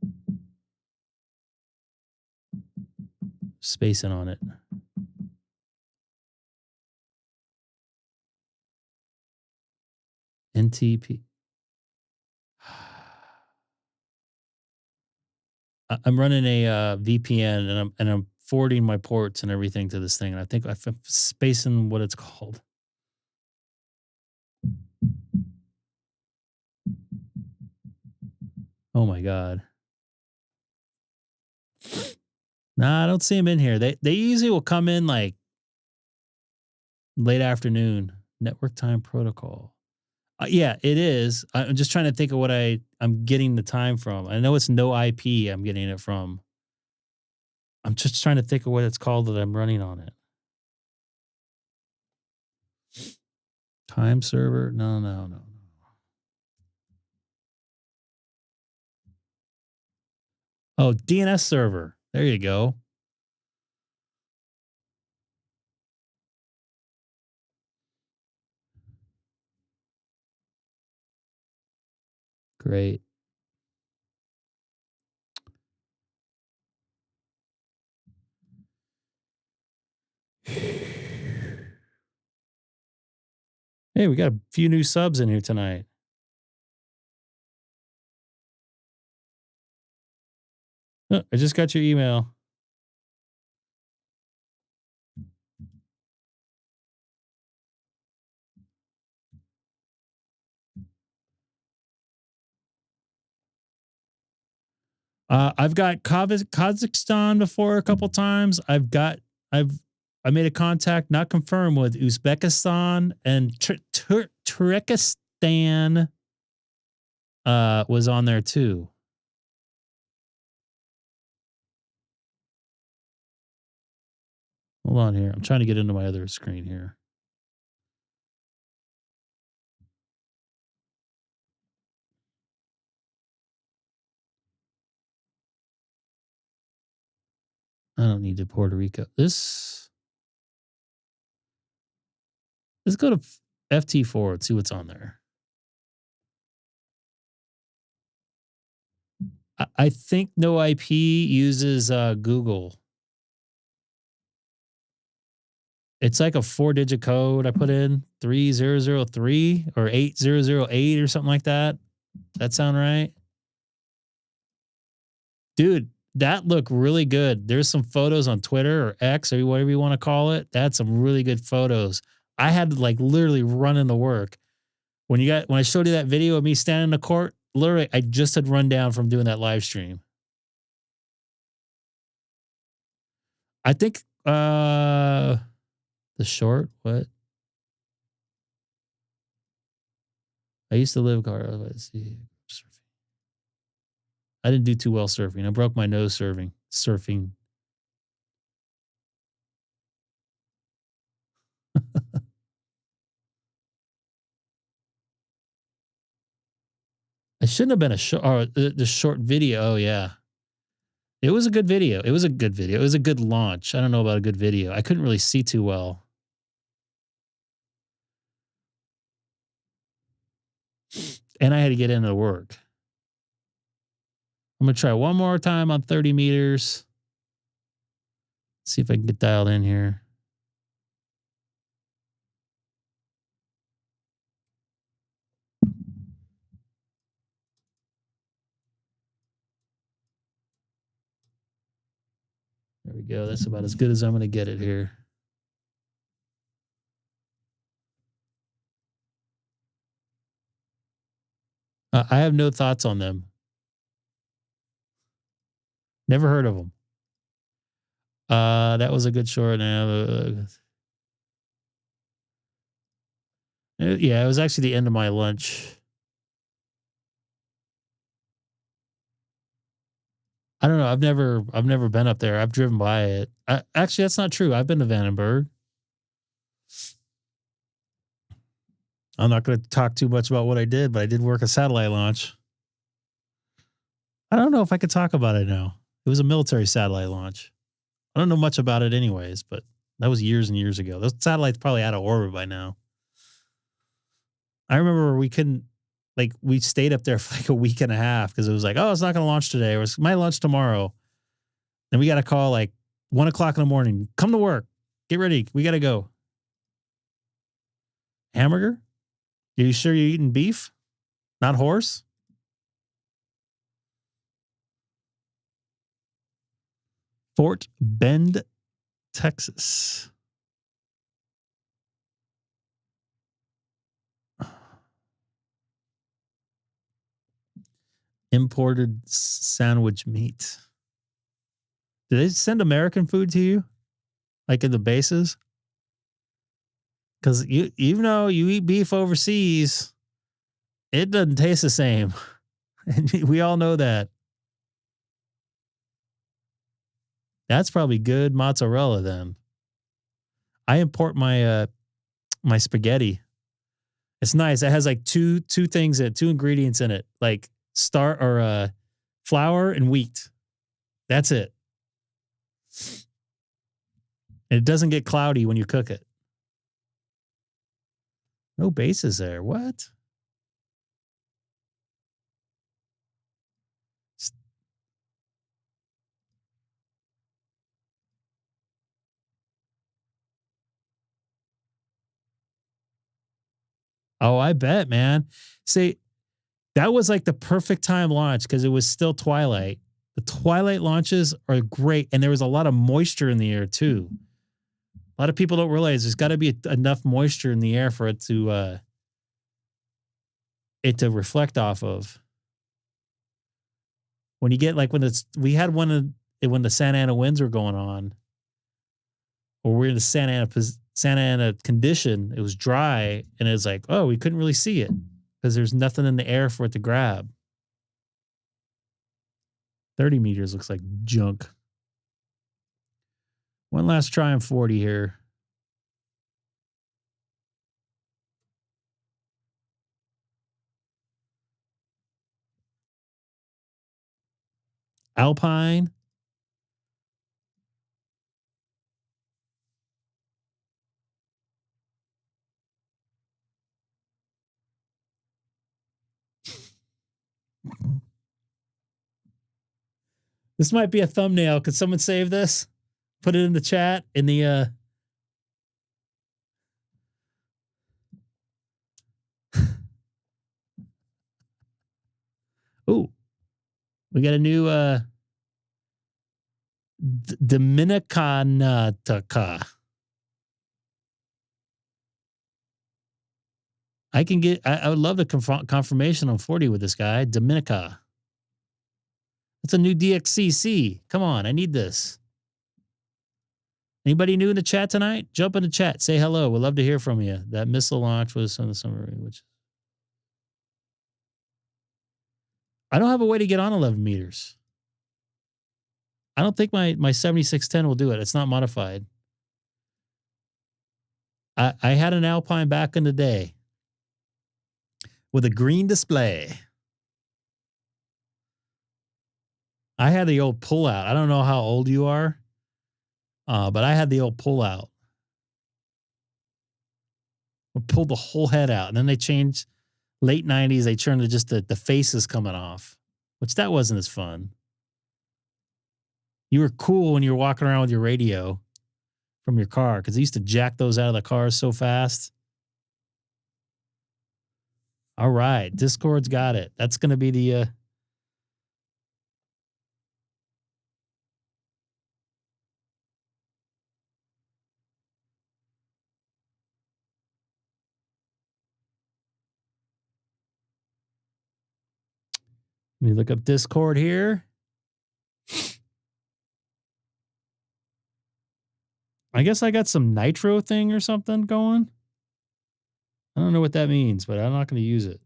Spacing on it. NTP. I'm running a VPN and I'm forwarding my ports and everything to this thing. And I think I'm spacing what it's called. Oh my God. Nah, I don't see them in here. They usually will come in like late afternoon. Network time protocol. Yeah, it is. I'm just trying to think of what I'm getting the time from. I know it's no IP I'm getting it from. I'm just trying to think of what it's called that I'm running on it. Time server? No. Oh, DNS server. There you go. Great. Hey, we got a few new subs in here tonight. Oh, I just got your email. I've got Kazakhstan before a couple times. I made a contact, not confirmed, with Uzbekistan and Turkestan. Was on there too. Hold on here. I'm trying to get into my other screen here. I don't need to Puerto Rico. Let's go to FT4 and see what's on there. I think no IP uses Google. It's like a 4-digit code I put in, 3003 or 8008 or something like that. That sound right? Dude, that looked really good. There's some photos on Twitter or X or whatever you want to call it. That's some really good photos. I had to like literally run into work. When I showed you that video of me standing in the court, literally I just had run down from doing that live stream. I think the short, what? I used to live let's see. I didn't do too well surfing. I broke my nose surfing. I shouldn't have been a short, or the short video. Oh yeah. It was a good video. It was a good launch. I don't know about a good video. I couldn't really see too well. And I had to get into work. I'm going to try one more time on 30 meters. See if I can get dialed in here. There we go. That's about as good as I'm going to get it here. I have no thoughts on them. Never heard of them. That was a good short. Yeah, it was actually the end of my lunch. I don't know. I've never been up there. I've driven by it. Actually, that's not true. I've been to Vandenberg. I'm not going to talk too much about what I did, but I did work a satellite launch. I don't know if I could talk about it now. It was a military satellite launch. I don't know much about it anyways, but that was years and years ago. Those satellites probably out of orbit by now. I remember we stayed up there for like a week and a half because it was like, oh, it's not going to launch today. Or it's my lunch tomorrow. And we got a call like 1 o'clock in the morning. Come to work. Get ready. We got to go. Hamburger? Are you sure you're eating beef? Not horse? Fort Bend, Texas. Imported sandwich meat. Do they send American food to you? Like in the bases? Because even though you eat beef overseas, it doesn't taste the same. And we all know that. That's probably good mozzarella then. I import my my spaghetti. It's nice. It has like two things in it, 2 ingredients in it, like flour and wheat. That's it. And it doesn't get cloudy when you cook it. No bases there. What? Oh, I bet, man. See, that was like the perfect time launch because it was still twilight. The twilight launches are great, and there was a lot of moisture in the air too. A lot of people don't realize there's got to be enough moisture in the air for it to reflect off of. When you get like when the Santa Ana winds were going on, or we're in the Santa Ana condition, it was dry, and it was like, oh, we couldn't really see it because there's nothing in the air for it to grab. 30 meters looks like junk. One last try on 40 here. Alpine. This might be a thumbnail. Could someone save this? Put it in the chat in the Ooh. We got a new Dominicanataka. I would love the confirmation on 40 with this guy, Dominica. It's a new DXCC. Come on, I need this. Anybody new in the chat tonight? Jump in the chat. Say hello. We'd love to hear from you. That missile launch was on the summary, which I don't have a way to get on 11 meters. I don't think my 7610 will do it. It's not modified. I had an Alpine back in the day with a green display. I had the old pullout. I don't know how old you are, but I had the old pullout. We pulled the whole head out, and then they changed. Late 90s, they turned to just the faces coming off, which that wasn't as fun. You were cool when you were walking around with your radio from your car because they used to jack those out of the cars so fast. All right, Discord's got it. That's going to be the let me look up Discord here. I guess I got some nitro thing or something going. I don't know what that means, but I'm not going to use it.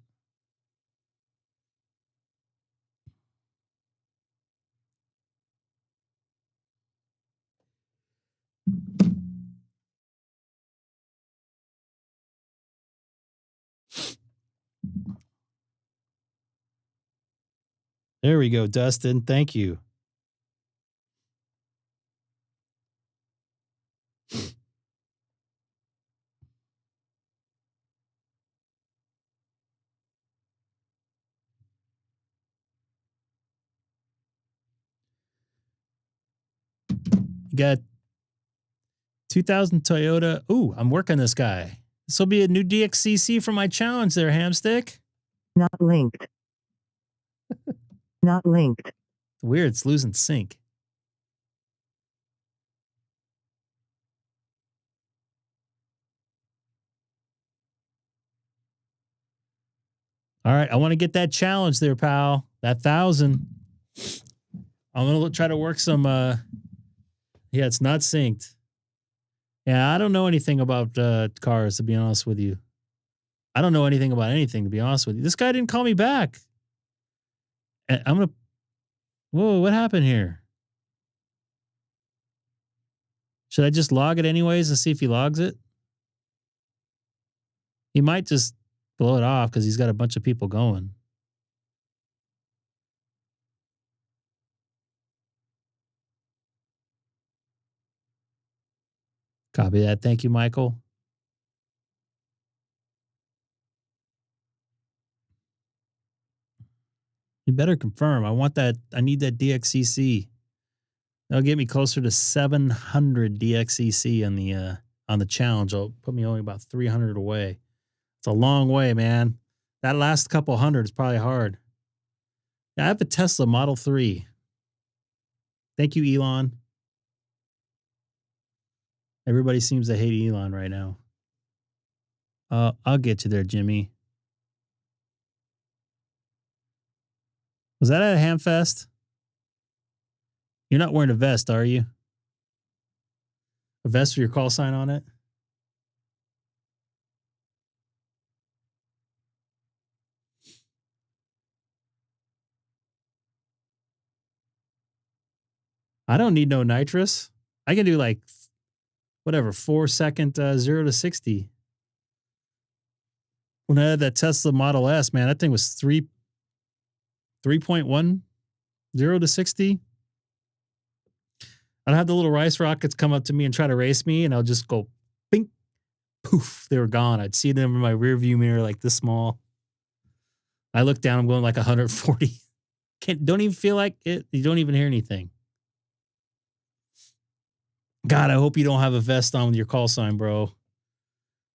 There we go, Dustin. Thank you. You got 2000 Toyota. Ooh, I'm working this guy. This will be a new DXCC for my challenge there, Hamstick. Not linked. Not linked. Weird, it's losing sync. All right, I want to get that challenge there, pal. That 1,000. I'm going to try to work some yeah, it's not synced. Yeah, I don't know anything about cars, to be honest with you. I don't know anything about anything, to be honest with you. This guy didn't call me back. I'm going to... Whoa, what happened here? Should I just log it anyways and see if he logs it? He might just blow it off because he's got a bunch of people going. Copy that. Thank you, Michael. You better confirm. I want that. I need that DXCC. That'll get me closer to 700 DXCC on the challenge. It'll put me only about 300 away. It's a long way, man. That last couple hundred is probably hard. Yeah, I have a Tesla Model 3. Thank you, Elon. Everybody seems to hate Elon right now. I'll get you there, Jimmy. Was that at a Hamfest? You're not wearing a vest, are you? A vest with your call sign on it? I don't need no nitrous. I can do like, whatever, 4-second 0 to 60. When I had that Tesla Model S, man, that thing was 3.1 0 to 60. I'd have the little rice rockets come up to me and try to race me, and I'll just go, bink, poof, they were gone. I'd see them in my rear view mirror like this small. I look down, I'm going like 140. Don't even feel like it. You don't even hear anything. God, I hope you don't have a vest on with your call sign, bro.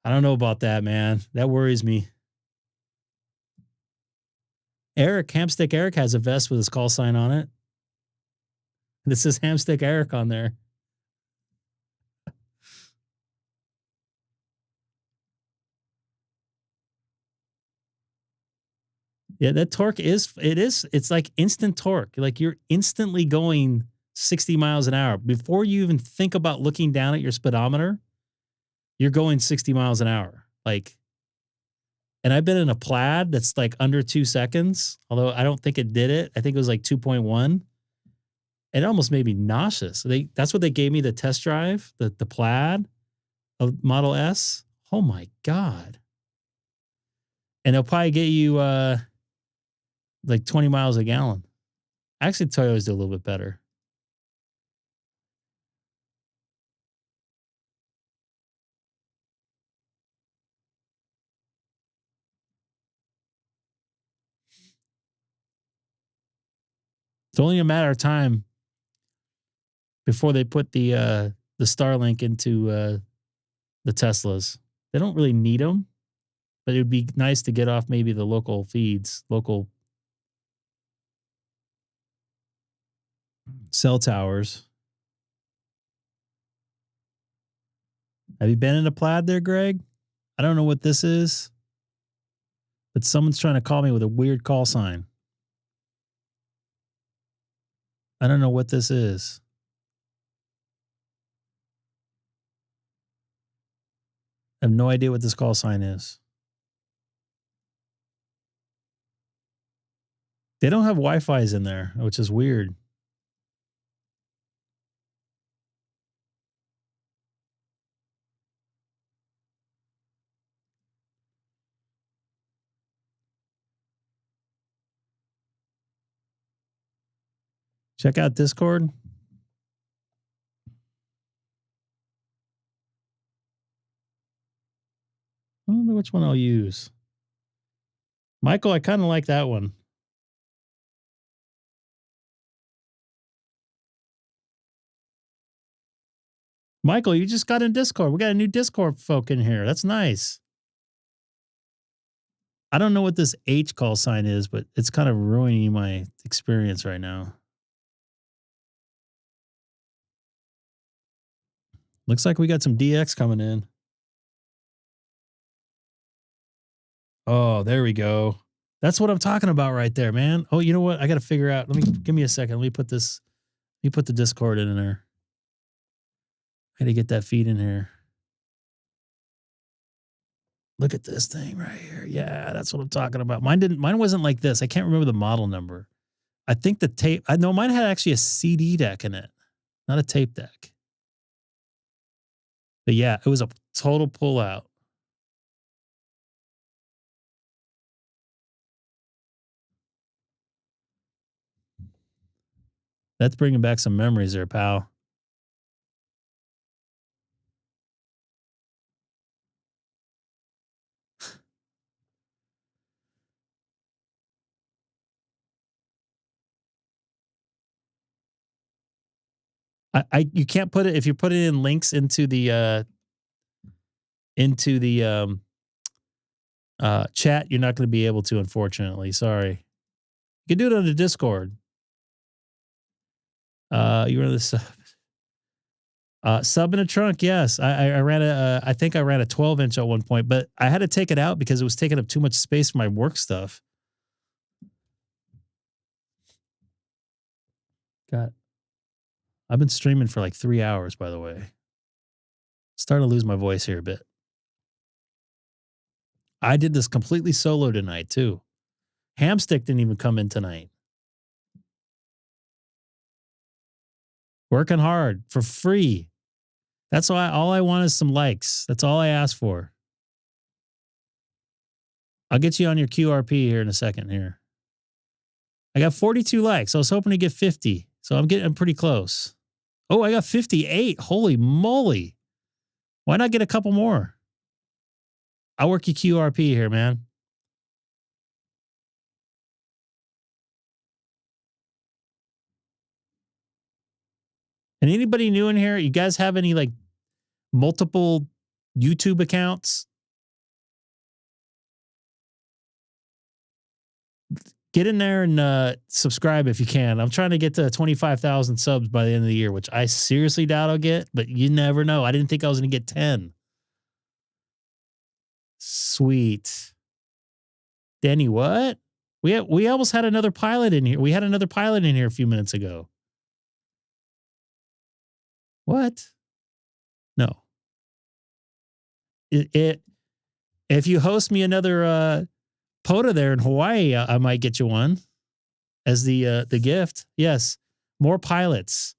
I don't know about that, man. That worries me. Hamstick Eric has a vest with his call sign on it. This is Hamstick Eric on there. Yeah, that torque it's like instant torque. Like you're instantly going 60 miles an hour. Before you even think about looking down at your speedometer, you're going 60 miles an hour. Like, and I've been in a Plaid that's like under 2 seconds, although I don't think it did it. I think it was like 2.1. It almost made me nauseous. That's what they gave me the test drive, the Plaid of Model S. Oh my God. And they'll probably get you like 20 miles a gallon. Actually, Toyotas do a little bit better. It's only a matter of time before they put the Starlink into the Teslas. They don't really need them, but it would be nice to get off maybe the local feeds, local cell towers. Have you been in a Plaid there, Greg? I don't know what this is, but someone's trying to call me with a weird call sign. I don't know what this is. I have no idea what this call sign is. They don't have Wi-Fi's in there, which is weird. Check out Discord. I don't know which one I'll use. Michael, I kind of like that one. Michael, you just got in Discord. We got a new Discord folk in here. That's nice. I don't know what this H call sign is, but it's kind of ruining my experience right now. Looks like we got some DX coming in. Oh, there we go. That's what I'm talking about right there, man. Oh, you know what? I got to figure out. Give me a second. Let me put the Discord in there. I got to get that feed in here. Look at this thing right here. Yeah, that's what I'm talking about. Mine wasn't like this. I can't remember the model number. I think the tape, I know mine had actually a CD deck in it, not a tape deck. But yeah, it was a total pullout. That's bringing back some memories there, pal. You can't put it if you put it in links into the Chat, you're not going to be able to, unfortunately. Sorry. You can do it on the Discord. You run the sub. Sub in a trunk, yes. I ran I think I ran a 12-inch at one point, but I had to take it out because it was taking up too much space for my work stuff. God. I've been streaming for like 3 hours, by the way. Starting to lose my voice here a bit. I did this completely solo tonight, too. Hamstick didn't even come in tonight. Working hard for free. That's why all I want is some likes. That's all I ask for. I'll get you on your QRP here in a second here. I got 42 likes. I was hoping to get 50. So I'm pretty close. Oh, I got 58. Holy moly. Why not get a couple more? I'll work your QRP here, man. And anybody new in here, you guys have any like multiple YouTube accounts? Get in there and subscribe if you can. I'm trying to get to 25,000 subs by the end of the year, which I seriously doubt I'll get, but you never know. I didn't think I was going to get 10. Sweet. Danny, what? We almost had another pilot in here. We had another pilot in here a few minutes ago. What? No. If you host me another POTA there in Hawaii, I might get you one as the gift. Yes, more pilots.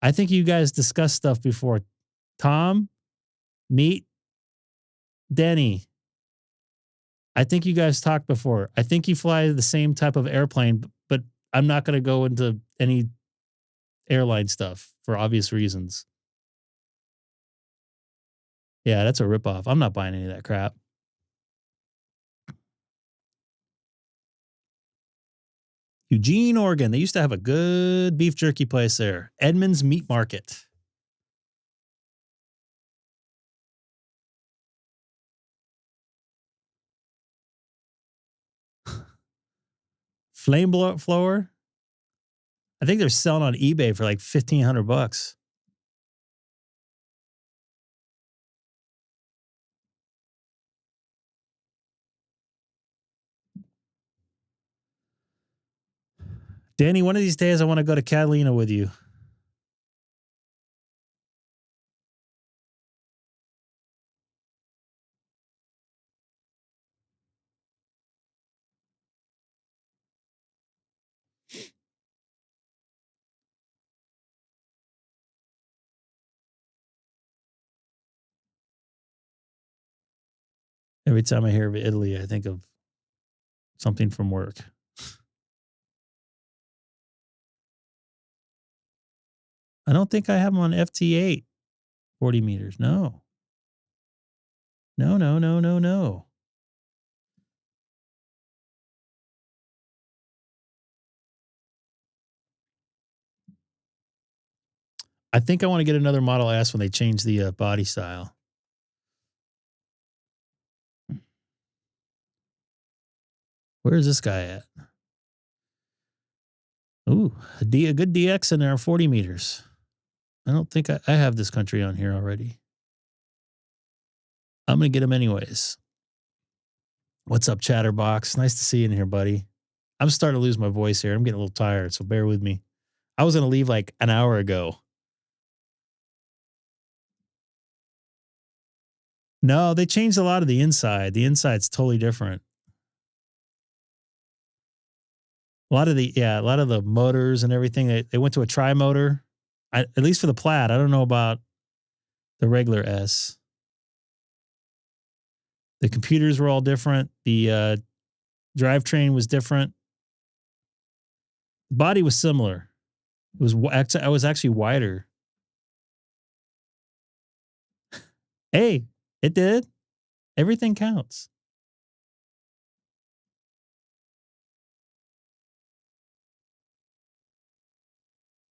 I think you guys discussed stuff before. Tom, meet Denny. I think you guys talked before. I think you fly the same type of airplane, but I'm not going to go into any airline stuff for obvious reasons. Yeah, that's a ripoff. I'm not buying any of that crap. Eugene, Oregon. They used to have a good beef jerky place there. Edmonds Meat Market. Flame blower. I think they're selling on eBay for like $1,500. Danny, one of these days I want to go to Catalina with you. Every time I hear of Italy, I think of something from work. I don't think I have them on FT8 40 meters. No. No. I think I want to get another Model S when they change the body style. Where is this guy at? Ooh, a good DX in there, 40 meters. I don't think I have this country on here already. I'm going to get him anyways. What's up, Chatterbox? Nice to see you in here, buddy. I'm starting to lose my voice here. I'm getting a little tired, so bear with me. I was going to leave like an hour ago. No, they changed a lot of the inside. The inside's totally different. A lot of the motors and everything, they went to a tri-motor. At least for the Plaid. I don't know about the regular S. The computers were all different. The drivetrain was different. The body was similar. I was actually wider. Hey, it did. Everything counts.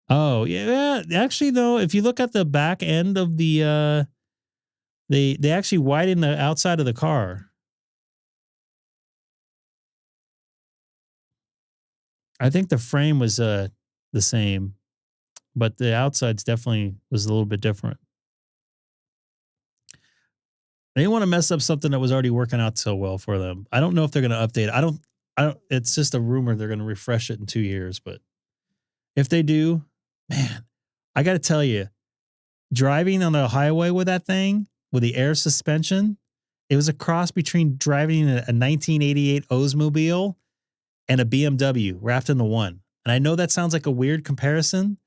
Oh, yeah. Actually, though, if you look at the back end of the, they actually widen the outside of the car. I think the frame was the same, but the outside's definitely was a little bit different. They didn't want to mess up something that was already working out so well for them. I don't know if they're going to update it. I don't. It's just a rumor they're going to refresh it in 2 years, but if they do, man, I got to tell you, driving on the highway with that thing with the air suspension, it was a cross between driving a 1988 Oldsmobile and a BMW wrapped into one. And I know that sounds like a weird comparison,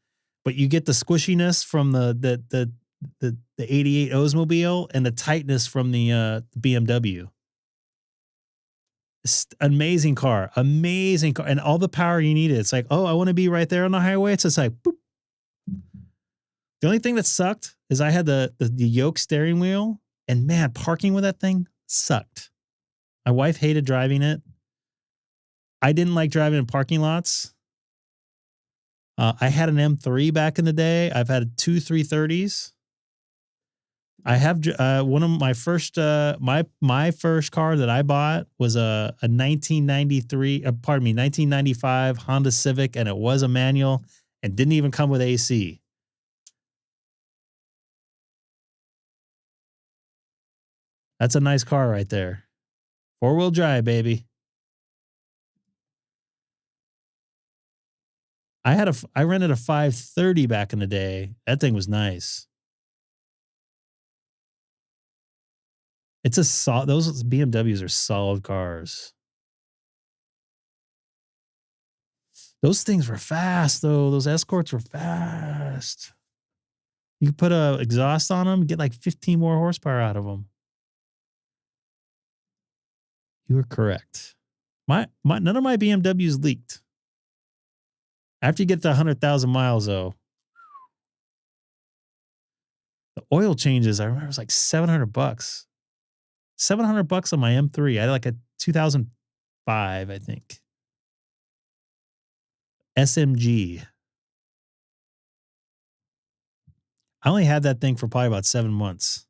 but you get the squishiness from the 88 Oldsmobile and the tightness from the BMW. It's amazing car, and all the power you needed. It's like, oh, I want to be right there on the highway. It's just like, boop. The only thing that sucked is I had the yoke steering wheel, and man, parking with that thing sucked. My wife hated driving it. I didn't like driving in parking lots. I had an M3 back in the day. I've had 2 330s. I have one of my first my first car that I bought was a 1995 Honda Civic, and it was a manual and didn't even come with AC. That's a nice car right there. 4-wheel drive, baby. I rented a 530 back in the day. That thing was nice. It's those BMWs are solid cars. Those things were fast though. Those Escorts were fast. You could put a exhaust on them, get like 15 more horsepower out of them. You were correct. None of my BMWs leaked. After you get to 100,000 miles though, the oil changes, I remember it was like $700. $700 on my M3. I had like a 2005, I think. SMG. I only had that thing for probably about 7 months.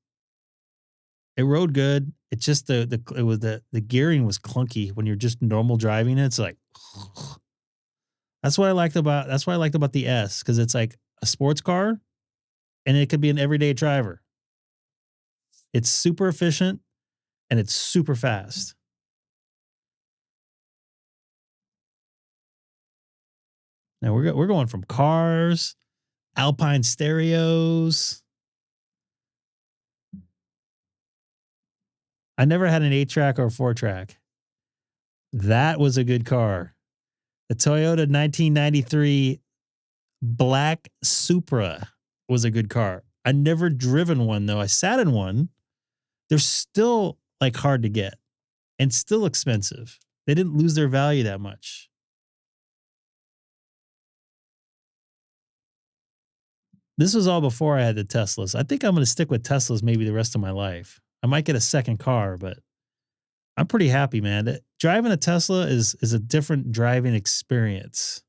It rode good. It just the gearing was clunky when you're just normal driving it. It's like that's what I liked about the S, because it's like a sports car and it could be an everyday driver. It's super efficient and it's super fast. Now we're going from cars, Alpine stereos. I never had an 8-track or a 4-track. That was a good car. The Toyota 1993 Black Supra was a good car. I never driven one though. I sat in one. They're still like hard to get and still expensive. They didn't lose their value that much. This was all before I had the Teslas. I think I'm going to stick with Teslas maybe the rest of my life. I might get a second car, but I'm pretty happy, man. Driving a Tesla is a different driving experience.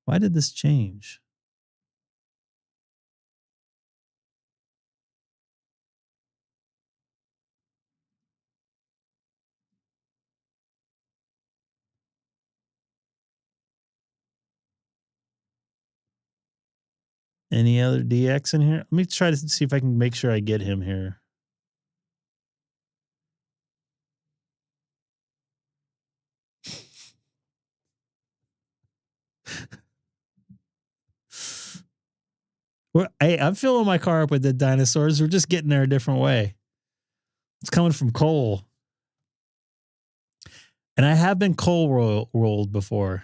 Why did this change? Any other DX in here? Let me try to see if I can make sure I get him here. I'm filling my car up with the dinosaurs. We're just getting there a different way. It's coming from coal. And I have been coal rolled before.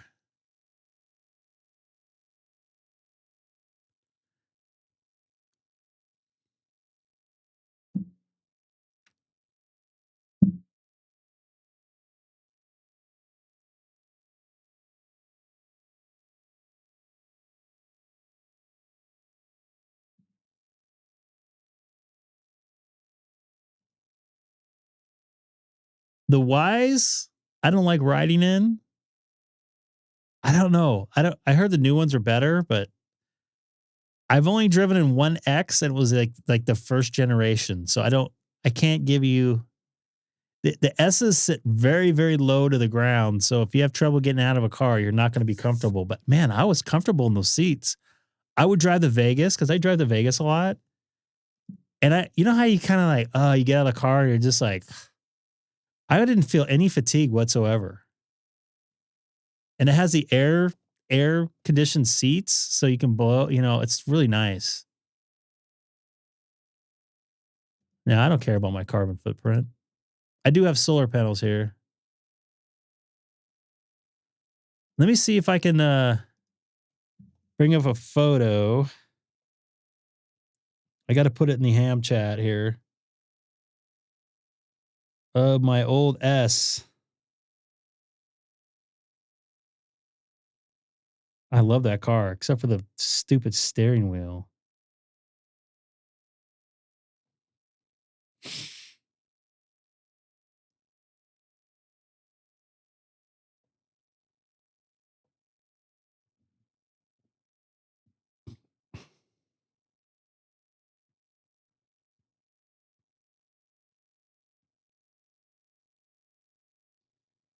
The Ys, I don't like riding in. I don't know. I heard the new ones are better, but I've only driven in one X and it was like the first generation. So I can't give you The S's sit very, very low to the ground. So if you have trouble getting out of a car, you're not going to be comfortable. But man, I was comfortable in those seats. I would drive the Vegas because I drive the Vegas a lot. And you know how you kind of like, oh, you get out of the car and you're just like, I didn't feel any fatigue whatsoever. And it has the air conditioned seats so you can blow, it's really nice. Now, I don't care about my carbon footprint. I do have solar panels here. Let me see if I can bring up a photo. I got to put it in the ham chat here. Of my old S. I love that car, except for the stupid steering wheel.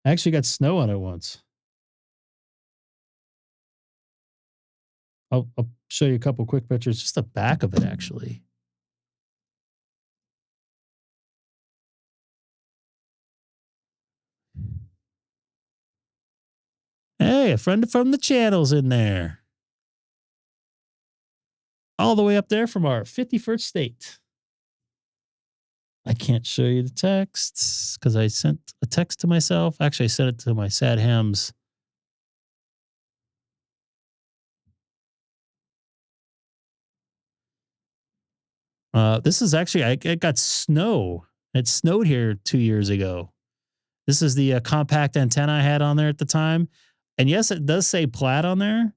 I actually got snow on it once. I'll show you a couple quick pictures, just the back of it, actually. Hey, a friend from the channel's in there. All the way up there from our 51st state. I can't show you the texts because I sent a text to myself. Actually, I sent it to my sad hams. This is actually, I got snow. It snowed here 2 years ago. This is the compact antenna I had on there at the time. And yes, it does say Plaid on there.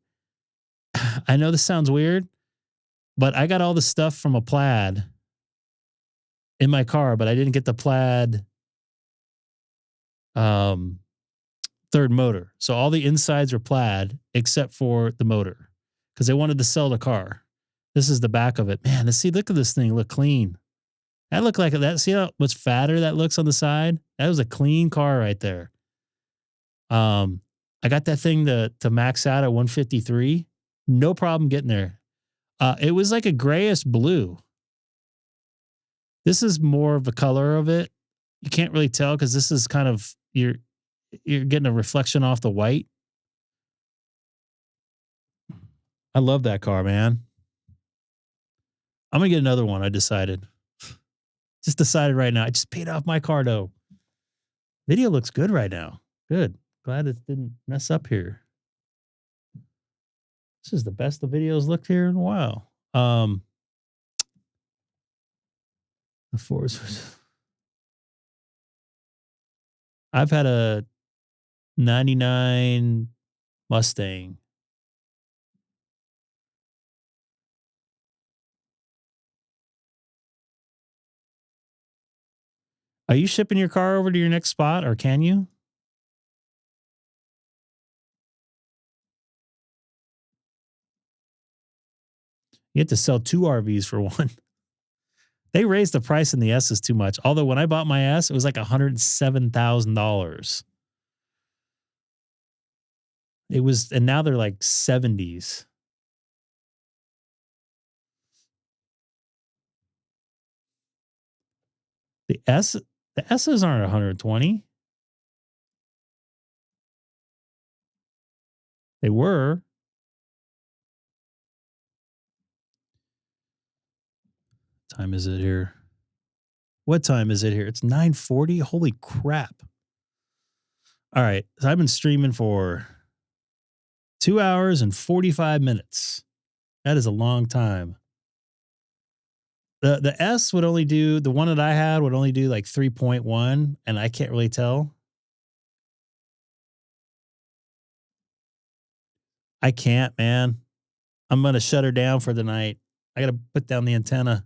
I know this sounds weird, but I got all the stuff from a Plaid in my car, but I didn't get the Plaid third motor. So all the insides are Plaid except for the motor because they wanted to sell the car. This is the back of it. Man, look at this thing. Look clean. That looked like that. See how much fatter that looks on the side? That was a clean car right there. I got that thing to max out at 153. No problem getting there. It was like a grayish blue. This is more of the color of it. You can't really tell because this is kind of, you're getting a reflection off the white. I love that car, man. I'm going to get another one. I decided. Just decided right now. I just paid off my car though. Video looks good right now. Good. Glad it didn't mess up here. This is the best the videos looked here in a while. The Force. I've had a 99 Mustang. Are you shipping your car over to your next spot, or can you? You have to sell 2 RVs for one. They raised the price in the S's too much. Although when I bought my S, it was like $107,000. It was, and now they're like 70s. The S's aren't 120. They were. What time is it here? What time is it here? It's 9:40. Holy crap. All right. So I've been streaming for 2 hours and 45 minutes. That is a long time. The S would only do, the one that I had would only do like 3.1, and I can't really tell. I can't, man. I'm going to shut her down for the night. I got to put down the antenna.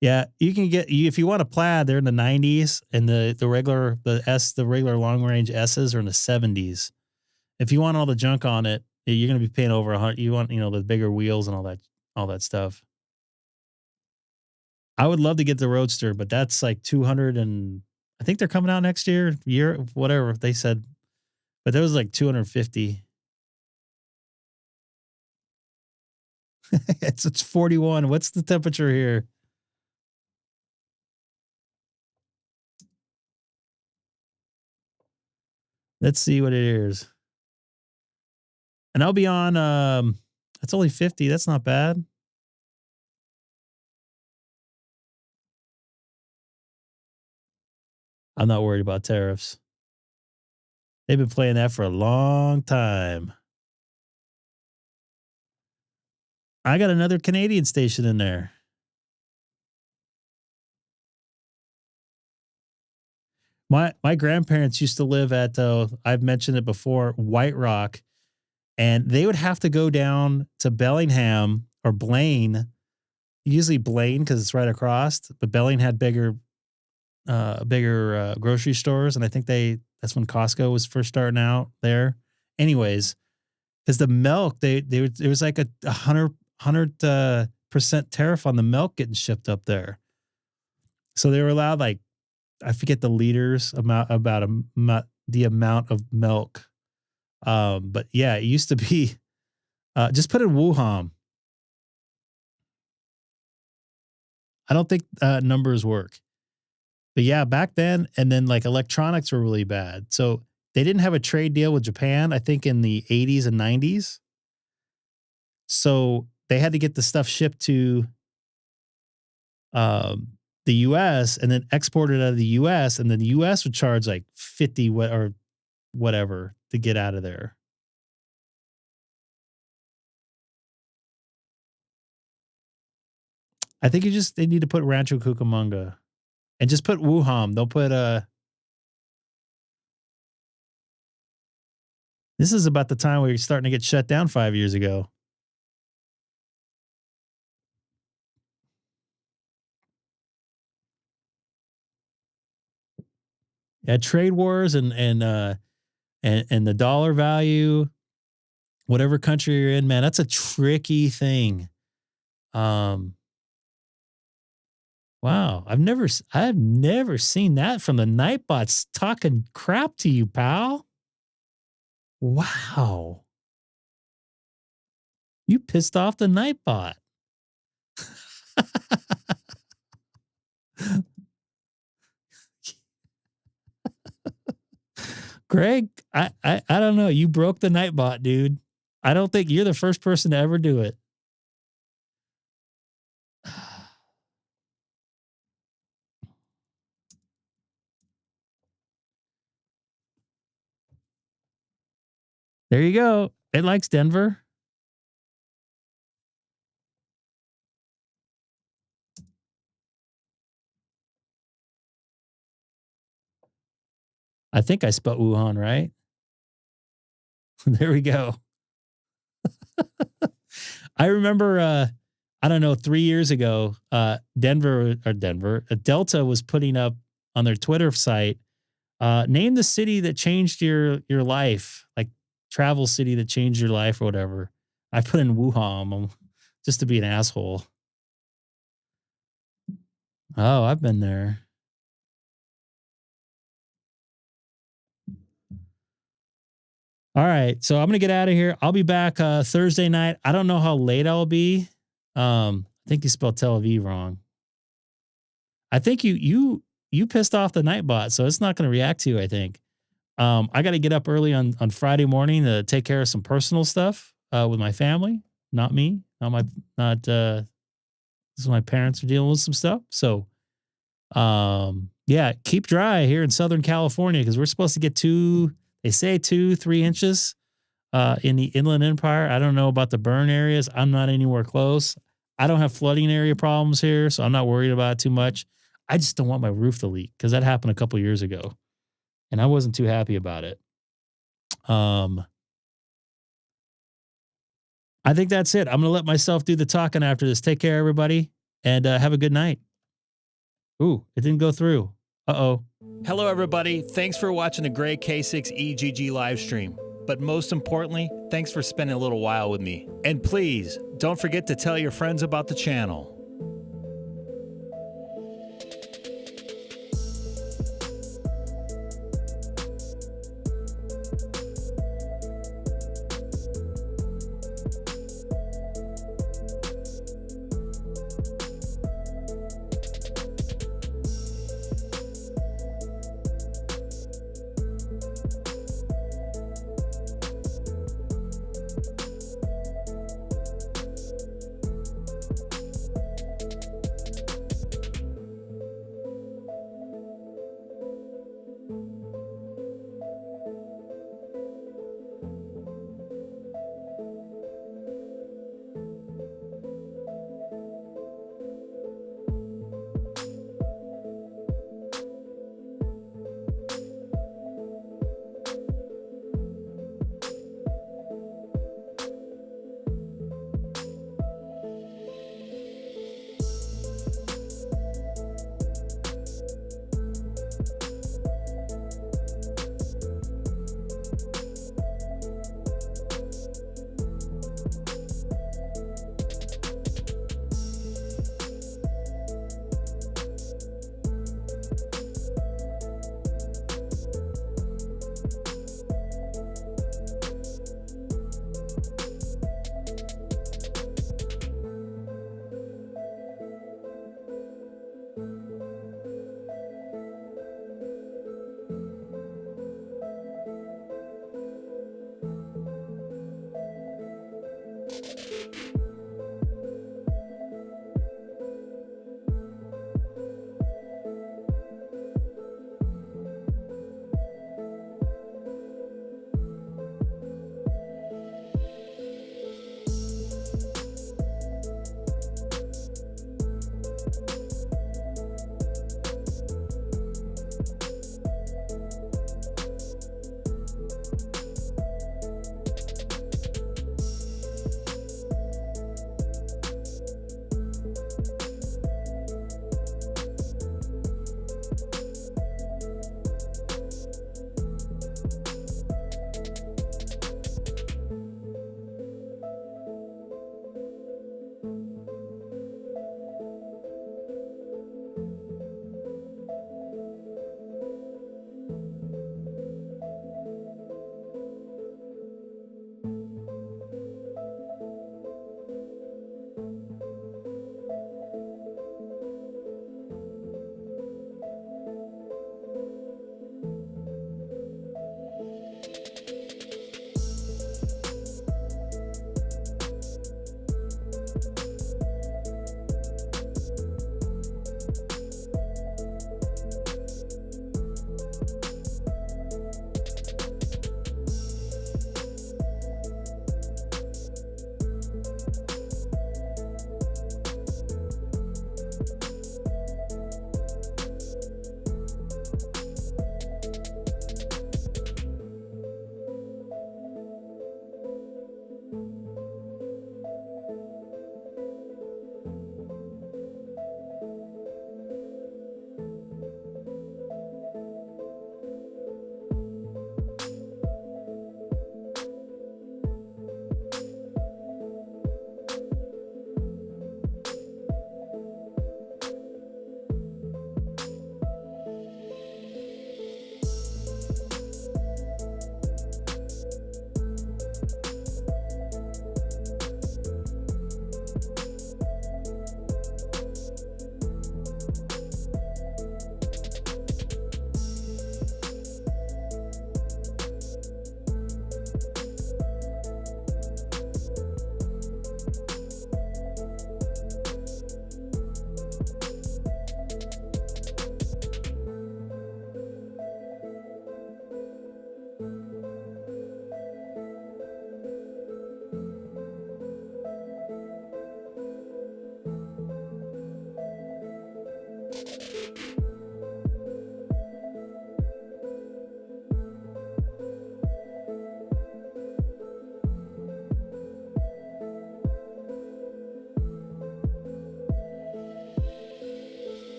Yeah, you can get, if you want a Plaid, they're in the 90s, and the regular long range S's are in the 70s. If you want all the junk on it, you're going to be paying over $100. You want, the bigger wheels and all that stuff. I would love to get the Roadster, but that's like 200 and I think they're coming out next year, whatever they said. But that was like 250. It's 41. What's the temperature here? Let's see what it is. And I'll be on, that's only 50. That's not bad. I'm not worried about tariffs. They've been playing that for a long time. I got another Canadian station in there. My grandparents used to live at, I've mentioned it before, White Rock. And they would have to go down to Bellingham or Blaine, usually Blaine because it's right across. But Bellingham had bigger grocery stores, and I think that's when Costco was first starting out there. Anyways, because the milk, there was like a 100% tariff on the milk getting shipped up there. So they were allowed, like, I forget the liters the amount of milk. But yeah, it used to be, just put in Wuhan. I don't think numbers work, but yeah, back then, and then like electronics were really bad. So they didn't have a trade deal with Japan, I think in the 80s and 90s. So they had to get the stuff shipped to, the US and then exported out of the US, and then the US would charge like 50 or whatever to get out of there. I think they need to put Rancho Cucamonga and just put Wuhan. They'll put this is about the time where you're starting to get shut down 5 years ago. Yeah, trade wars and the dollar value, whatever country you're in, man, that's a tricky thing. Wow, I've never seen that from the Nightbots talking crap to you, pal. Wow, you pissed off the Nightbot. Greg, I don't know. You broke the Nightbot, dude. I don't think you're the first person to ever do it. There you go. It likes Denver. I think I spelled Wuhan right. There we go. I remember, I don't know, 3 years ago, Delta was putting up on their Twitter site, name the city that changed your life, like travel city that changed your life or whatever. I put in Wuhan just to be an asshole. Oh, I've been there. All right, so I'm gonna get out of here. I'll be back Thursday night. I don't know how late I'll be. I think you spelled Tel Aviv wrong. I think you pissed off the Nightbot, so it's not gonna react to you, I think. I got to get up early on Friday morning to take care of some personal stuff with my family. Not me. This is my parents are dealing with some stuff. So, yeah, keep dry here in Southern California because we're supposed to get 2-3 inches in the Inland Empire. I don't know about the burn areas. I'm not anywhere close. I don't have flooding area problems here, so I'm not worried about it too much. I just don't want my roof to leak because that happened a couple years ago, and I wasn't too happy about it. I think that's it. I'm going to let myself do the talking after this. Take care, everybody, and have a good night. Ooh, it didn't go through. Uh-oh. Hello, everybody. Thanks for watching the Greg K6EGG live stream. But most importantly, thanks for spending a little while with me. And please, don't forget to tell your friends about the channel.